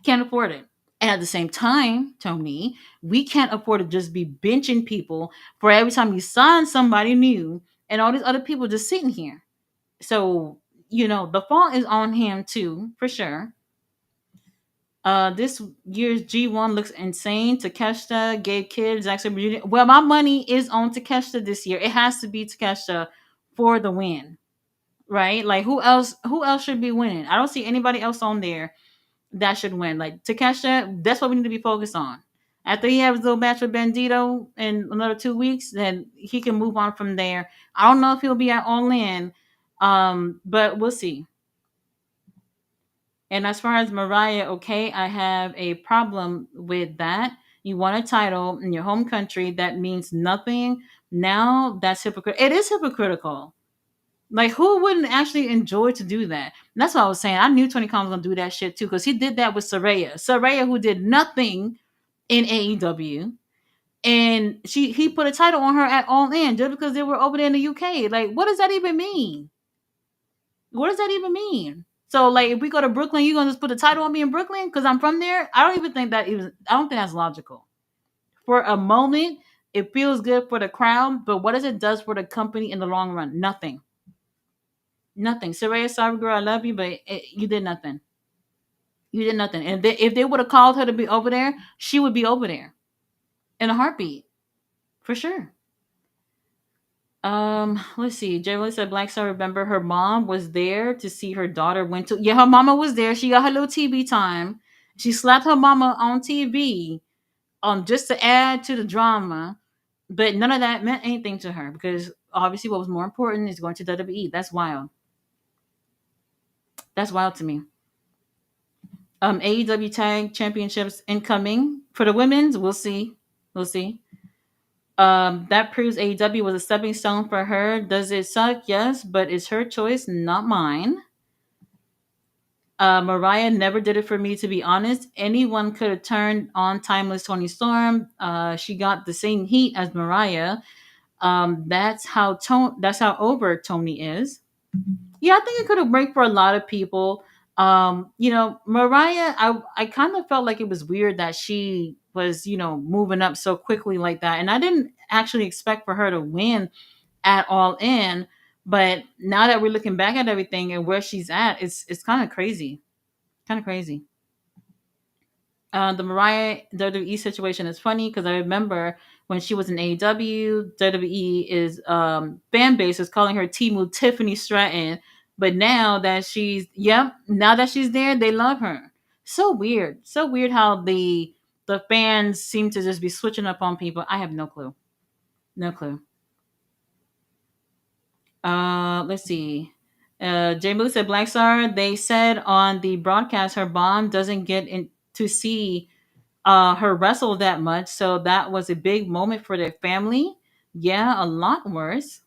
Can't afford it. And at the same time, Tony, we can't afford to just be benching people for every time you sign somebody new and all these other people just sitting here. So, the fault is on him too, for sure. This year's G1 looks insane. Takeshita gave kids actually. Well, my money is on Takeshita this year. It has to be Takeshita for the win, right? Like who else? Who else should be winning? I don't see anybody else on there that should win. Like Takesha, that's what we need to be focused on. After he has his little match with Bandito in another 2 weeks, then he can move on from there. I don't know if he'll be at All In, but we'll see. And as far as Mariah, okay, I have a problem with that. You won a title in your home country that means nothing. Now that's hypocritical. It is hypocritical. Like, who wouldn't actually enjoy to do that? And that's what I was saying. I knew Tony Khan was gonna do that shit too, because he did that with Saraya. Saraya, who did nothing in AEW, and he put a title on her at All In just because they were over there in the UK. Like, what does that even mean? What does that even mean? So, like, if we go to Brooklyn, you gonna just put a title on me in Brooklyn because I'm from there? I don't even think that even. I don't think that's logical. For a moment, it feels good for the crowd, but what does it does for the company in the long run? Nothing. Nothing. Saraya, sorry girl, I love you, but you did nothing. You did nothing. And if they would have called her to be over there, she would be over there in a heartbeat for sure. Let's see. Jay said Black Star remember her mom was there to see her daughter went to. Yeah, her mama was there. She got her little TV time. She slapped her mama on TV, just to add to the drama. But none of that meant anything to her because obviously what was more important is going to WWE. That's wild. That's wild to me. AEW Tag Championships incoming for the women's. We'll see. We'll see. That proves AEW was a stepping stone for her. Does it suck? Yes, but it's her choice, not mine. Mariah never did it for me, to be honest. Anyone could have turned on Timeless Tony Storm. She got the same heat as Mariah. That's how over Tony is. Yeah, I think it could have worked for a lot of people. Mariah, I kind of felt like it was weird that she was, moving up so quickly like that. And I didn't actually expect for her to win at All In. But now that we're looking back at everything and where she's at, it's kind of crazy. Kind of crazy. The Mariah WWE situation is funny because I remember when she was in AEW, WWE is fan base is calling her Timu Tiffany Stratton, but now that she's there, they love her. So weird how the fans seem to just be switching up on people. I have no clue, no clue. Let's see. Jay Blue said Black Star. They said on the broadcast her mom doesn't get in to see her wrestle that much, so that was a big moment for their family. Yeah, a lot worse.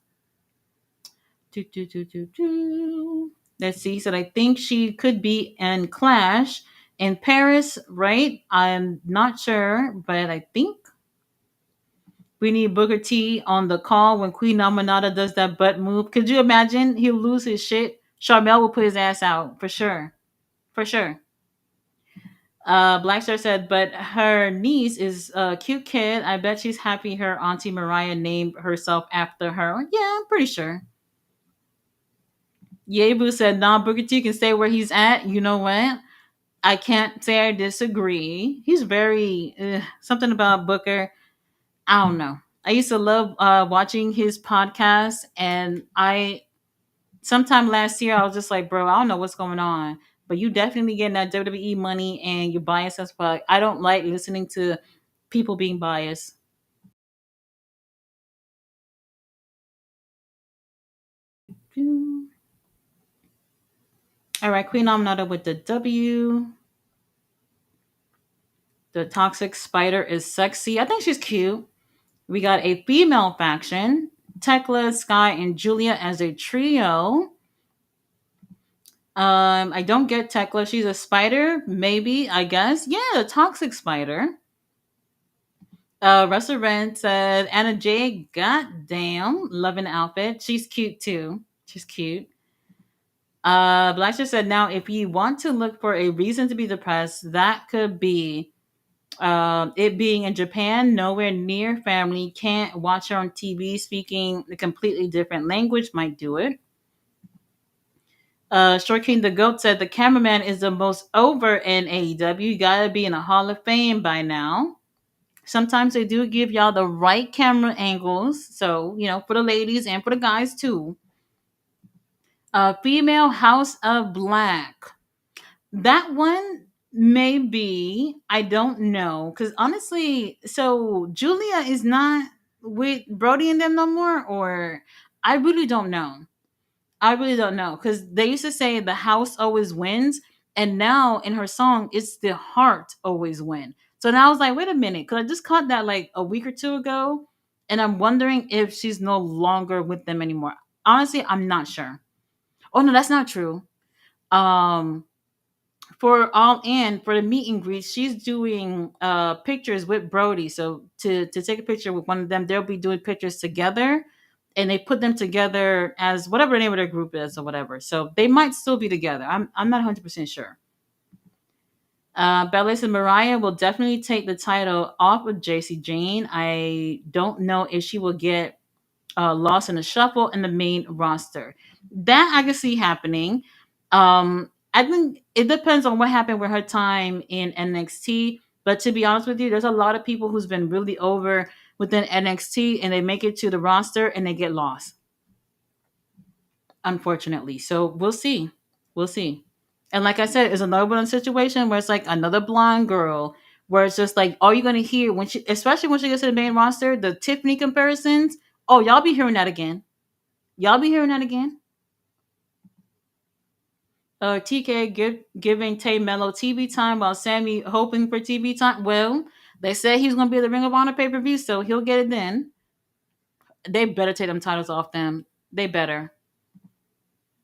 Do, do, do, do, do. Let's see. So I think she could be in Clash in Paris, right? I'm not sure, but I think we need Booker T on the call when Queen Nominata does that butt move. Could you imagine? He'll lose his shit. Charmel will put his ass out for sure. For sure. Blackstar said, but her niece is a cute kid. I bet she's happy her auntie Mariah named herself after her. Yeah, I'm pretty sure. Yebu said, nah, Booker T can stay where he's at. You know what? I can't say I disagree. He's very, something about Booker. I don't know. I used to love watching his podcast, and sometime last year I was just like, bro, I don't know what's going on, but you definitely getting that WWE money, and you're biased as fuck. I don't like listening to people being biased. All right, Queen Nominata with the W. The Toxic Spider is sexy. I think she's cute. We got a female faction, Tekla, Sky, and Julia as a trio. I don't get Tekla. She's a spider, maybe, I guess. Yeah, the toxic spider. Russell Rent said Anna Jay, goddamn, loving the outfit. She's cute too. She's cute. Blackstar said, now if you want to look for a reason to be depressed, that could be it being in Japan, nowhere near family, can't watch her on TV speaking a completely different language might do it. Short King the Goat said the cameraman is the most over in AEW. You gotta be in a Hall of Fame by now. Sometimes they do give y'all the right camera angles. So, for the ladies and for the guys too. Female House of Black. That one, Maybe. I don't know. Because honestly, so Julia is not with Brody and them no more, or I really don't know. I really don't know. Because they used to say the house always wins. And now in her song, it's the heart always win. So now I was like, wait a minute. Because I just caught that like a week or two ago. And I'm wondering if she's no longer with them anymore. Honestly, I'm not sure. Oh, no, that's not true. Um, for all in for the meet and greet, she's doing pictures with Brody. So to take a picture with one of them, they'll be doing pictures together, and they put them together as whatever the name of their group is or whatever. So they might still be together. I'm not 100% sure. Bellis and Mariah will definitely take the title off of JC Jane. I don't know if she will get lost in the shuffle in the main roster. That I can see happening. I think it depends on what happened with her time in NXT. But to be honest with you, there's a lot of people who's been really over within NXT and they make it to the roster and they get lost, unfortunately. So we'll see. We'll see. And like I said, it's another one situation where it's like another blonde girl where it's just like all you're gonna hear when she, especially when she gets to the main roster, the Tiffany comparisons. Oh, y'all be hearing that again. Y'all be hearing that again. TK giving Tay Mello TV time while Sammy hoping for TV time. Well, they said he's going to be at the Ring of Honor pay per view, so he'll get it then. They better take them titles off them. They better.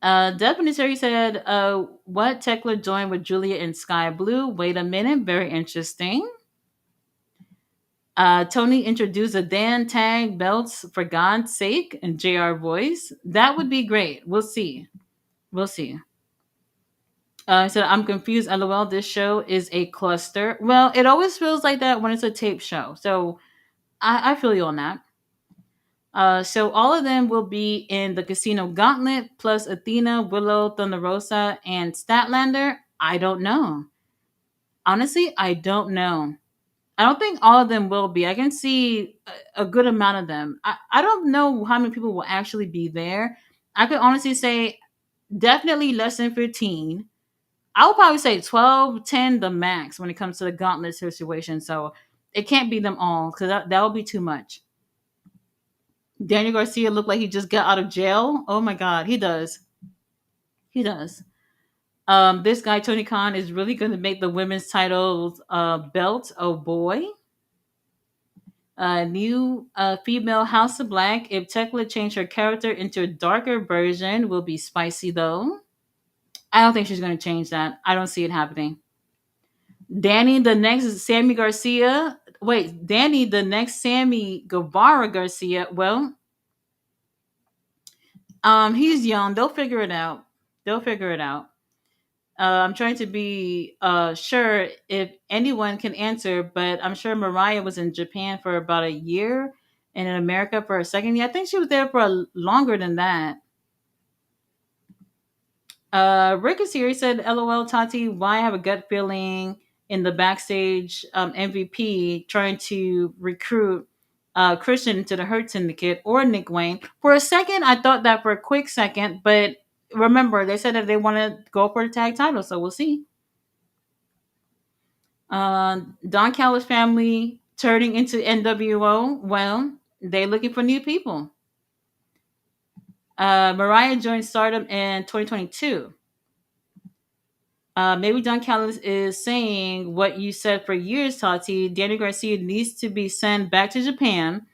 Definitely Terry said, what Tekla joined with Julia in Sky Blue? Wait a minute, very interesting. Tony introduced the Dan tag belts for God's sake and JR voice. That would be great. We'll see. We'll see. So I'm confused. LOL. This show is a cluster. Well, it always feels like that when it's a tape show. So I feel you on that. So all of them will be in the Casino Gauntlet plus Athena, Willow, Thunder Rosa, and Statlander. I don't know. Honestly, I don't know. I don't think all of them will be. I can see a good amount of them. I don't know how many people will actually be there. I could honestly say definitely less than 15. I would probably say 12, 10, the max when it comes to the gauntlet situation. So it can't be them all because that would be too much. Daniel Garcia looked like he just got out of jail. Oh my God, he does. He does. This guy, Tony Khan, is really going to make the women's titles belt. Oh boy. New female House of Black. If Tekla changed her character into a darker version, will be spicy though. I don't think she's going to change that. I don't see it happening. Danny, the next Sammy Garcia. Wait, Danny, the next Sammy Guevara Garcia. Well, he's young. They'll figure it out. They'll figure it out. I'm trying to be sure if anyone can answer, but I'm sure Mariah was in Japan for about a year and in America for a second year. I think she was there for longer than that. Rick is here. He said, "LOL, Tati. Why I have a gut feeling in the backstage MVP trying to recruit Christian into the Hurt Syndicate or Nick Wayne." For a second, I thought that for a quick second, but remember, they said that they want to go for the tag title, so we'll see. Don Callis family turning into NWO. Well, they looking for new people. Mariah joined Stardom in 2022. Maybe Don Callis is saying what you said for years, Tati. Danny Garcia needs to be sent back to Japan.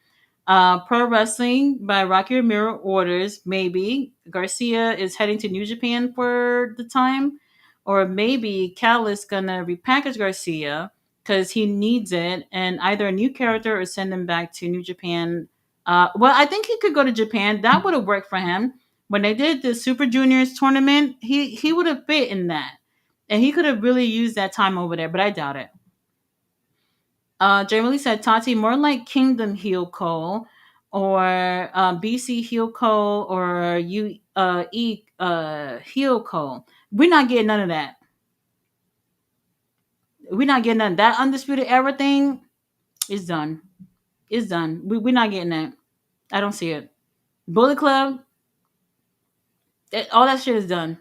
Pro Wrestling by Rocky Romero orders. Maybe Garcia is heading to New Japan for the time, or maybe Callis gonna repackage Garcia because he needs it, and either a new character or send him back to New Japan. Well, I think he could go to Japan. That would have worked for him when they did the Super Juniors tournament. He would have fit in that, and he could have really used that time over there. But I doubt it. Jamie Lee said Tati more like Kingdom Heel Cole or BC Heel Cole or UE Heel Cole. We're not getting none of that. We're not getting none. That Undisputed Era thing is done. It's done. We're not getting that. I don't see it. Bullet Club, all that shit is done.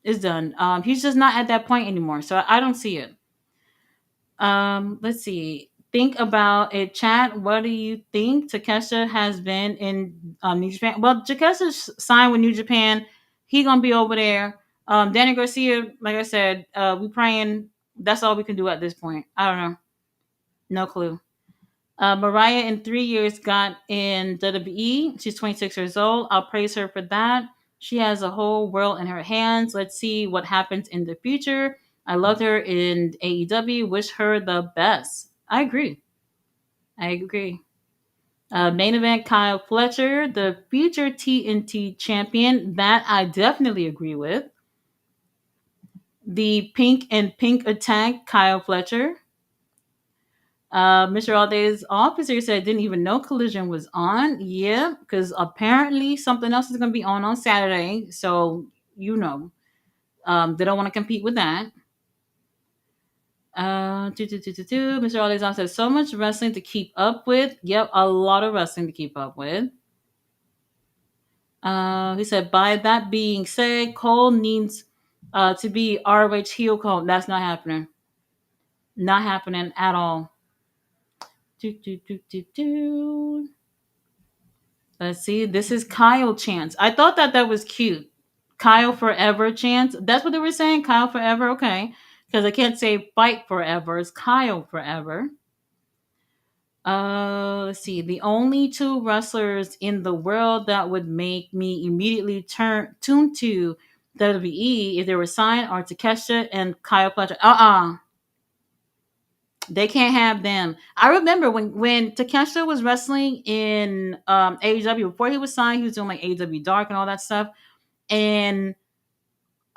It's done. He's just not at that point anymore. So I don't see it. Let's see. Think about it, chat. What do you think Takesha has been in New Japan? Well, Takesha's signed with New Japan. He gonna be over there. Danny Garcia, like I said, we praying. That's all we can do at this point. I don't know. No clue. Mariah in 3 years got in WWE. She's 26 years old. I'll praise her for that. She has a whole world in her hands. Let's see what happens in the future. I loved her in AEW. Wish her the best. I agree. I agree. Main event Kyle Fletcher, the future TNT champion. That I definitely agree with. The Pink and Pink attack Kyle Fletcher. Mr. Alday's officer said didn't even know Collision was on. Yeah, because apparently something else is going to be on Saturday. So, you know, they don't want to compete with that. Mr. Alday's officer said so much wrestling to keep up with. Yep, a lot of wrestling to keep up with. He said, by that being said, Cole needs to be ROH heel Cole. That's not happening. Not happening at all. Do, do, do, do, do. Let's see. This is Kyle Chance. I thought that was cute. Kyle Forever Chance. That's what they were saying. Kyle Forever. Okay, because I can't say fight forever. It's Kyle Forever. Let's see. The only two wrestlers in the world that would make me immediately tune to WWE if they were signed are Takesha and Kyle Fletcher. They can't have them. I remember when Takesha was wrestling in AEW before he was signed, he was doing like AEW Dark and all that stuff. And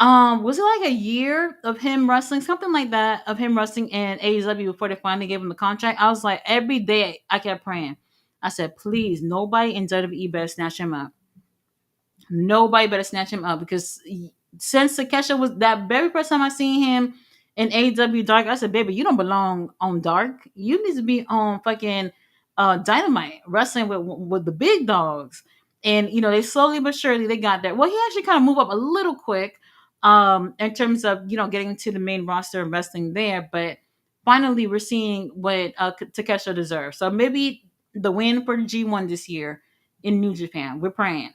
was it like a year of him wrestling, something like that, of him wrestling in AEW before they finally gave him the contract? I was like, every day I kept praying. I said, please, nobody in WWE better snatch him up. Nobody better snatch him up because since Takesha was that very first time I seen him in AEW Dark, I said, baby, you don't belong on Dark. You need to be on fucking Dynamite wrestling with the big dogs. And you know, they slowly but surely they got there. Well, he actually kind of moved up a little quick in terms of, you know, getting to the main roster and wrestling there, but finally we're seeing what Takesha deserves. So maybe the win for the G1 this year in New Japan. We're praying.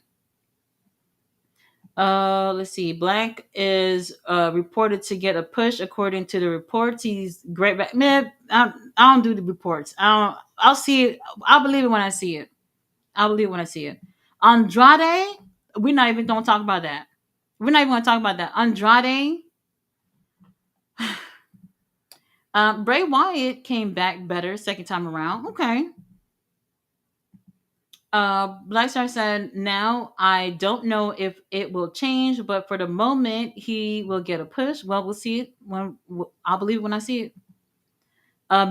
Let's see. Black is reported to get a push according to the reports. He's great. Man, I don't do the reports. I don't. I'll see it. I'll believe it when I see it. I'll believe it when I see it. Andrade, we're not even gonna talk about that. We're not even gonna talk about that. Andrade, Bray Wyatt came back better second time around. Okay. Black Star said, now I don't know if it will change, but for the moment, he will get a push. Well, we'll see it when I'll believe it when I see it.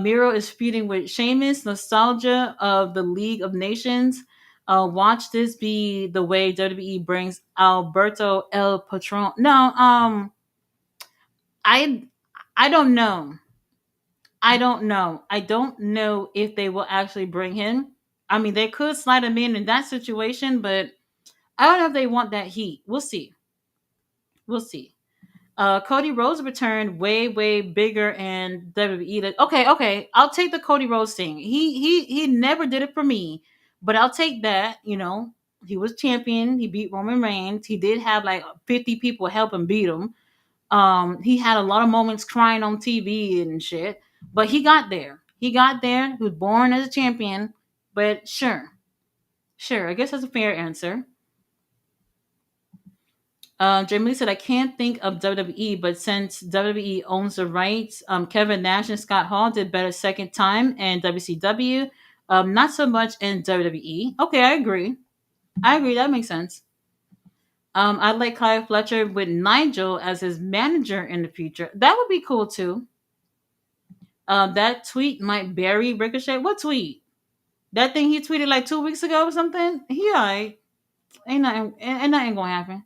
Miro is feuding with Sheamus, nostalgia of the League of Nations. Watch this be the way WWE brings Alberto El Patron. No, I I don't know. I don't know. I don't know if they will actually bring him. I mean, they could slide him in that situation, but I don't know if they want that heat. We'll see. We'll see. Cody Rhodes returned way bigger and WWE. Okay. I'll take the Cody Rhodes thing. He never did it for me, but I'll take that. You know, he was champion. He beat Roman Reigns. He did have like 50 people help him beat him. He had a lot of moments crying on TV and shit, but he got there. He got there. He was born as a champion. But sure. I guess that's a fair answer. Jamie Lee said, I can't think of WWE, but since WWE owns the rights, Kevin Nash and Scott Hall did better second time in WCW. Not so much in WWE. Okay, I agree. That makes sense. I'd like Kyle Fletcher with Nigel as his manager in the future. That would be cool too. That tweet might bury Ricochet. What tweet? That thing he tweeted like 2 weeks ago or something? He alright. Ain't nothing gonna happen.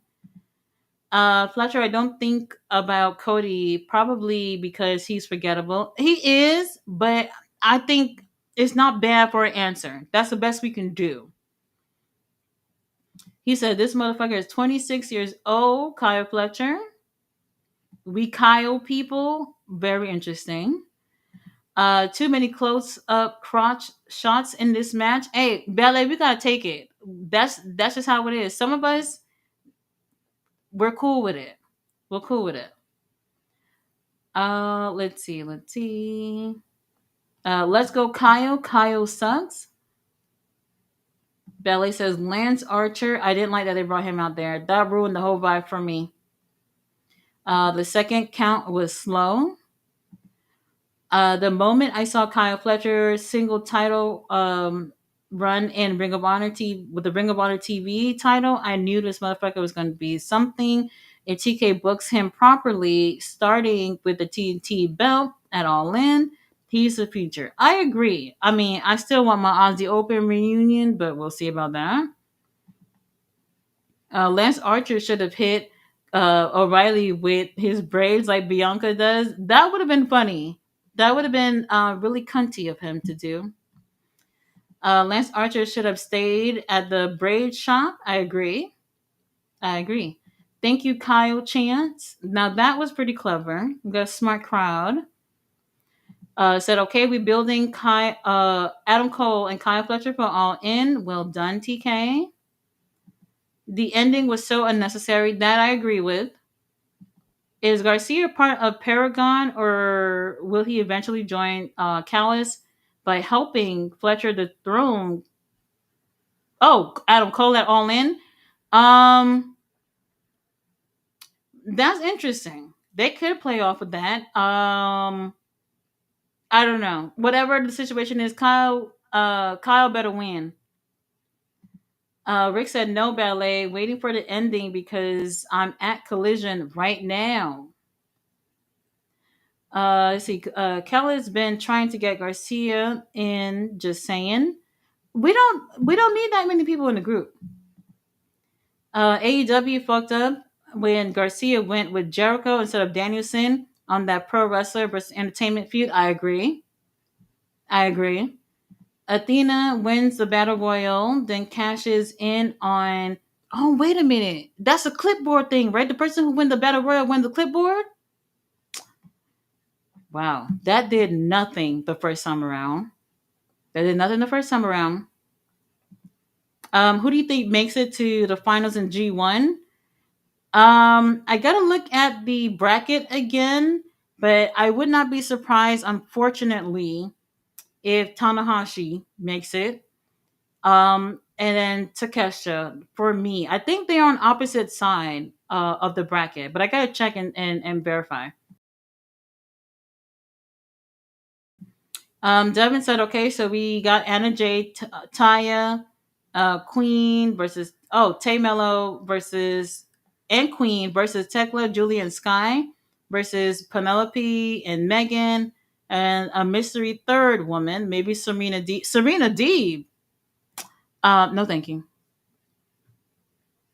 Fletcher, I don't think about Cody probably because he's forgettable. He is, but I think it's not bad for an answer. That's the best we can do. He said, this motherfucker is 26 years old, Kyle Fletcher. We Kyle people. Very interesting. Too many close up crotch shots in this match. Hey, Ballet, we gotta take it. That's just how it is. Some of us, we're cool with it. We're cool with it. Let's see, let's see. Let's go, Kyle. Kyle sucks. Ballet says Lance Archer. I didn't like that they brought him out there. That ruined the whole vibe for me. The second count was slow. The moment I saw Kyle Fletcher's single title run in Ring of Honor TV with the Ring of Honor TV title, I knew this motherfucker was going to be something. If TK books him properly, starting with the TNT belt at All In, he's the future. I agree. I mean, I still want my Aussie Open reunion, but we'll see about that. Lance Archer should have hit O'Reilly with his braids like Bianca does. That would have been funny. That would have been really cunty of him to do. Lance Archer should have stayed at the braid shop. I agree. I agree. Thank you, Kyle Chance. Now that was pretty clever. We got a smart crowd. Said, okay, we building Adam Cole and Kyle Fletcher for All In. Well done, TK. The ending was so unnecessary. That I agree with. Is Garcia part of Paragon, or will he eventually join Callis by helping Fletcher the throne? Oh, Adam Cole at All In. Um, that's interesting. They could play off of that. I don't know. Whatever the situation is, Kyle better win. Rick said no ballet, waiting for the ending because I'm at Collision right now. Let's see. Kelly's been trying to get Garcia in. Just saying, we don't need that many people in the group. AEW fucked up when Garcia went with Jericho instead of Danielson on that pro wrestler versus entertainment feud. I agree. I agree. Athena wins the battle royal, then cashes in on. Oh, wait a minute. That's a clipboard thing, right? The person who wins the battle royal wins the clipboard. Wow, that did nothing the first time around. That did nothing the first time around. Who do you think makes it to the finals in G1? I gotta look at the bracket again, but I would not be surprised, unfortunately, if Tanahashi makes it. And then Takesha for me. I think they are on opposite side of the bracket, but I gotta check and verify. Devin said, okay, so we got Anna J, Taya, Queen versus Tay Mello versus and Queen versus Tekla, Julie, and Sky versus Penelope and Megan and a mystery third woman, maybe Serena D. Serena Deeb. No, thank you.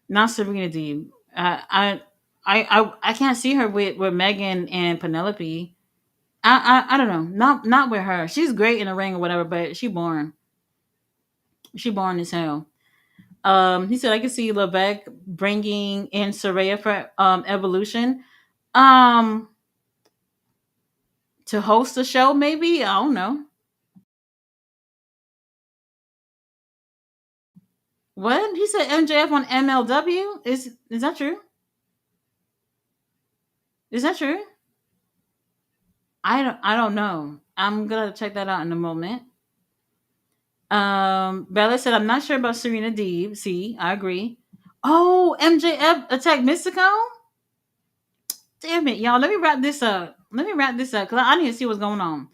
Not Serena Deeb. I can't see her with Megan and Penelope. I don't know. Not with her. She's great in the ring or whatever, but she boring. She boring as hell. He said I can see Levesque bringing in Soraya for Evolution. Um, to host the show, maybe I don't know. What he said MJF on MLW is that true? Is that true? I don't know. I'm gonna check that out in a moment. Bella said I'm not sure about Serena Deeb. See, I agree. Oh, MJF attacked Mystico. Damn it, y'all. Let me wrap this up. Because I need to see what's going on.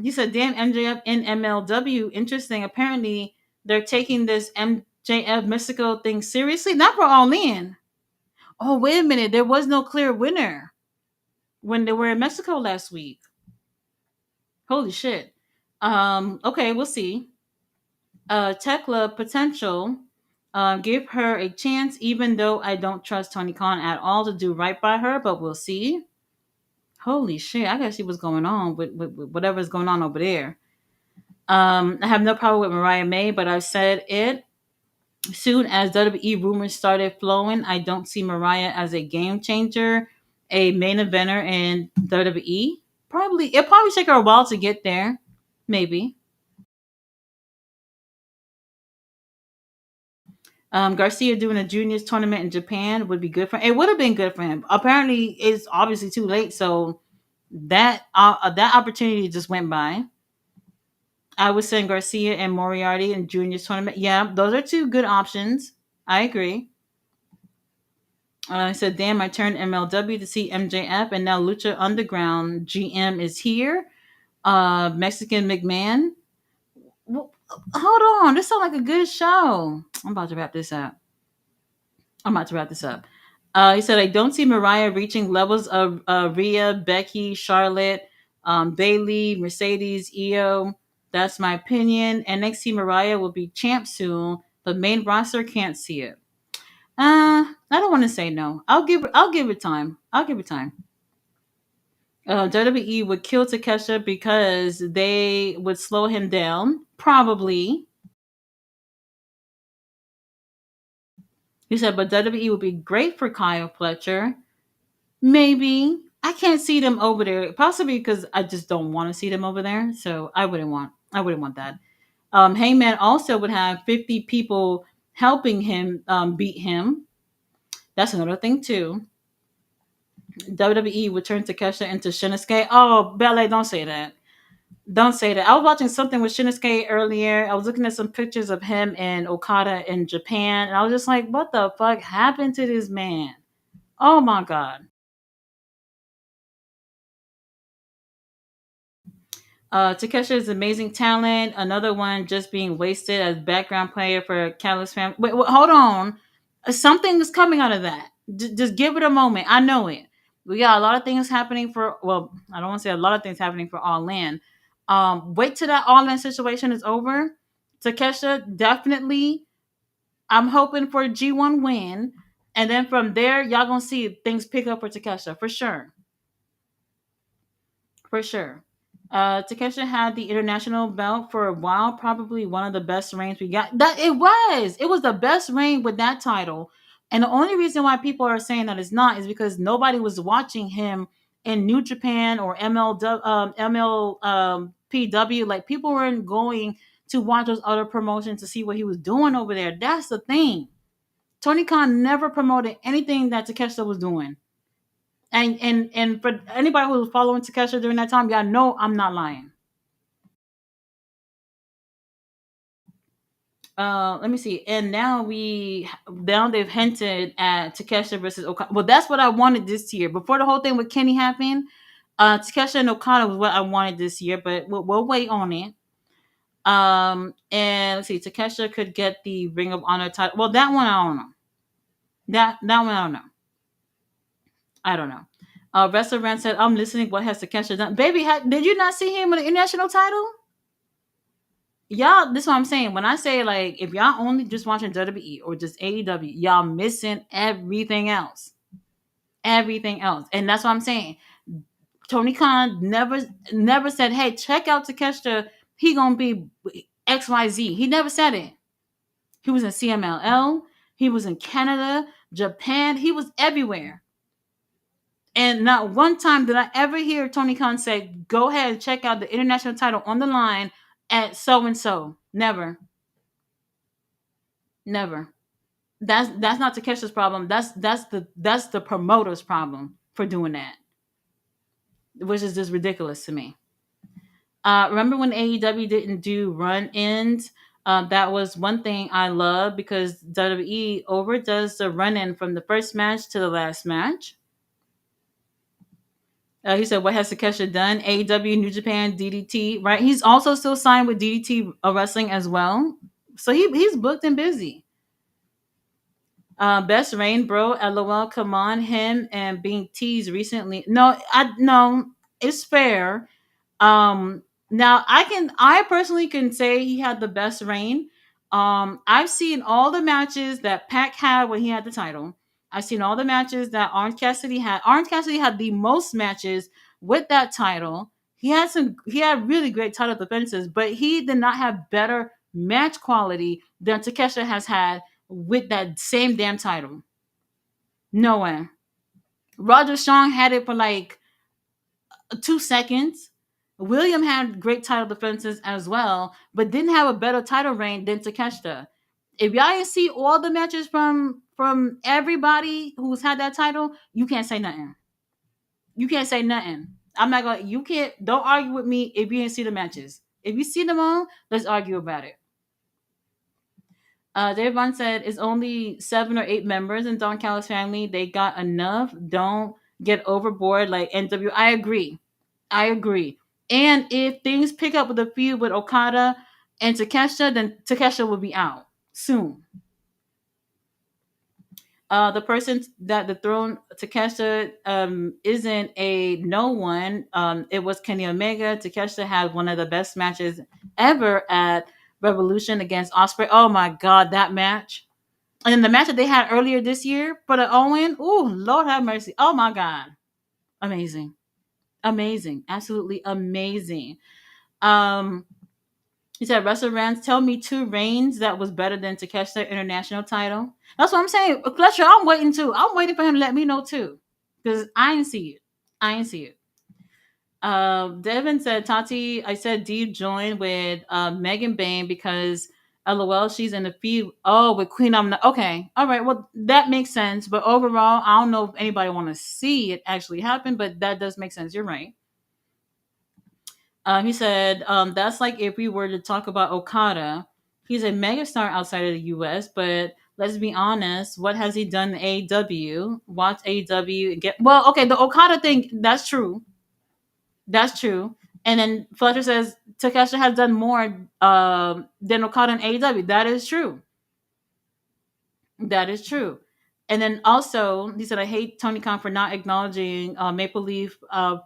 He said, damn, MJF in MLW. Interesting. Apparently, they're taking this MJF Mystico thing seriously. Not for All In. Oh, wait a minute. There was no clear winner when they were in Mexico last week. Holy shit. Okay, we'll see. Tekla potential. Give her a chance, even though I don't trust Tony Khan at all to do right by her, but we'll see. Holy shit, I gotta see what's going on with whatever's going on over there. I have no problem with Mariah May, but I've said it. Soon as WWE rumors started flowing, I don't see Mariah as a game changer, a main eventer in WWE. Probably it'll probably take her a while to get there. Maybe. Garcia doing a juniors tournament in Japan would be good for him. It would have been good for him. Apparently, it's obviously too late, so that opportunity just went by. I would send Garcia and Moriarty in juniors tournament. Yeah, those are two good options. I agree. I said, damn, I turned MLW to see MJF, and now Lucha Underground GM is here. Mexican McMahon. Hold on, this sounds like a good show. I'm about to wrap this up. I'm about to wrap this up. He said, I don't see Mariah reaching levels of Rhea, Becky, Charlotte, Bailey, Mercedes, Io. That's my opinion. NXT Mariah will be champ soon, but main roster can't see it. I don't want to say no. I'll give it time. I'll give it time. WWE would kill Takesha because they would slow him down. Probably. He said, but WWE would be great for Kyle Fletcher. Maybe. I can't see them over there. Possibly because I just don't want to see them over there. So I wouldn't want that. Hangman also would have 50 people helping him beat him. That's another thing too. WWE would turn Takesha into Shinsuke. Oh, Ballet, don't say that. Don't say that. I was watching something with Shinsuke earlier. I was looking at some pictures of him and Okada in Japan, and I was just like, what the fuck happened to this man? Oh my god. Takesha is amazing talent. Another one just being wasted as background player for Callus family. Wait, hold on. Something is coming out of that. Just give it a moment. I know it. We got a lot of things happening for. Well, I don't want to say a lot of things happening for All In. Wait till that All In situation is over. Takesha definitely. I'm hoping for a G1 win, and then from there, y'all gonna see things pick up for Takesha for sure. For sure. Takesha had the international belt for a while, probably one of the best reigns we got. That it was. It was the best reign with that title. And the only reason why people are saying that it's not is because nobody was watching him in New Japan or MLPW. Like people weren't going to watch those other promotions to see what he was doing over there. That's the thing. Tony Khan never promoted anything that Takesha was doing. And for anybody who was following Takesha during that time, y'all know I'm not lying. Let me see. And now they've hinted at Takesha versus Okada. Well, that's what I wanted this year. Before the whole thing with Kenny happened, Takesha and Okada was what I wanted this year, but we'll wait on it. And let's see, Takesha could get the Ring of Honor title. Well, that one I don't know. That one I don't know. I don't know. Wrestler Rand said, "I'm listening. What has Takesha done, baby? Did you not see him with the international title?" Y'all, this is what I'm saying. When I say like, if y'all only just watching WWE or just AEW, y'all missing everything else, everything else, and that's what I'm saying. Tony Khan never said, "Hey, check out Takeshita. He gonna be XYZ." He never said it. He was in CMLL. He was in Canada, Japan. He was everywhere. And not one time did I ever hear Tony Khan say, "Go ahead and check out the international title on the line at so and so." Never, never. That's not Takesha's problem. That's the promoter's problem for doing that, which is just ridiculous to me. Remember when AEW didn't do run ins? That was one thing I love because WWE overdoes the run in from the first match to the last match. He said, "What has Takesha done? AEW, New Japan, DDT, right? He's also still signed with DDT Wrestling as well, so he's booked and busy." Best Rain, bro. LOL. Come on, him and being teased recently. No, it's fair. Um, Now I personally can say he had the best reign. I've seen all the matches that Pac had when he had the title. I've seen all the matches that Orange Cassidy had. Orange Cassidy had the most matches with that title. He had really great title defenses, but he did not have better match quality than Takesha has had with that same damn title. No way. Roger Strong had it for like 2 seconds. William had great title defenses as well, but didn't have a better title reign than Takeshita. If y'all didn't see all the matches from everybody who's had that title, you can't say nothing. You can't say nothing. I'm not gonna. You can't. Don't argue with me if you didn't see the matches. If you see them all, let's argue about it. Dave Vaughn said it's only 7 or 8 members in Don Callis family. They got enough. Don't get overboard like NW. I agree. I agree. And if things pick up with a feud with Okada and Takeshita, then Takeshita will be out soon. The person that the throne Takeshita isn't a no one. It was Kenny Omega. Takeshita had one of the best matches ever at Revolution against Osprey. Oh my god, that match! And then the match that they had earlier this year for the Owen. Ooh, Lord have mercy. Oh my god, amazing, amazing, absolutely amazing. Um, He said, Wrestler Rams, tell me 2 reigns that was better than Takeshita international title. That's what I'm saying. Fletcher, I'm waiting too. I'm waiting for him to let me know too. Because I ain't see it. I ain't see it. Devin said, Tati, I said D join with Megan Bain because LOL, she's in the feud. Oh, with Queen Okay. All right. Well, that makes sense. But overall, I don't know if anybody want to see it actually happen, but that does make sense. You're right. He said, that's like if we were to talk about Okada. He's a megastar outside of the US, but let's be honest, what has he done in AEW? Watch AEW and get well, okay, the Okada thing, that's true. That's true. And then Fletcher says Takeshita has done more than Okada in AEW. That is true. That is true. And then also, he said, I hate Tony Khan for not acknowledging Maple Leaf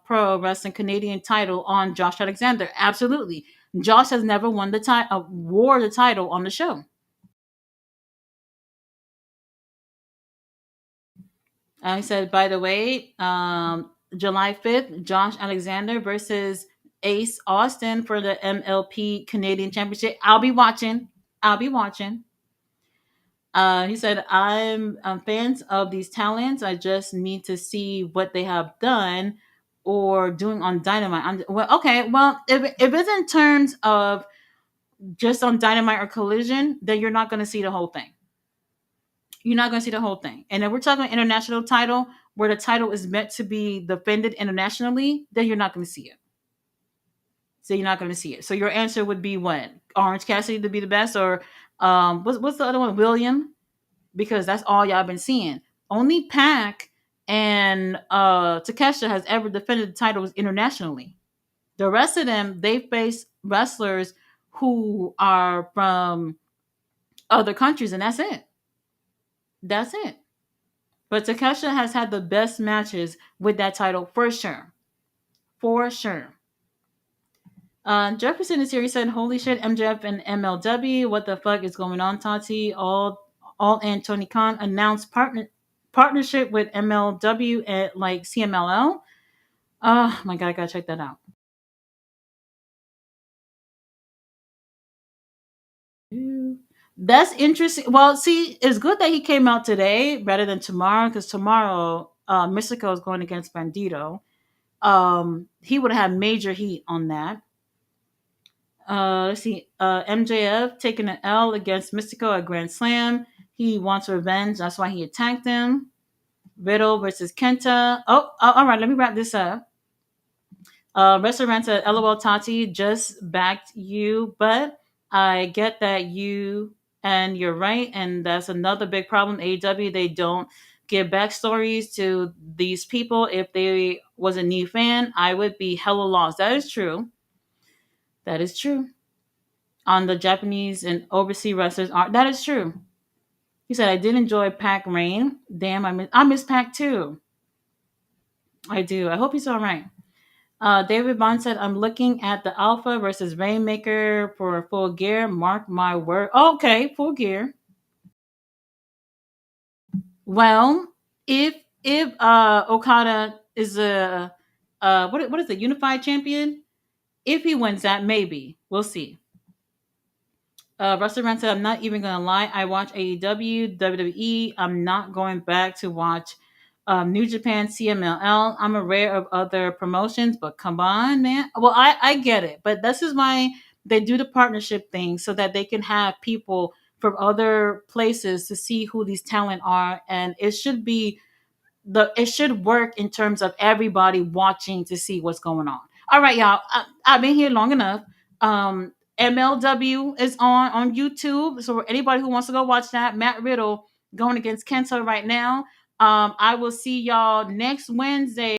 Pro Wrestling Canadian title on Josh Alexander. Absolutely. Josh has never won the title, wore the title on the show. He said, by the way, July 5th, Josh Alexander versus Ace Austin for the MLP Canadian Championship. I'll be watching. I'll be watching. He said, I'm fans of these talents. I just need to see what they have done or doing on Dynamite. Well, okay. Well, if it's in terms of just on Dynamite or Collision, then you're not going to see the whole thing. You're not going to see the whole thing. And if we're talking international title, where the title is meant to be defended internationally, then you're not going to see it. So you're not going to see it. So your answer would be what? Orange Cassidy to be the best, or what's the other one? William, because that's all y'all been seeing. Only Pac and Takeshita has ever defended the titles internationally. The rest of them, they face wrestlers who are from other countries, and that's it. That's it. But Takeshita has had the best matches with that title for sure. For sure. Jefferson is here. He said, "Holy shit, MJF and MLW. What the fuck is going on, Tati? All and Tony Khan announced partnership with MLW at like CMLL. Oh my god, I gotta check that out." That's interesting. Well, see, it's good that he came out today rather than tomorrow because tomorrow, Mystico is going against Bandito. He would have had major heat on that. Let's see. MJF taking an L against Mystico at Grand Slam. He wants revenge. That's why he attacked him. Riddle versus Kenta. Oh, all right. Let me wrap this up. Restaurant said, LOL Tati just backed you, but I get that and you're right. And that's another big problem. AEW, they don't give backstories to these people. If they was a new fan, I would be hella lost. That is true. That is true. On the Japanese and overseas wrestlers are that is true. He said, I did enjoy Pac Rain. Damn, I miss Pac too. I do. I hope he's all right. David Bond said, I'm looking at the Alpha versus Rainmaker for Full Gear. Mark my word. Okay, Full Gear. Well, if Okada is a what is the unified champion? If he wins that, maybe we'll see. Russell Rand said, I'm not even gonna lie. I watch AEW, WWE. I'm not going back to watch New Japan, CMLL. I'm aware of other promotions, but come on, man. Well, I get it, but this is why they do the partnership thing so that they can have people from other places to see who these talent are, and it should work in terms of everybody watching to see what's going on. All right, y'all. I've been here long enough. MLW is on YouTube, so anybody who wants to go watch that, Matt Riddle going against Kenta right now. I will see y'all next Wednesday.